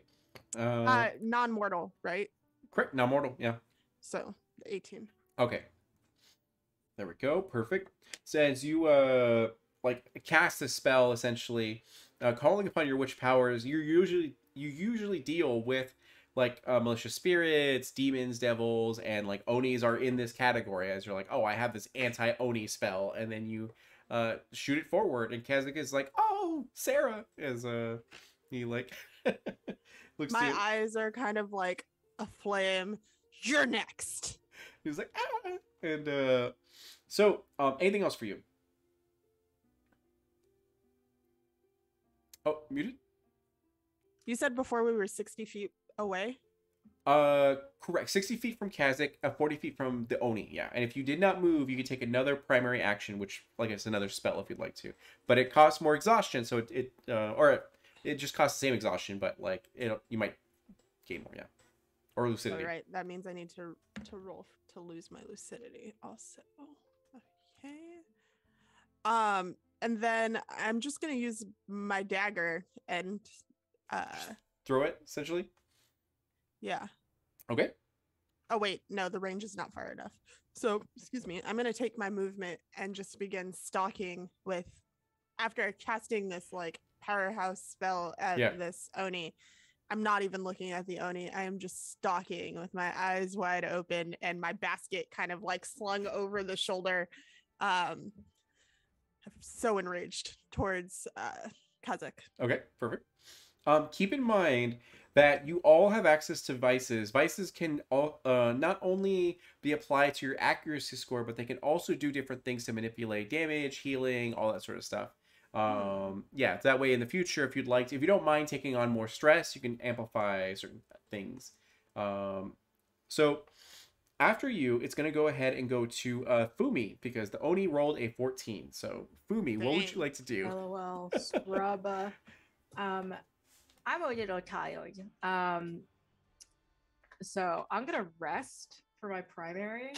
Non-mortal, right? Correct. Now mortal. Yeah. So 18. Okay. There we go. Perfect. Says you like cast a spell essentially, calling upon your witch powers. You usually deal with like malicious spirits, demons, devils, and like onis are in this category. As you're like, oh, I have this anti-oni spell, and then you shoot it forward, and Kazakh is like, oh, Sarah, as he like looks. My eyes are kind of like aflame. You're next. He's like, ah, and so anything else for you? Oh, muted. You said before we were 60 feet away. Correct. 60 feet from Kazakh, 40 feet from the Oni. Yeah, and if you did not move, you could take another primary action, which like it's another spell if you'd like to, but it costs more exhaustion, so it just costs the same exhaustion, but like you might gain more, yeah, or lucidity. All right, that means I need to roll to lose my lucidity also. Okay. And then I'm just gonna use my dagger and throw it essentially. Yeah. Okay. Oh wait, no, the range is not far enough. So excuse me, I'm gonna take my movement and just begin stalking with, after casting this like powerhouse spell at this Oni. I'm not even looking at the Oni. I am just stalking with my eyes wide open and my basket kind of like slung over the shoulder. I'm so enraged towards Kazakh. Okay, perfect. Keep in mind that you all have access to vices. Vices can all not only be applied to your accuracy score, but they can also do different things to manipulate damage, healing, all that sort of stuff. Yeah, that way in the future, if you'd like to, if you don't mind taking on more stress, you can amplify certain things. So after you, it's going to go ahead and go to Fumi, because the Oni rolled a 14. So Fumi, what would you like to do? LOL, scrub. I'm a little tired. So I'm gonna rest for my primary.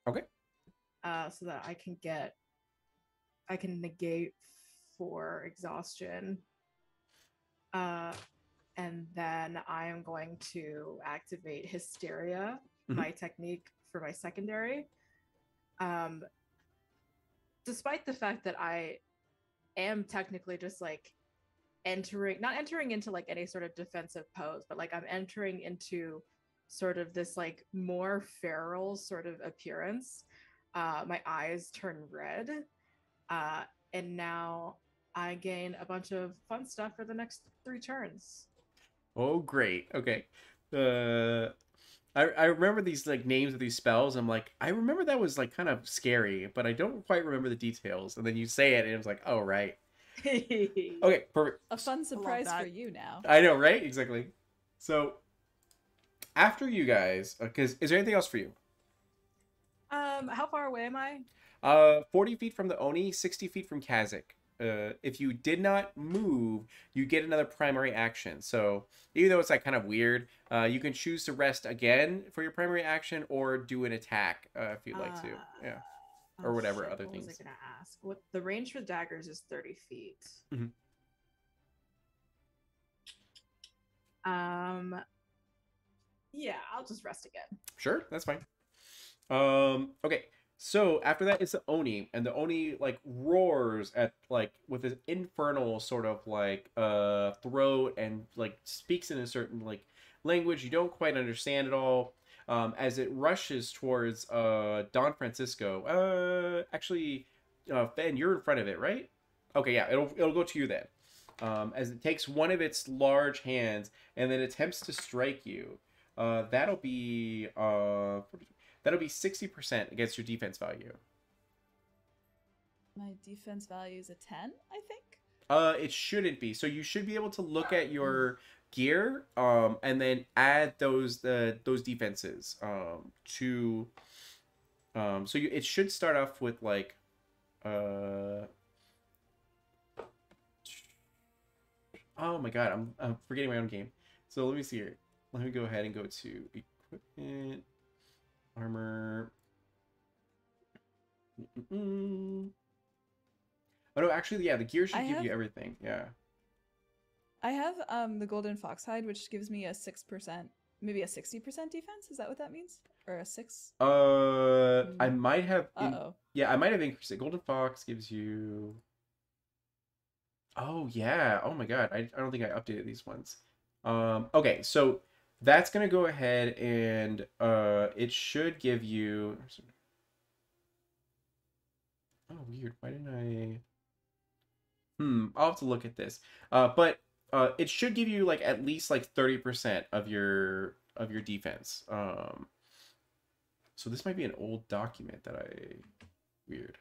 Okay. So that I can negate for exhaustion. And then I am going to activate Hysteria, my technique for my secondary. Despite the fact that I am technically just like not entering into like any sort of defensive pose, but like I'm entering into sort of this like more feral sort of appearance. My eyes turn red, and now I gain a bunch of fun stuff for the next 3 turns. Oh, great. Okay. I remember these like names of these spells. I'm like, I remember that was like kind of scary, but I don't quite remember the details. And then you say it, and it's like, oh right. Okay, perfect. A fun surprise that. for you now. I know, right? Exactly. So after you guys, because is there anything else for you? How far away am I? 40 feet from the Oni, 60 feet from Kazakh. If you did not move, you get another primary action. So even though it's like kind of weird, you can choose to rest again for your primary action or do an attack if you'd like to. Yeah. Or whatever other what things. was I gonna ask? What the range for daggers is 30 feet. Mhm. Yeah, I'll just rest again. Sure, that's fine. Okay. So after that, it's the Oni, and the Oni like roars at like with this infernal sort of like throat and like speaks in a certain like language you don't quite understand at all. As it rushes towards Don Francisco. Actually, Ben, you're in front of it, right? Okay, yeah, it'll go to you then. As it takes one of its large hands and then attempts to strike you. That'll be 60% against your defense value. My defense value is a 10, I think. It shouldn't be. So you should be able to look at your gear, and then add those defenses, to, so it should start off with like, oh my god, I'm forgetting my own game. So let me see here. Let me go ahead and go to equipment, armor. Oh no, actually, yeah, the gear should give you everything. Yeah. I have the golden fox hide, which gives me a 6%, maybe a 60% defense. Is that what that means? Or a 6? I might have. Yeah, I might have increased it. Golden fox gives you. Oh yeah. Oh my god. I don't think I updated these ones. Okay, so that's gonna go ahead and it should give you. Oh weird. Why didn't I? I'll have to look at this. But it should give you like at least like 30% of your defense. So this might be an old document that weird.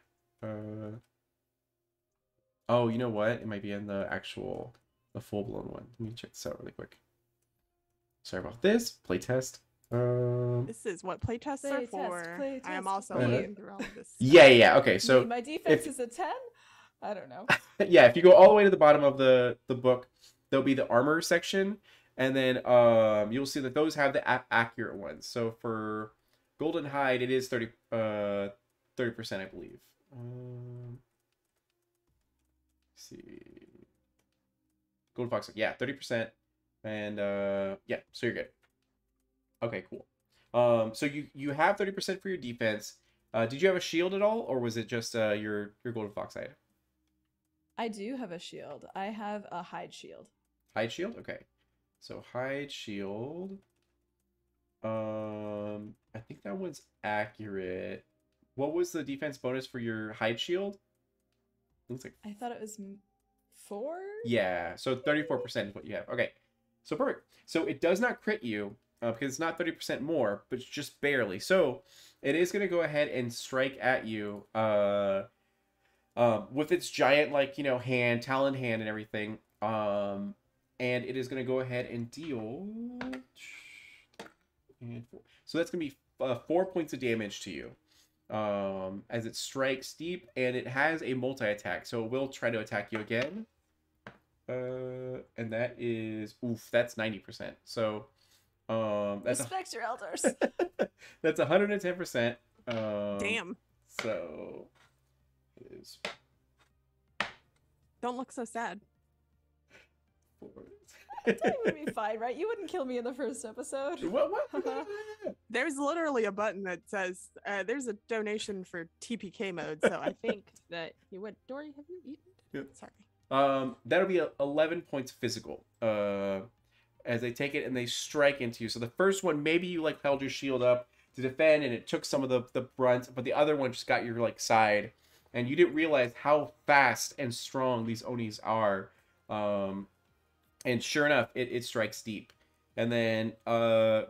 Oh, you know what? It might be in the full-blown one. Let me check this out really quick. Sorry about this. Playtest. This is what playtests are for. I am also looking through all of this. Yeah. Okay, so my defense is a 10. I don't know. Yeah, if you go all the way to the bottom of the book, there'll be the armor section, and then you'll see that those have the accurate ones. So for Golden Hide, it is 30%, I believe. Let's see. Golden Fox, yeah, 30%, and yeah, so you're good. Okay, cool. So you have 30% for your defense. Did you have a shield at all, or was it just your Golden Fox Hide? I do have a shield. I have a hide shield. Hide shield? Okay. So hide shield. I think that one's accurate. What was the defense bonus for your hide shield? Looks like I thought it was 4? Yeah, so 34% is what you have. Okay. So perfect. So it does not crit you, because it's not 30% more, but it's just barely. So it is going to go ahead and strike at you with its giant, like, hand, talon hand and everything. And it is going to go ahead and deal. So that's going to be 4 points of damage to you. As it strikes deep, and it has a multi-attack. So it will try to attack you again. And that is, that's 90%. So, that's respect your elders. That's 110%. Damn. So it is. Don't look so sad. I thought you would be fine, right? You wouldn't kill me in the first episode. What? There's literally a button that says there's a donation for TPK mode, so I think that you would. Dory, have you eaten? Yep. Sorry. That'll be 11 points physical. As they take it and they strike into you. So the first one, maybe you like held your shield up to defend, and it took some of the brunt, but the other one just got your like side, and you didn't realize how fast and strong these Onis are. And sure enough, it strikes deep. And then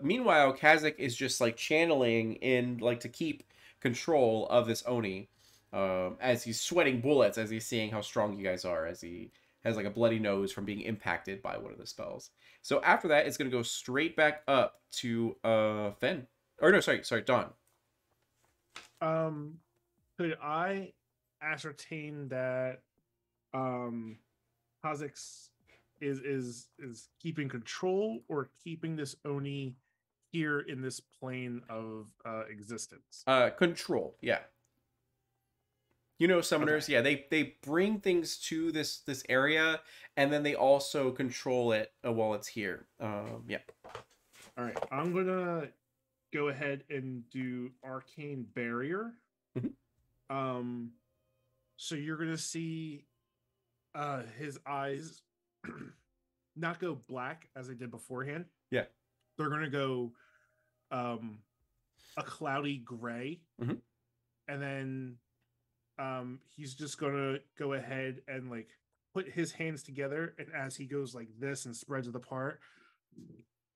meanwhile, Kazakh is just like channeling in like to keep control of this Oni. As he's sweating bullets, as he's seeing how strong you guys are, as he has like a bloody nose from being impacted by one of the spells. So after that, it's gonna go straight back up to Fen. Or no, sorry, Dawn. Could I ascertain that Kha'Zix is keeping control or keeping this Oni here in this plane of existence? Control, yeah. You know, summoners, Okay. yeah, they bring things to this area, and then they also control it while it's here. Yeah. All right, I'm gonna go ahead and do Arcane Barrier. Mhm. So you're gonna see his eyes not go black as they did beforehand. Yeah. They're gonna go a cloudy gray, Mhm. and then he's just gonna go ahead and like put his hands together, and as he goes like this and spreads it apart,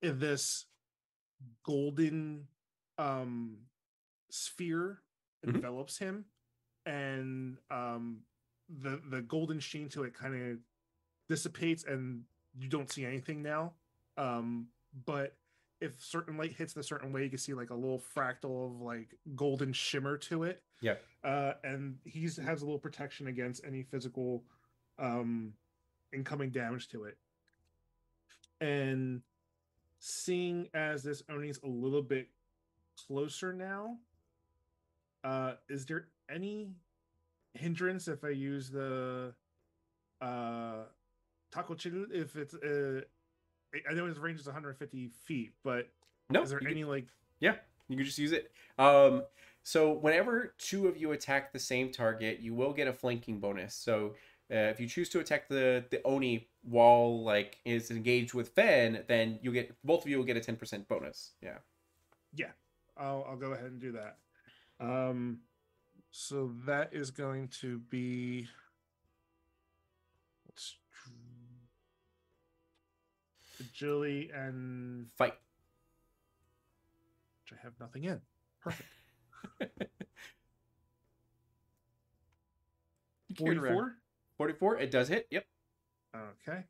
this golden sphere Mhm. envelops him, and the golden sheen to it kind of dissipates, and you don't see anything now. But if certain light hits a certain way, you can see like a little fractal of like golden shimmer to it. Yeah. And he has a little protection against any physical incoming damage to it. And seeing as this Oni's a little bit closer now, is there any hindrance if I use the Taco Chill? If it's I know his range is 150 feet, but No, is there any like yeah, you can just use it. So whenever two of you attack the same target, you will get a flanking bonus. So if you choose to attack the Oni while like is engaged with Fen, then you get both of you will get a 10% bonus. Yeah. yeah, I'll go ahead and do that. So that is going to be agility and Fight. which I have nothing in. Perfect. 44? 44, it does hit. Yep. Okay.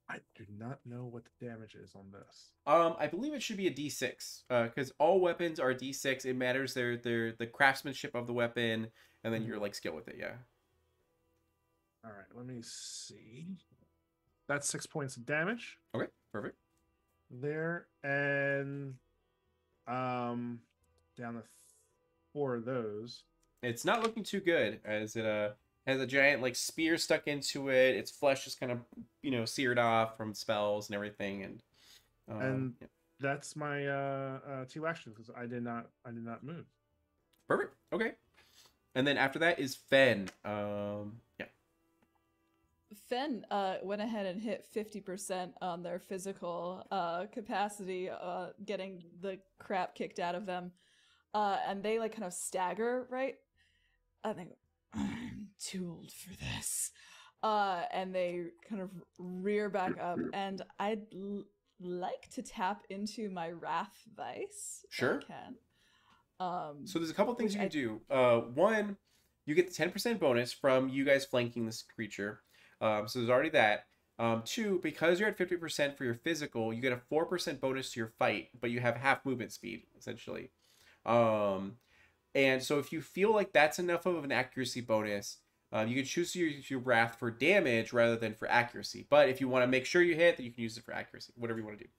I do not know what the damage is on this. I believe it should be a D6 because all weapons are D6. It matters their the craftsmanship of the weapon and then your like skill with it. Yeah. All right, let me see. That's 6 points of damage Okay. Perfect. there, and down to 4 of those. It's not looking too good as it has a giant like spear stuck into it. Its flesh is kind of seared off from spells and everything, and yeah. That's my 2 actions because I did not move. Perfect. Okay. And then after that is Fen. Yeah. Fen went ahead and hit 50% on their physical capacity, getting the crap kicked out of them. And they like kind of stagger, right? I think I'm too old for this. And they kind of rear back up, and I'd like to tap into my Wrath Vice. Sure. If I can. So there's a couple things you can do. One, you get the 10% bonus from you guys flanking this creature. So there's already that. 2, because you're at 50% for your physical, you get a 4% bonus to your fight, but you have half movement speed, essentially. And so if you feel like that's enough of an accuracy bonus, you can choose to use your Wrath for damage rather than for accuracy. But if you want to make sure you hit, then you can use it for accuracy, whatever you want to do.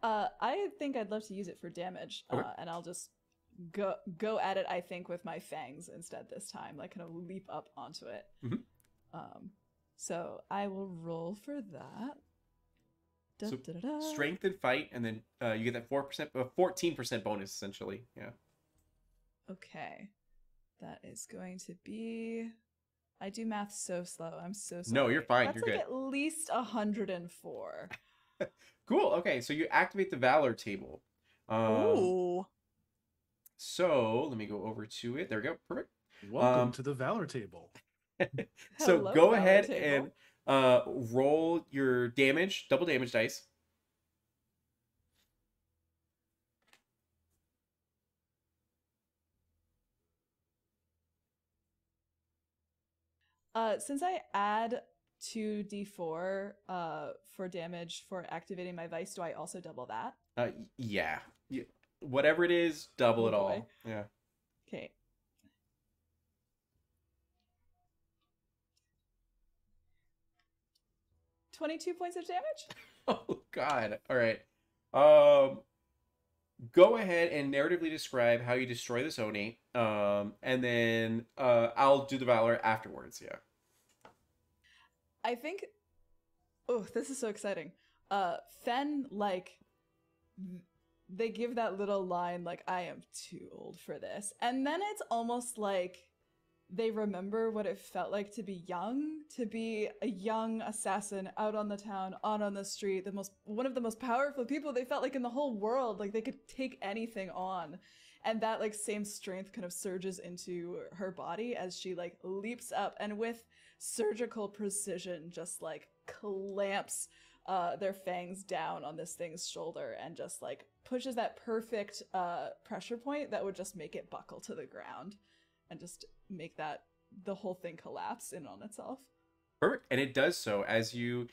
I think I'd love to use it for damage, Okay. and I'll just go at it, I think, with my fangs instead this time, like kind of leap up onto it. Mhm. So I will roll for that. So strength and fight, and then you get that 14% bonus, essentially. Yeah. Okay. That is going to be... I do math so slow. I'm so sorry. No, you're fine. That's You're like good. At least 104. Cool. Okay, so you activate the Valor table. Ooh. So let me go over to it. There we go. Perfect. Welcome to the Valor table. So Hello, go Valor ahead table. and roll your damage, double damage dice. Since I add 2d4 for damage for activating my vice, do I also double that? Yeah. Whatever it is, double Oh it boy. all. Yeah. Okay. $22 points of damage? Oh God. All right. Um, go ahead and narratively describe how you destroy this Oni. And then I'll do the Valor afterwards. Yeah. I think. Oh, this is so exciting. Fen, like, they give that little line, like, I am too old for this. And then it's almost like they remember what it felt like to be young, to be a young assassin out on the town, out on the street, one of the most powerful people they felt like in the whole world, like they could take anything on. And that like same strength kind of surges into her body as she like leaps up and with surgical precision just like clamps their fangs down on this thing's shoulder and just like pushes that perfect pressure point that would just make it buckle to the ground and just make that the whole thing collapse in on itself. Perfect. And it does so as you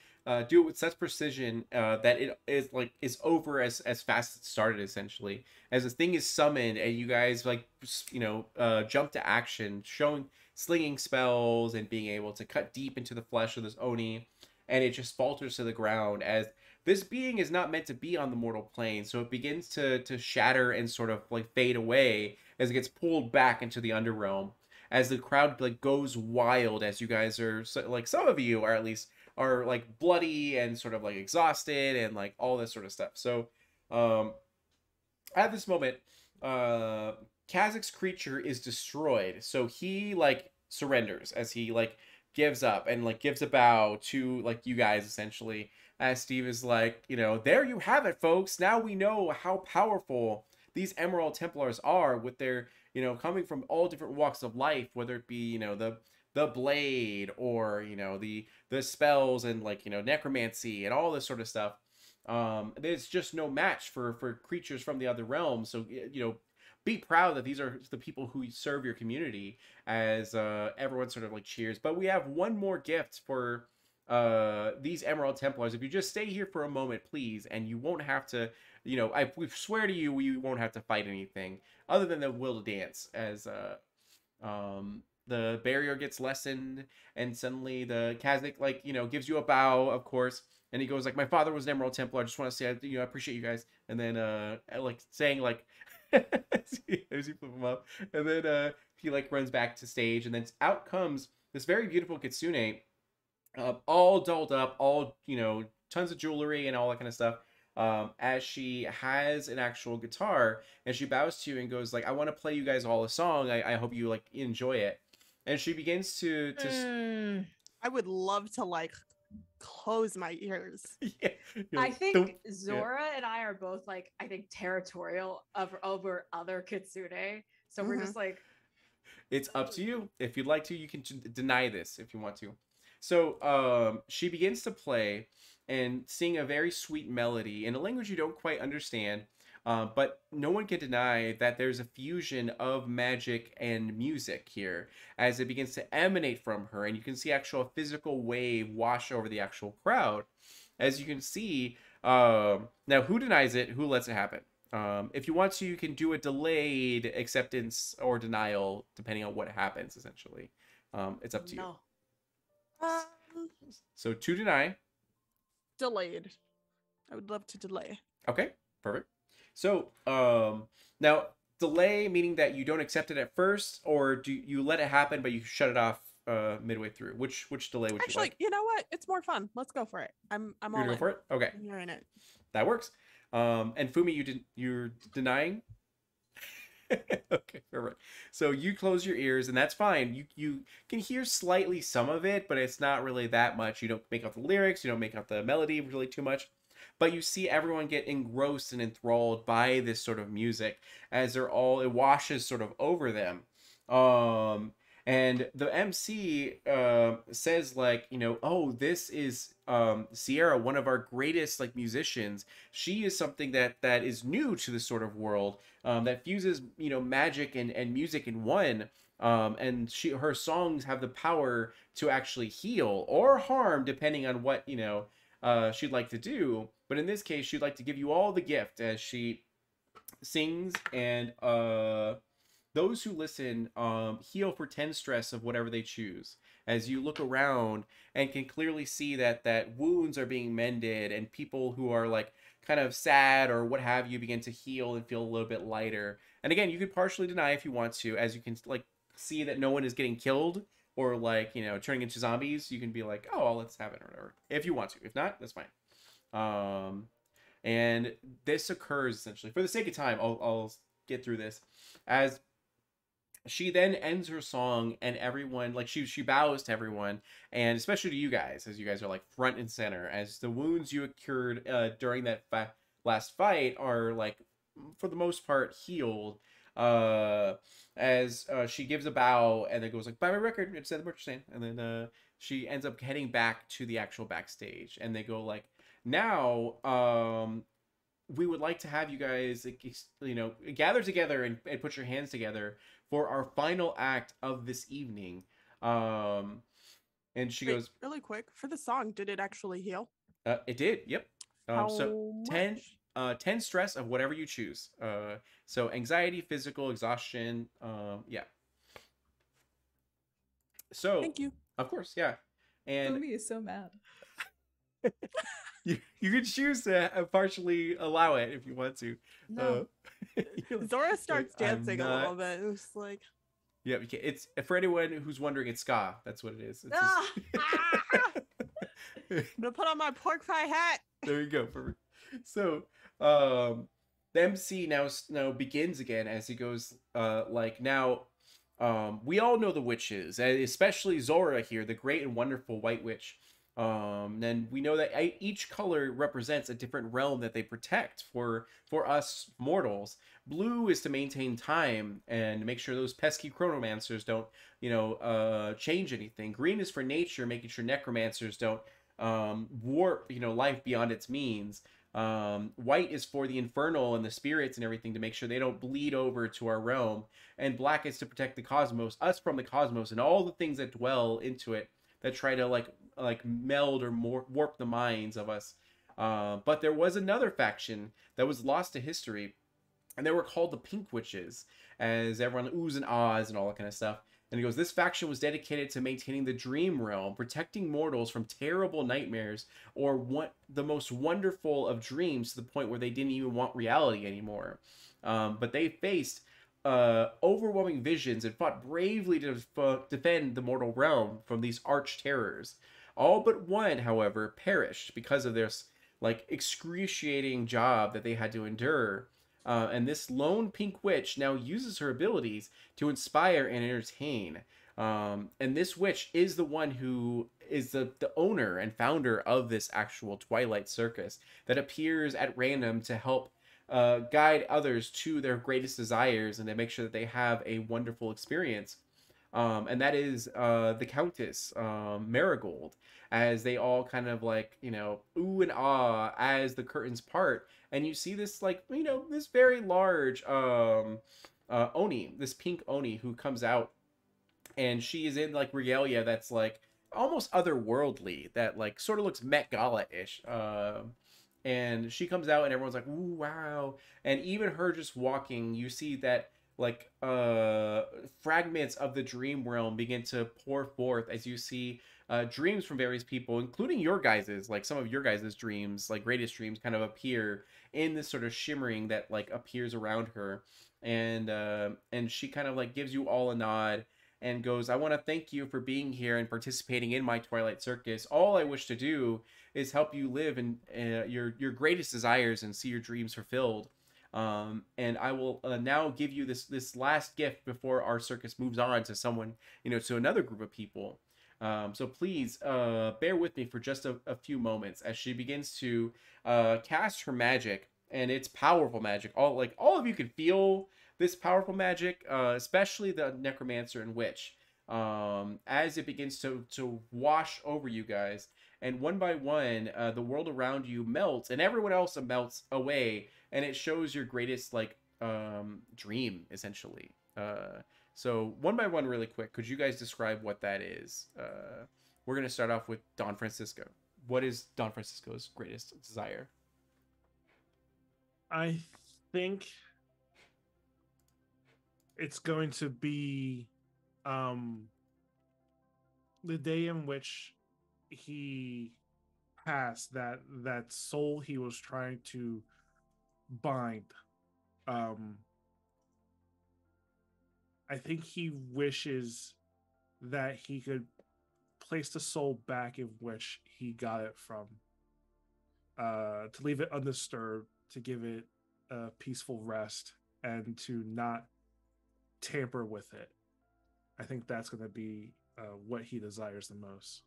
do it with such precision that it is over as fast as it started, essentially. As the thing is summoned and you guys like jump to action, showing slinging spells and being able to cut deep into the flesh of this Oni, and it just falters to the ground as this being is not meant to be on the mortal plane, so it begins to shatter and sort of like fade away as it gets pulled back into the underrealm as the crowd like goes wild as you guys are like some of you are at least are like bloody and sort of like exhausted and like all this sort of stuff. So at this moment Kazac's creature is destroyed, so he like surrenders as he like gives up and like gives a bow to like you guys essentially, as Steve is like, there you have it, folks. Now we know how powerful these Emerald Templars are with their, coming from all different walks of life, whether it be, the blade or, the spells and like, necromancy and all this sort of stuff. There's just no match for creatures from the other realms. So, be proud that these are the people who serve your community as everyone sort of like cheers. But we have one more gift for these Emerald Templars. If you just stay here for a moment, please, and you won't have to, we swear to you, we won't have to fight anything other than the will to dance as the barrier gets lessened and suddenly the Kazakh gives you a bow, of course, and he goes like, my father was an Emerald Templar. I just want to say, I appreciate you guys. And then like saying like as you flip him up, and then he like runs back to stage, and then out comes this very beautiful Kitsune, all dolled up, all tons of jewelry and all that kind of stuff. As she has an actual guitar, and she bows to you and goes like, I want to play you guys all a song. I hope you like enjoy it. And she begins to I would love to like close my ears. Yeah, I think Zora and I are both like, I think territorial over other Kitsune. So we're just like, it's up to you. If you'd like to, you can deny this if you want to. So she begins to play and sing a very sweet melody in a language you don't quite understand. But no one can deny that there's a fusion of magic and music here as it begins to emanate from her. And you can see actual physical wave wash over the actual crowd. As you can see, now who denies it? Who lets it happen? If you want to, you can do a delayed acceptance or denial, depending on what happens, essentially. It's up to you. So to deny. Delayed. I would love to delay. Okay, perfect. So now delay meaning that you don't accept it at first, or do you let it happen but you shut it off midway through? Which delay would you like? You know what? It's more fun. Let's go for it. I'm You're all gonna in. go for it? Okay. You're in it. That works. And Fumi, you're denying? Okay, perfect. So you close your ears, and that's fine. You can hear slightly some of it, but it's not really that much. You don't make out the lyrics, you don't make out the melody really too much. But you see everyone get engrossed and enthralled by this sort of music as it washes sort of over them. And the MC says like, you know, oh, this is Sierra, one of our greatest like musicians. She is something that is new to this sort of world, that fuses, you know, magic and music in one. And her songs have the power to actually heal or harm depending on what, you know, she'd like to do. But in this case, she'd like to give you all the gift as she sings, and those who listen heal for 10 stress of whatever they choose. As you look around and can clearly see that wounds are being mended, and people who are like kind of sad or what have you begin to heal and feel a little bit lighter. And again, you could partially deny if you want to, as you can like see that no one is getting killed or like, you know, turning into zombies. You can be like, oh, well, let's have it or whatever, if you want to. If not, that's fine. And this occurs essentially for the sake of time. I'll get through this as she then ends her song, and everyone like she bows to everyone, and especially to you guys, as you guys are like front and center, as the wounds you cured during that last fight are like for the most part healed. As she gives a bow and then goes like, buy my record, it's what you're saying, and then she ends up heading back to the actual backstage, and they go like, now we would like to have you guys, you know, gather together and put your hands together for our final act of this evening. And she goes, really quick, for the song, did it actually heal? It did, yep. So 10 10 stress of whatever you choose. So anxiety, physical, exhaustion, yeah. So thank you. Of course, yeah. And Boomy is so mad. you can choose to partially allow it if you want to. No. Zora starts dancing a little bit. It's like, yeah, it's for anyone who's wondering, it's ska. That's what it is. It's I'm gonna put on my pork pie hat. There you go. Perfect. So the MC now begins again as he goes like, now we all know the witches, especially Zora here, the great and wonderful White Witch. And we know that each color represents a different realm that they protect for us mortals. Blue is to maintain time and make sure those pesky chronomancers don't, you know, change anything. Green is for nature, making sure necromancers don't warp, you know, life beyond its means. White is for the infernal and the spirits and everything, to make sure they don't bleed over to our realm. And black is to protect the cosmos, us from the cosmos and all the things that dwell into it, that try to like meld or warp the minds of us. But there was another faction that was lost to history, and they were called the Pink Witches, as everyone oohs and ahs and all that kind of stuff. And he goes, this faction was dedicated to maintaining the dream realm, protecting mortals from terrible nightmares or the most wonderful of dreams, to the point where they didn't even want reality anymore. But they faced overwhelming visions and fought bravely to defend the mortal realm from these arch terrors. All but one, however, perished because of this like excruciating job that they had to endure. And this lone pink witch now uses her abilities to inspire and entertain. And this witch is the one who is the owner and founder of this actual Twilight Circus that appears at random to help guide others to their greatest desires and to make sure that they have a wonderful experience. And that is the Countess Marigold, as they all kind of like, you know, ooh and ah as the curtains part, and you see this like, you know, this very large Oni, this pink Oni, who comes out, and she is in like regalia that's like almost otherworldly, that like sort of looks Met Gala-ish. And she comes out and everyone's like, ooh, wow. And even her just walking, you see that like fragments of the dream realm begin to pour forth as you see dreams from various people, including your guys's, like some of your guys's dreams, like greatest dreams, kind of appear in this sort of shimmering that like appears around her. And she kind of like gives you all a nod and goes, I want to thank you for being here and participating in my Twilight Circus. All I wish to do is help you live in your greatest desires and see your dreams fulfilled. And I will now give you this last gift before our circus moves on to someone, you know, to another group of people. So please bear with me for just a few moments as she begins to cast her magic, and it's powerful magic. All of you can feel this powerful magic, especially the necromancer and witch. as it begins to wash over you guys, and one by one, the world around you melts, and everyone else melts away, and it shows your greatest like dream essentially. So one by one, really quick, could you guys describe what that is? We're gonna start off with Don Francisco. What is Don Francisco's greatest desire? I think it's going to be the day in which he passed, that soul he was trying to bind. I think he wishes that he could place the soul back in which he got it from, to leave it undisturbed, to give it a peaceful rest, and to not tamper with it. I think that's going to be what he desires the most.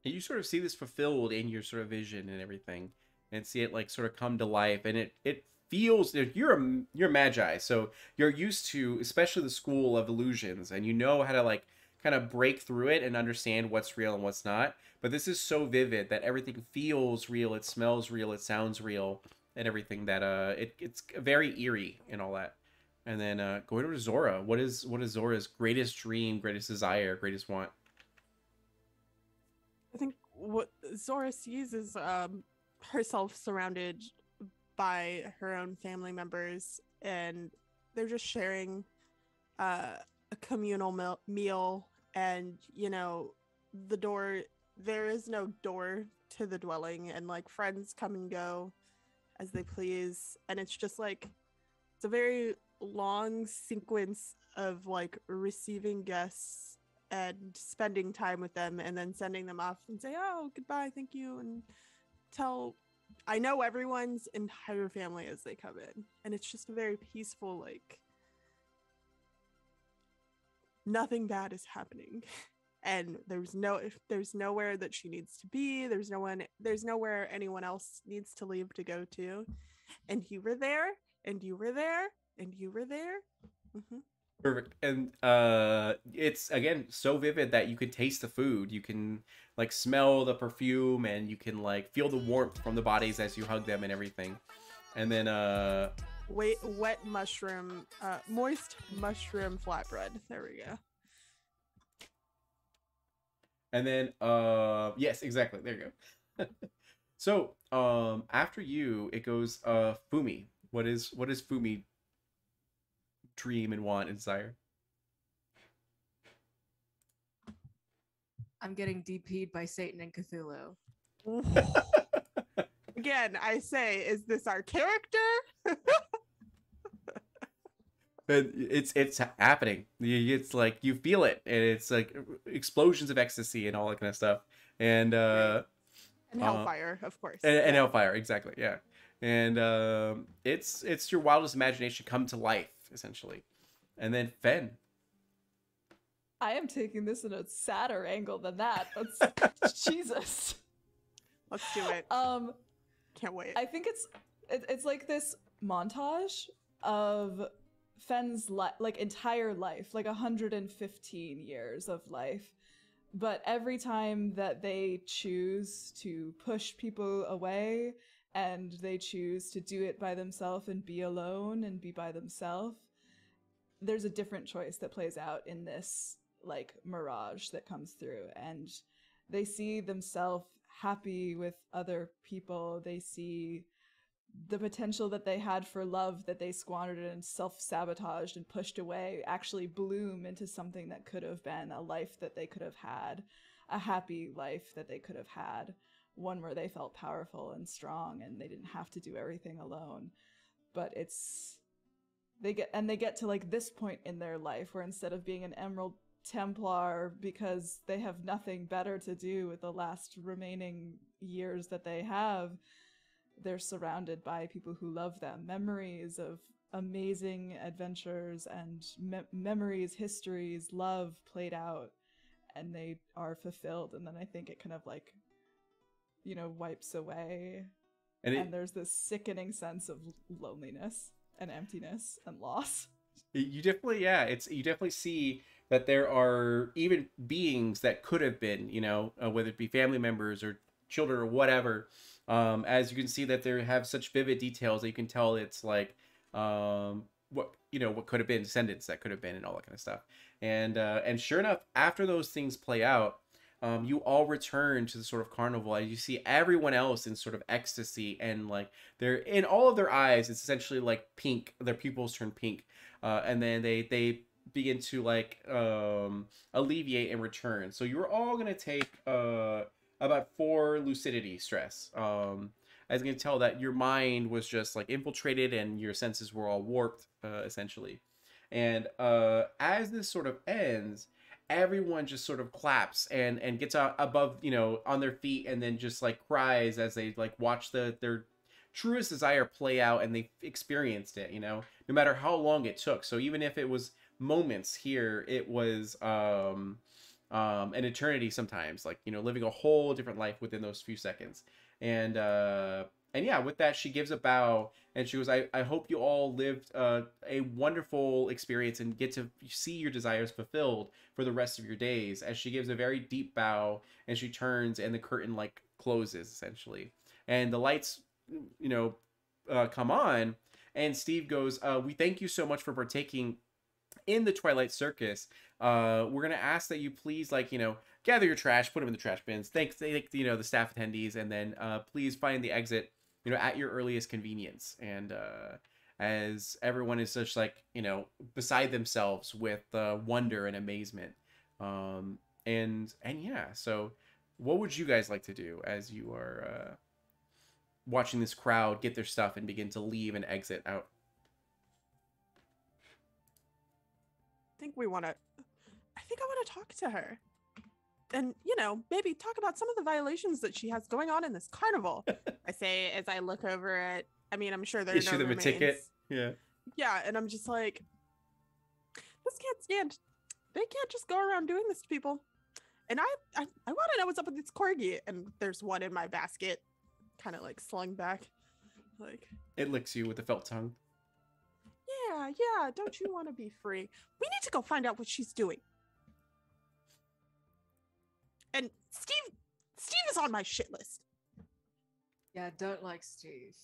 And you sort of see this fulfilled in your sort of vision and everything, and see it like sort of come to life, and it feels, you're magi, so you're used to especially the school of illusions, and you know how to like kind of break through it and understand what's real and what's not. But this is so vivid that everything feels real, it smells real, it sounds real, and everything, that it's very eerie and all that. And then going over to Zora, what is Zora's greatest dream, greatest desire, greatest want? I think what Zora sees is herself surrounded by her own family members, and they're just sharing a communal meal. And there is no door to the dwelling, and like friends come and go as they please, and it's just like it's a very long sequence of like receiving guests and spending time with them, and then sending them off and say, oh, goodbye, thank you, and I know everyone's entire family as they come in, and it's just a very peaceful, like nothing bad is happening. And there's nowhere that she needs to be, there's nowhere anyone else needs to leave to go to, and you were there, and you were there, and you were there. Mm-hmm. Perfect. And it's again so vivid that you can taste the food, you can like smell the perfume, and you can like feel the warmth from the bodies as you hug them and everything. And then wet mushroom, moist mushroom flatbread, there we go. And then yes, exactly, there you go. So after you, it goes Fumi. What is Fumi dream and want and desire? I'm getting DP'd by Satan and Cthulhu. Again, I say, is this our character? But it's happening. It's like you feel it, and it's like explosions of ecstasy and all that kind of stuff. And hellfire, of course. And hellfire, exactly, yeah. And it's your wildest imagination come to life, essentially. And then Fen. I am taking this in a sadder angle than that. That's Jesus. Let's do it. Can't wait. I think it's like this montage of Fen's like entire life, like 115 years of life. But every time that they choose to push people away, and they choose to do it by themselves and be alone and be by themselves, there's a different choice that plays out in this like mirage that comes through, and they see themselves happy with other people. They see the potential that they had for love that they squandered and self-sabotaged and pushed away actually bloom into something that could have been a life that they could have had, a happy life that they could have had, one where they felt powerful and strong and they didn't have to do everything alone. But they get to like this point in their life where instead of being an Emerald Templar because they have nothing better to do with the last remaining years that they have, they're surrounded by people who love them, memories of amazing adventures and memories, histories, love played out, and they are fulfilled. And then I think it kind of like, wipes away, and there's this sickening sense of loneliness and emptiness and loss. You definitely, you definitely see that there are even beings that could have been, whether it be family members or children or whatever. As you can see that they have such vivid details that you can tell it's like what could have been, descendants that could have been, and all that kind of stuff. And sure enough, after those things play out, you all return to the sort of carnival as you see everyone else in sort of ecstasy, and like they're in all of their eyes, it's essentially like pink, their pupils turn pink, and then they begin to like alleviate and return. So you're all gonna take about 4 lucidity stress. As you can tell that your mind was just like infiltrated and your senses were all warped, essentially. And as this sort of ends, everyone just sort of claps and gets out above, on their feet, and then just like cries as they like watch their truest desire play out, and they experienced it, no matter how long it took. So even if it was moments, here it was an eternity sometimes, like, living a whole different life within those few seconds. And yeah, with that, she gives a bow and she goes, I hope you all lived a wonderful experience and get to see your desires fulfilled for the rest of your days. As she gives a very deep bow and she turns and the curtain like closes essentially. And the lights, come on. And Steve goes, we thank you so much for partaking in the Twilight Circus. We're going to ask that you please, gather your trash, put them in the trash bins. Thank the staff attendees, and then please find the exit, at your earliest convenience. And as everyone is such beside themselves with wonder and amazement. And yeah, so what would you guys like to do as you are watching this crowd get their stuff and begin to leave and exit out? I think I want to talk to her. And, maybe talk about some of the violations that she has going on in this carnival. I say as I look over at, I'm sure there are issue no them remains. a ticket. Yeah. Yeah, and I'm just like, this can't stand. They can't just go around doing this to people. And I want to know what's up with this corgi. And there's one in my basket, kind of like slung back. Like, it licks you with the felt tongue. Yeah, don't you want to be free? We need to go find out what she's doing. And Steve is on my shit list. Yeah, don't like Steve.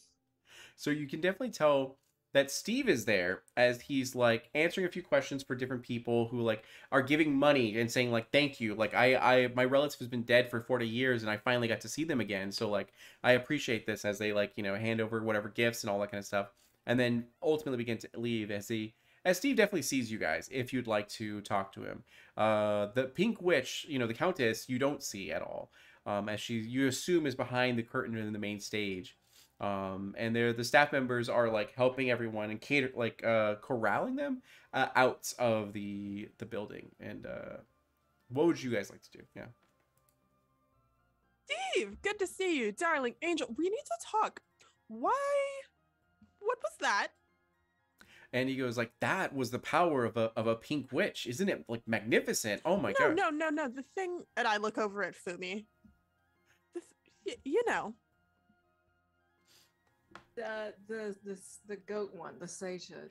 So you can definitely tell that Steve is there as he's like answering a few questions for different people who like are giving money and saying like, thank you. Like my relative has been dead for 40 years and I finally got to see them again. So like, I appreciate this, as they hand over whatever gifts and all that kind of stuff. And then ultimately begin to leave as Steve definitely sees you guys if you'd like to talk to him. The pink witch, the countess, you don't see at all, as you assume is behind the curtain in the main stage. And the staff members are like helping everyone and corralling them out of the building. And what would you guys like to do? Yeah. Steve, good to see you, darling angel. We need to talk. Why? What was that? And he goes like, that was the power of a pink witch. Isn't it like magnificent? Oh my god. No. The thing, and I look over at Fumi. The goat one, the sage-hood.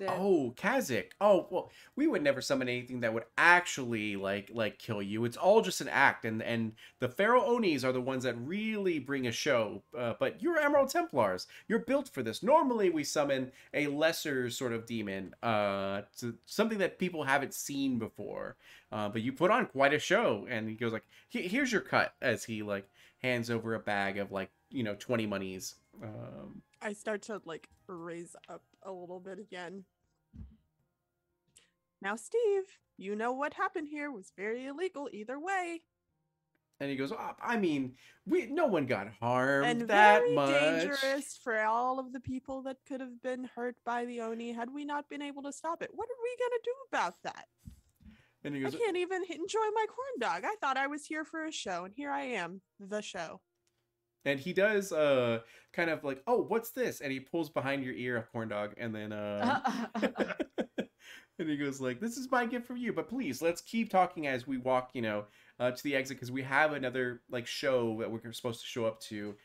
Oh, Kazik. Oh, well, we would never summon anything that would actually like kill you. It's all just an act, and the Pharaoh Onis are the ones that really bring a show. But you're Emerald Templars. You're built for this. Normally, we summon a lesser sort of demon, to something that people haven't seen before. But you put on quite a show. And he goes like, "Here's your cut," as he like hands over a bag of 20 monies. I start to raise up a little bit again. Now, Steve, you know what happened here was very illegal either way. And he goes, no one got harmed and that very much. Dangerous for all of the people that could have been hurt by the Oni had we not been able to stop it. What are we gonna do about that? And he goes, I can't even enjoy my corn dog. I thought I was here for a show, and here I am, the show. And he does kind of like, oh, what's this? And he pulls behind your ear a corn dog, and then and he goes like, this is my gift from you, but please let's keep talking as we walk, to the exit, because we have another show that we're supposed to show up to,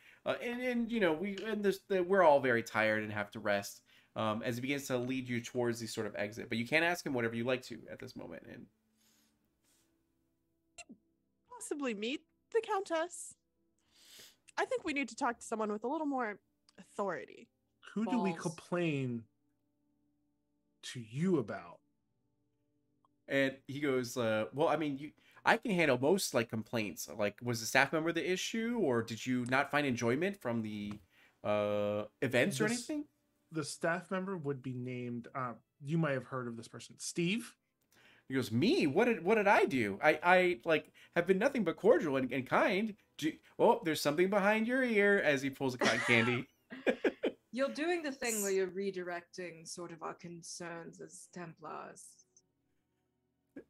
we're all very tired and have to rest. As he begins to lead you towards the sort of exit, but you can't ask him whatever you like to at this moment. And possibly meet the Countess. I think we need to talk to someone with a little more authority. Who do we Balls. complain to you about? And he goes, well, I mean, I can handle most like complaints. Like, was the staff member the issue, or did you not find enjoyment from the events or anything? The staff member would be named. You might have heard of this person, Steve. He goes, me? What did I do? I like have been nothing but cordial and kind. Oh, there's something behind your ear, as he pulls a cotton candy. You're doing the thing where you're redirecting sort of our concerns as Templars.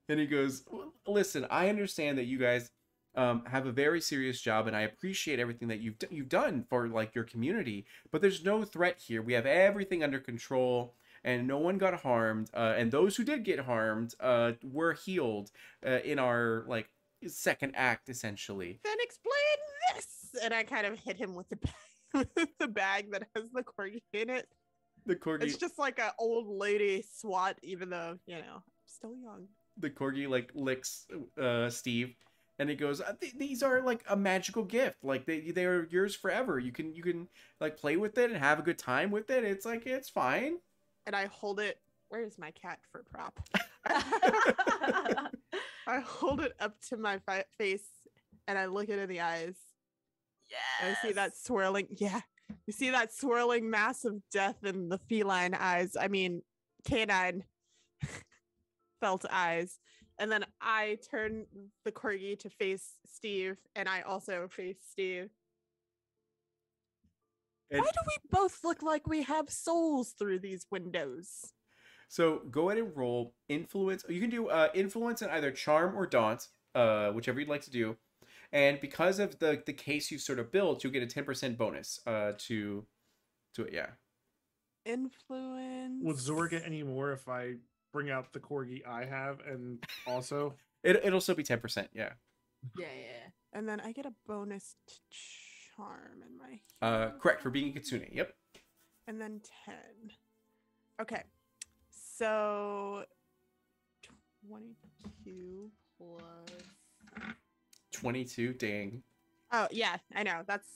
And he goes, listen, I understand that you guys have a very serious job, and I appreciate everything that you've done for like your community, but there's no threat here. We have everything under control, and no one got harmed, and those who did get harmed were healed in our like second act, essentially. Then explain this. And I kind of hit him with the bag, the bag that has the corgi in it. The corgi. It's just like an old lady SWAT, even though, you know, I'm still young. The corgi like licks Steve, and he goes, these are like a magical gift. Like they are yours forever. You can like play with it and have a good time with it. It's like, it's fine. And I hold it. Where's my cat for prop? I hold it up to my face and I look it in the eyes. And I see that swirling. Yeah. You see that swirling mass of death in the feline eyes. I mean, canine felt eyes. And then I turn the corgi to face Steve, and I also face Steve. And why do we both look like we have souls through these windows? So go ahead and roll influence. You can do influence and either charm or daunt, whichever you'd like to do. And because of the case you've sort of built, you'll get a 10% bonus to it. Yeah. Influence. Would Zor get any more if I bring out the corgi I have, and also It'll still be 10%. Yeah. Yeah. And then I get a bonus to charm in my Correct, for being a kitsune. Yep. And then 10. Okay. So 22 plus 22. Dang. Oh, yeah, I know. That's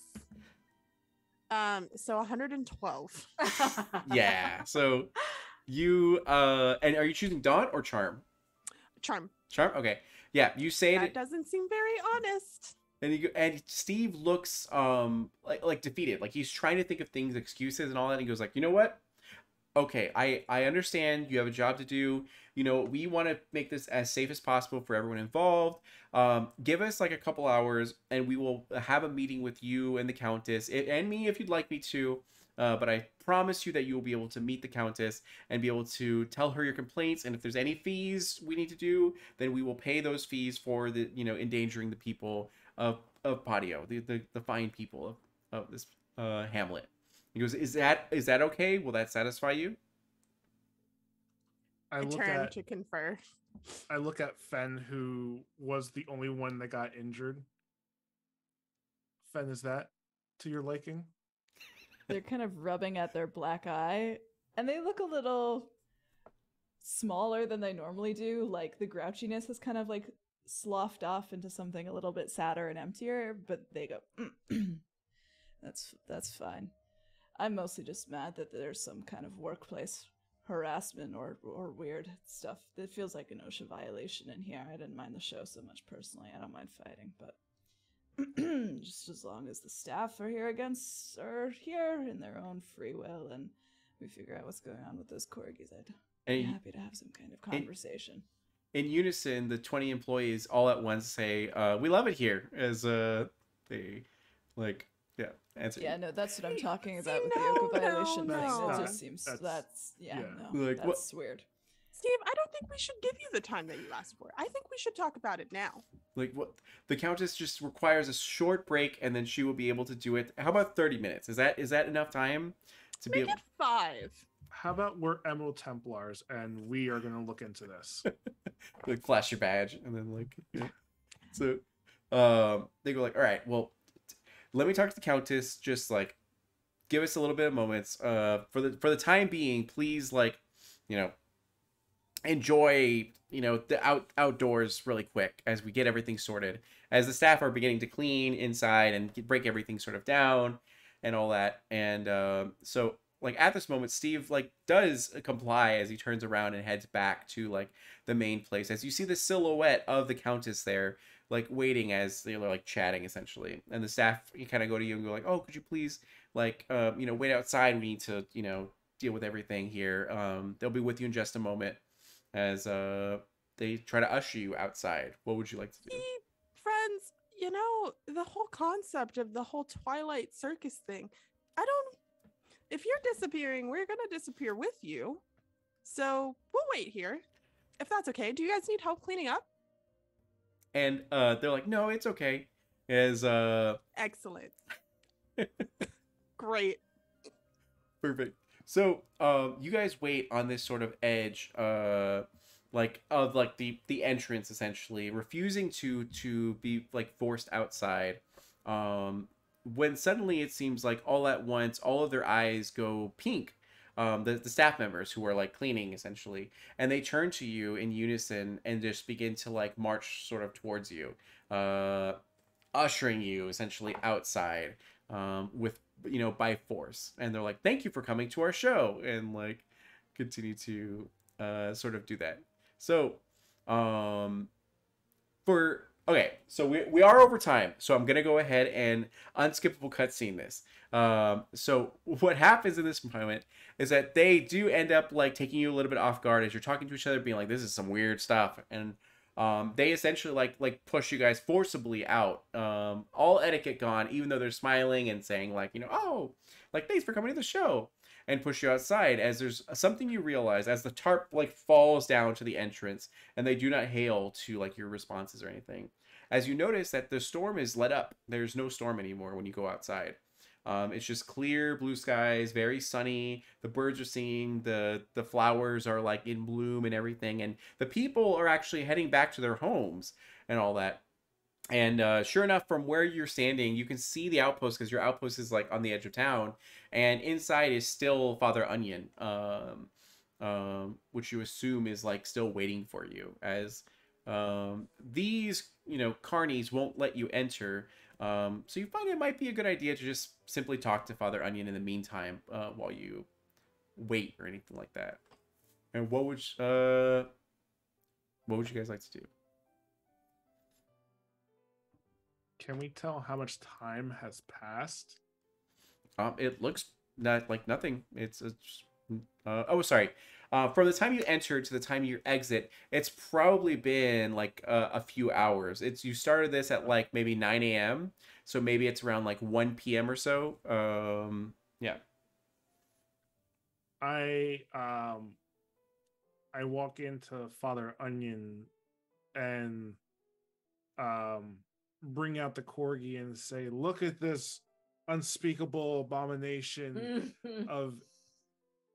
so 112. Yeah. So you and are you choosing daunt or charm? Charm. Charm. Okay. Yeah. You say That it, doesn't seem very honest. and Steve looks like defeated. Like he's trying to think of things, excuses, and all that. And he goes like, you know what? Okay, I understand you have a job to do. You know, we want to make this as safe as possible for everyone involved. Give us like a couple hours, and we will have a meeting with you and the Countess, and me if you'd like me to. But I promise you that you will be able to meet the Countess and be able to tell her your complaints. And if there's any fees we need to do, then we will pay those fees for the, you know, endangering the people of Patio, the fine people of this hamlet. He goes, is that okay? Will that satisfy you? I I look turn at to confer. Fen, who was the only one that got injured. Fen, is that to your liking? They're kind of rubbing at their black eye, and they look a little smaller than they normally do. Like the grouchiness has kind of like sloughed off into something a little bit sadder and emptier, but they go, that's fine. I'm mostly just mad that there's some kind of workplace harassment or weird stuff. It feels like an OSHA violation in here. I didn't mind the show so much personally. I don't mind fighting, but just as long as the staff are here in their own free will and we figure out what's going on with those corgis, I'd be happy to have some kind of conversation. In unison, the 20 employees all at once say, we love it here, as they like, yeah, answer. Yeah, no, that's what I'm talking See, about with the no, OSHA violation no, thing. no. It just seems that's Like, what- that's weird. Steve, I don't think we should give you the time that you asked for. I think we should talk about it now. Like, what? The Countess just requires a short break, and then she will be able to do it. How about 30 minutes? Is that enough time to be Make able? it 5. How about we're Emerald Templars and we are going to look into this? Like, flash your badge, and then like, yeah. So, they go like, all right, well, let me talk to the Countess. Just like, give us a little bit of moments. For the time being, please, like, you know, enjoy, you know, the outdoors really quick as we get everything sorted. As the staff are beginning to clean inside and break everything sort of down and all that. And so like at this moment, Steve like does comply as he turns around and heads back to like the main place. As you see the silhouette of the Countess there, like waiting as they're like chatting essentially. And the staff kind of go to you and go like, "Oh, could you please like you know, wait outside? We need to, you know, deal with everything here. They'll be with you in just a moment." As they try to usher you outside. What would you like to do? Friends, you know, the whole concept of the whole Twilight Circus thing, I don't. If you're disappearing, we're going to disappear with you. So we'll wait here. If that's okay. Do you guys need help cleaning up? And they're like, "No, it's okay." As Excellent. Great. perfect. So you guys wait on this sort of edge like of like the entrance essentially, refusing to be like forced outside. When suddenly it seems like all at once all of their eyes go pink. The staff members who are like cleaning essentially, and they turn to you in unison and just begin to like march sort of towards you, ushering you essentially outside, with, you know, by force. And they're like, "Thank you for coming to our show," and like continue to sort of do that. So for okay, so we are over time, so I'm gonna go ahead and unskippable cutscene this. So what happens in this moment is that they do end up like taking you a little bit off guard as you're talking to each other, being like, "This is some weird stuff," and they essentially like push you guys forcibly out, all etiquette gone, even though they're smiling and saying like, you know, "Oh, like thanks for coming to the show," and push you outside. As there's something you realize as the tarp like falls down to the entrance, and they do not hail to like your responses or anything. As you notice that the storm is let up, there's no storm anymore when you go outside. It's just clear blue skies, very sunny. The birds are singing, the flowers are like in bloom and everything, and the people are actually heading back to their homes and all that. And sure enough, from where you're standing, you can see the outpost because your outpost is like on the edge of town, and inside is still Father Onion, which you assume is like still waiting for you. As these, you know, carnies won't let you enter. So you find it might be a good idea to just simply talk to Father Onion in the meantime, while you wait or anything like that. And what would you guys like to do? Can we tell how much time has passed? It looks not like nothing. It's oh, sorry. From the time you enter to the time you exit, it's probably been like a few hours. You started this at like maybe 9 a.m. So maybe it's around like 1 p.m. or so. Yeah. I walk into Father Onion and bring out the corgi and say, "Look at this unspeakable abomination of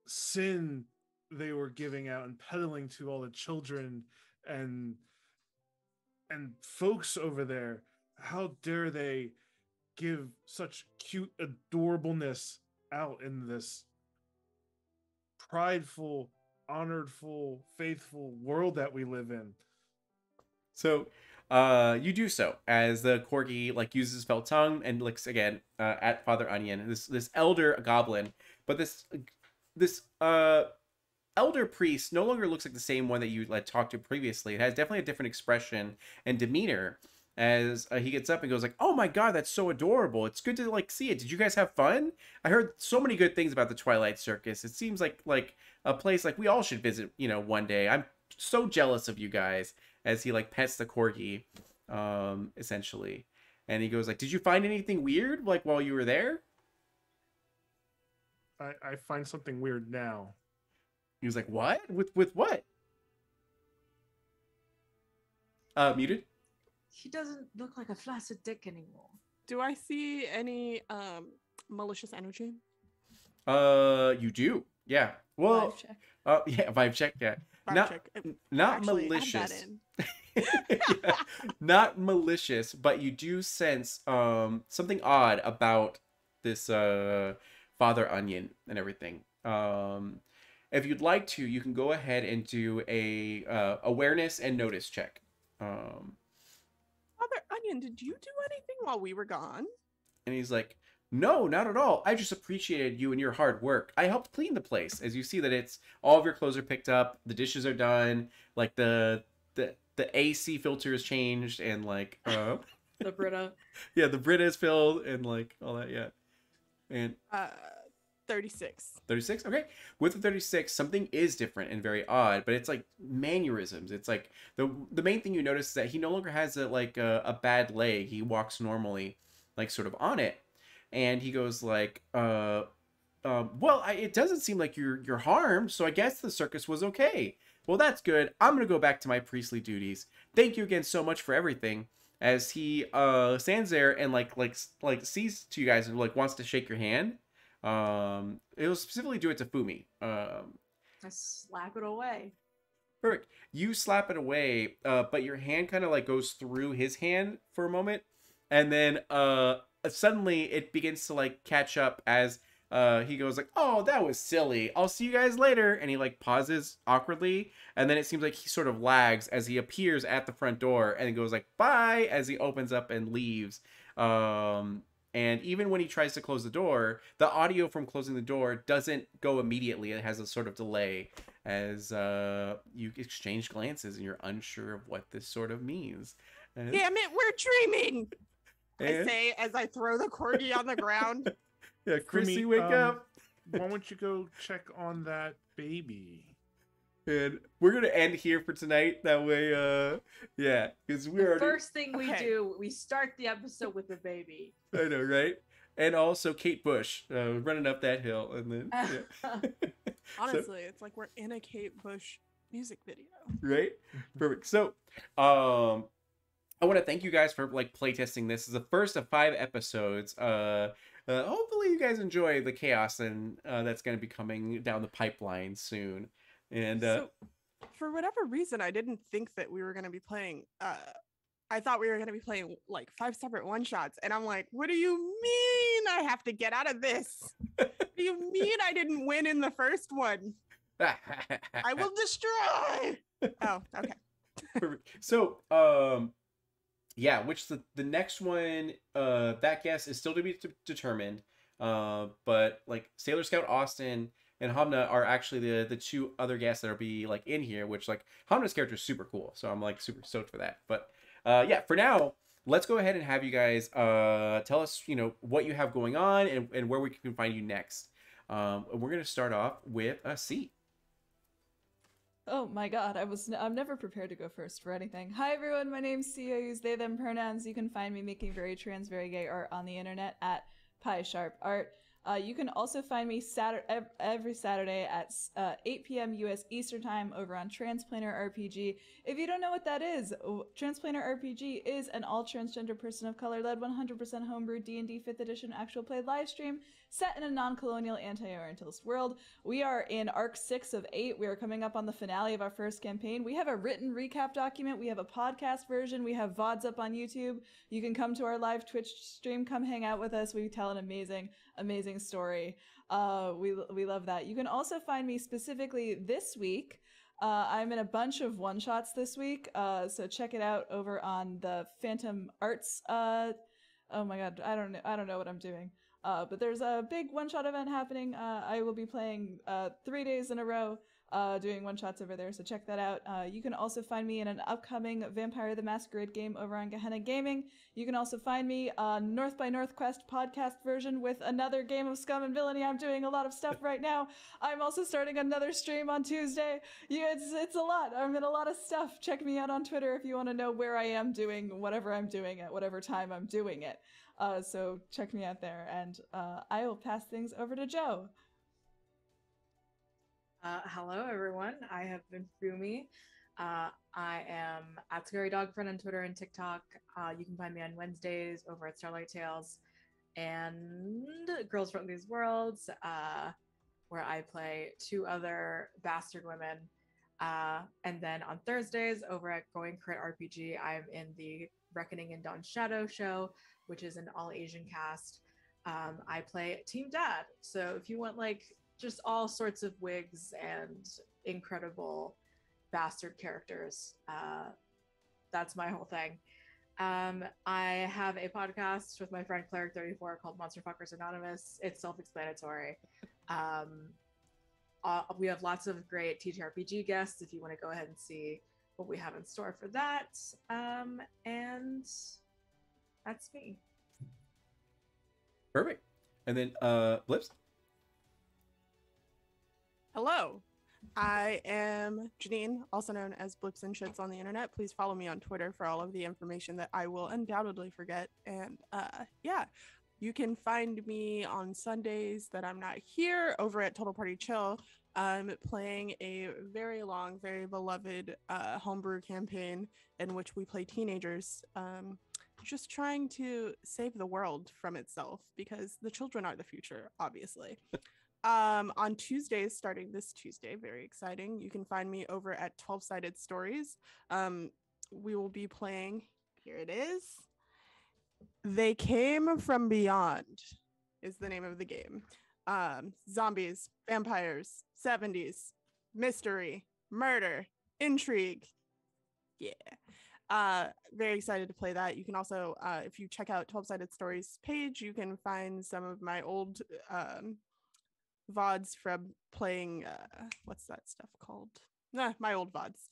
sin they were giving out and peddling to all the children and folks over there. How dare they give such cute adorableness out in this prideful, honoredful, faithful world that we live in." So you do so as the corgi like uses his felt tongue and looks again at Father Onion, this elder goblin, but this elder priest no longer looks like the same one that you like talked to previously. It has definitely a different expression and demeanor as he gets up and goes like, "Oh my god, that's so adorable. It's good to like see it. Did you guys have fun? I heard so many good things about the Twilight Circus. It seems like a place like we all should visit, you know, one day. I'm so jealous of you guys." As he like pets the corgi, essentially. And he goes like, "Did you find anything weird like while you were there?" I find something weird now. He was like, "What? With what?" Muted. He doesn't look like a flaccid dick anymore. Do I see any malicious energy? You do. Yeah. Well, Vibe check. yeah, vibe check. Yeah. Vibe Not check. not Actually, add that malicious. in. Yeah, not malicious, but you do sense something odd about this Father Onion and everything. if you'd like to, you can go ahead and do a awareness and notice check. Father Onion, did you do anything while we were gone? And he's like, no, not at all. I just appreciated you and your hard work. I helped clean the place. As you see that it's all of your clothes are picked up, the dishes are done, like the AC filter is changed, and like The Brita. yeah, the Brita is filled, and like all that, yeah. And 36. 36, okay. With the 36, something is different and very odd, but it's like mannerisms. It's like the main thing you notice is that he no longer has a bad leg. He walks normally, like sort of on it, and he goes like, well, it doesn't seem like you're harmed, so I guess the circus was okay. Well, that's good. I'm gonna go back to my priestly duties. Thank you again so much for everything. As he stands there and like sees to you guys and like wants to shake your hand. It will specifically do it to Fumi. I slap it away. Perfect. You slap it away, but your hand kind of like goes through his hand for a moment, and then suddenly it begins to like catch up as he goes like, "Oh, that was silly. I'll see you guys later." And he like pauses awkwardly, and then it seems like he sort of lags as he appears at the front door and goes like, "Bye," as he opens up and leaves. And even when he tries to close the door, the audio from closing the door doesn't go immediately. It has a sort of delay as you exchange glances and you're unsure of what this sort of means. And, Damn it, we're dreaming! I and- say as I throw the corgi on the ground. yeah, Chrissy, Fumi, wake up. Why don't you go check on that baby? And we're gonna end here for tonight. That way, yeah, because we're The already. first thing we Okay. do, we start the episode with the baby. I know, right? And also Kate Bush running up that hill, and then yeah. Honestly, it's like we're in a Kate Bush music video. Right? Perfect. So, I want to thank you guys for like playtesting this. This is the first of 5 episodes. Hopefully you guys enjoy the chaos and that's going to be coming down the pipeline soon. And So, for whatever reason, I didn't think that we were going to be playing. I thought we were going to be playing like 5 separate one shots, and I'm like, "What do you mean I have to get out of this? What do you mean I didn't win in the first one? I will destroy." Oh, okay. Perfect. So, yeah, which the next one, that guess is still to be determined. But like Sailor Scout Austin and Hamna are actually the 2 other guests that'll be like in here. Which like Hamna's character is super cool, so I'm like super stoked for that. But yeah, for now, let's go ahead and have you guys tell us, you know, what you have going on and where we can find you next. And we're gonna start off with a C. Oh my god, I'm never prepared to go first for anything. Hi everyone, my name's C. I use they them pronouns. You can find me making very trans, very gay art on the internet at PieSharpArt. You can also find me every Saturday at 8 p.m. US Eastern Time over on Transplanar RPG. If you don't know what that is, Transplanar RPG is an all-transgender person of color led 100% homebrew D&D 5th edition actual play live stream set in a non-colonial anti-orientalist world. We are in Arc 6 of 8. We are coming up on the finale of our first campaign. We have a written recap document. We have a podcast version. We have VODs up on YouTube. You can come to our live Twitch stream. Come hang out with us. We tell an amazing story. We love that. You can also find me specifically this week. I'm in a bunch of one-shots this week, so check it out over on the Phantom Arts. Oh my god, I don't know what I'm doing. But there's a big one-shot event happening. I will be playing 3 days in a row, doing one-shots over there, so check that out. You can also find me in an upcoming Vampire the Masquerade game over on Gehenna Gaming. You can also find me on North by Northwest podcast version with another game of Scum and Villainy. I'm doing a lot of stuff right now. I'm also starting another stream on Tuesday. It's a lot. I'm in a lot of stuff. Check me out on Twitter if you want to know where I am doing whatever I'm doing at whatever time I'm doing it. So check me out there, and I will pass things over to Joe. Hello, everyone. I have been Fumi. I am at Scary Dog Friend on Twitter and TikTok. You can find me on Wednesdays over at Starlight Tales and Girls from These Worlds, where I play 2 other bastard women. And then on Thursdays over at Going Crit RPG, I'm in the Reckoning in Dawn Shadow show, which is an all Asian cast. I play Team Dad. So if you want like just all sorts of wigs and incredible bastard characters. That's my whole thing. I have a podcast with my friend Cleric34 called Monster Fuckers Anonymous. It's self-explanatory. We have lots of great TTRPG guests if you want to go ahead and see what we have in store for that. And that's me. Perfect. And then Blips. Hello, I am Janine, also known as Blips and Shits on the internet. Please follow me on Twitter for all of the information that I will undoubtedly forget. And yeah, you can find me on Sundays that I'm not here over at Total Party Chill. I'm playing a very long, very beloved homebrew campaign in which we play teenagers just trying to save the world from itself, because the children are the future, obviously. On Tuesdays, starting this Tuesday, very exciting, you can find me over at 12-Sided Stories. We will be playing, here it is, They Came From Beyond is the name of the game. Zombies, vampires, 70s, mystery, murder, intrigue. Yeah. Very excited to play that. You can also, if you check out 12-Sided Stories page, you can find some of my old VODs from playing, what's that stuff called? My old VODs.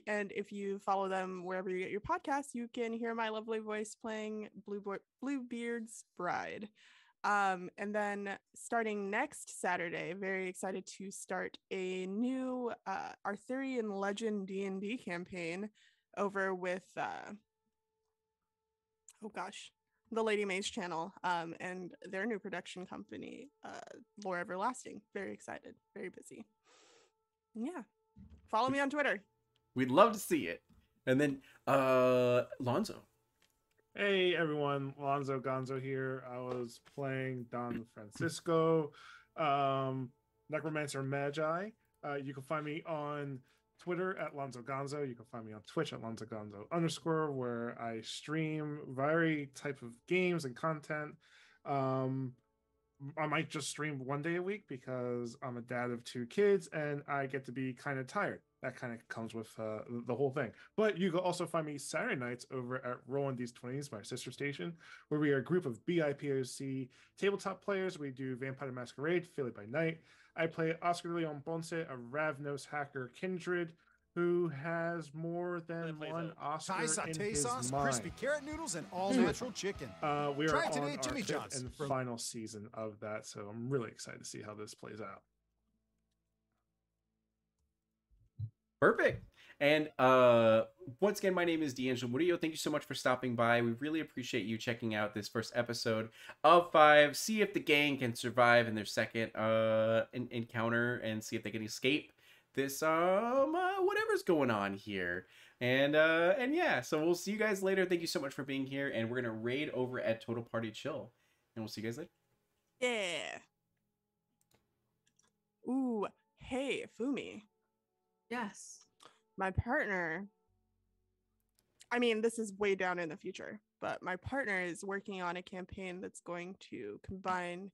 And if you follow them wherever you get your podcasts, you can hear my lovely voice playing Bluebeard's Bride. And then starting next Saturday, very excited to start a new Arthurian Legend D&D campaign over with, the Lady Maze channel and their new production company, Lore Everlasting. Very excited, very busy. Yeah, follow me on Twitter. We'd love to see it. And then Lonzo. Hey everyone, Lonzo Gonzo here. I was playing Don Francisco, Necromancer Magi. You can find me on Twitter at Lonzo Gonzo. You can find me on Twitch at Lonzo Gonzo_, where I stream variety type of games and content. I might just stream one day a week because I'm a dad of 2 kids and I get to be kind of tired. That kind of comes with the whole thing. But you can also find me Saturday nights over at Rolling These 20s, my sister station, where we are a group of BIPOC tabletop players. We do Vampire the Masquerade, Philly by Night. I play Oscar Leon Ponce, a Ravnos hacker kindred who has more than one Oscar Thai in satay his sauce, mind. crispy carrot noodles, and all natural chicken. We Try are it today on at our Jimmy 5th John's and from- final season of that, so I'm really excited to see how this plays out. Perfect. And once again, my name is D'Angelo Murillo. Thank you so much for stopping by. We really appreciate you checking out this first episode of 5. See if the gang can survive in their second encounter and see if they can escape this whatever's going on here. And yeah, so we'll see you guys later. Thank you so much for being here, and we're gonna raid over at Total Party Chill, and we'll see you guys later. Yeah. Ooh, hey, Fumi. Yes. My partner, I mean, this is way down in the future, but my partner is working on a campaign that's going to combine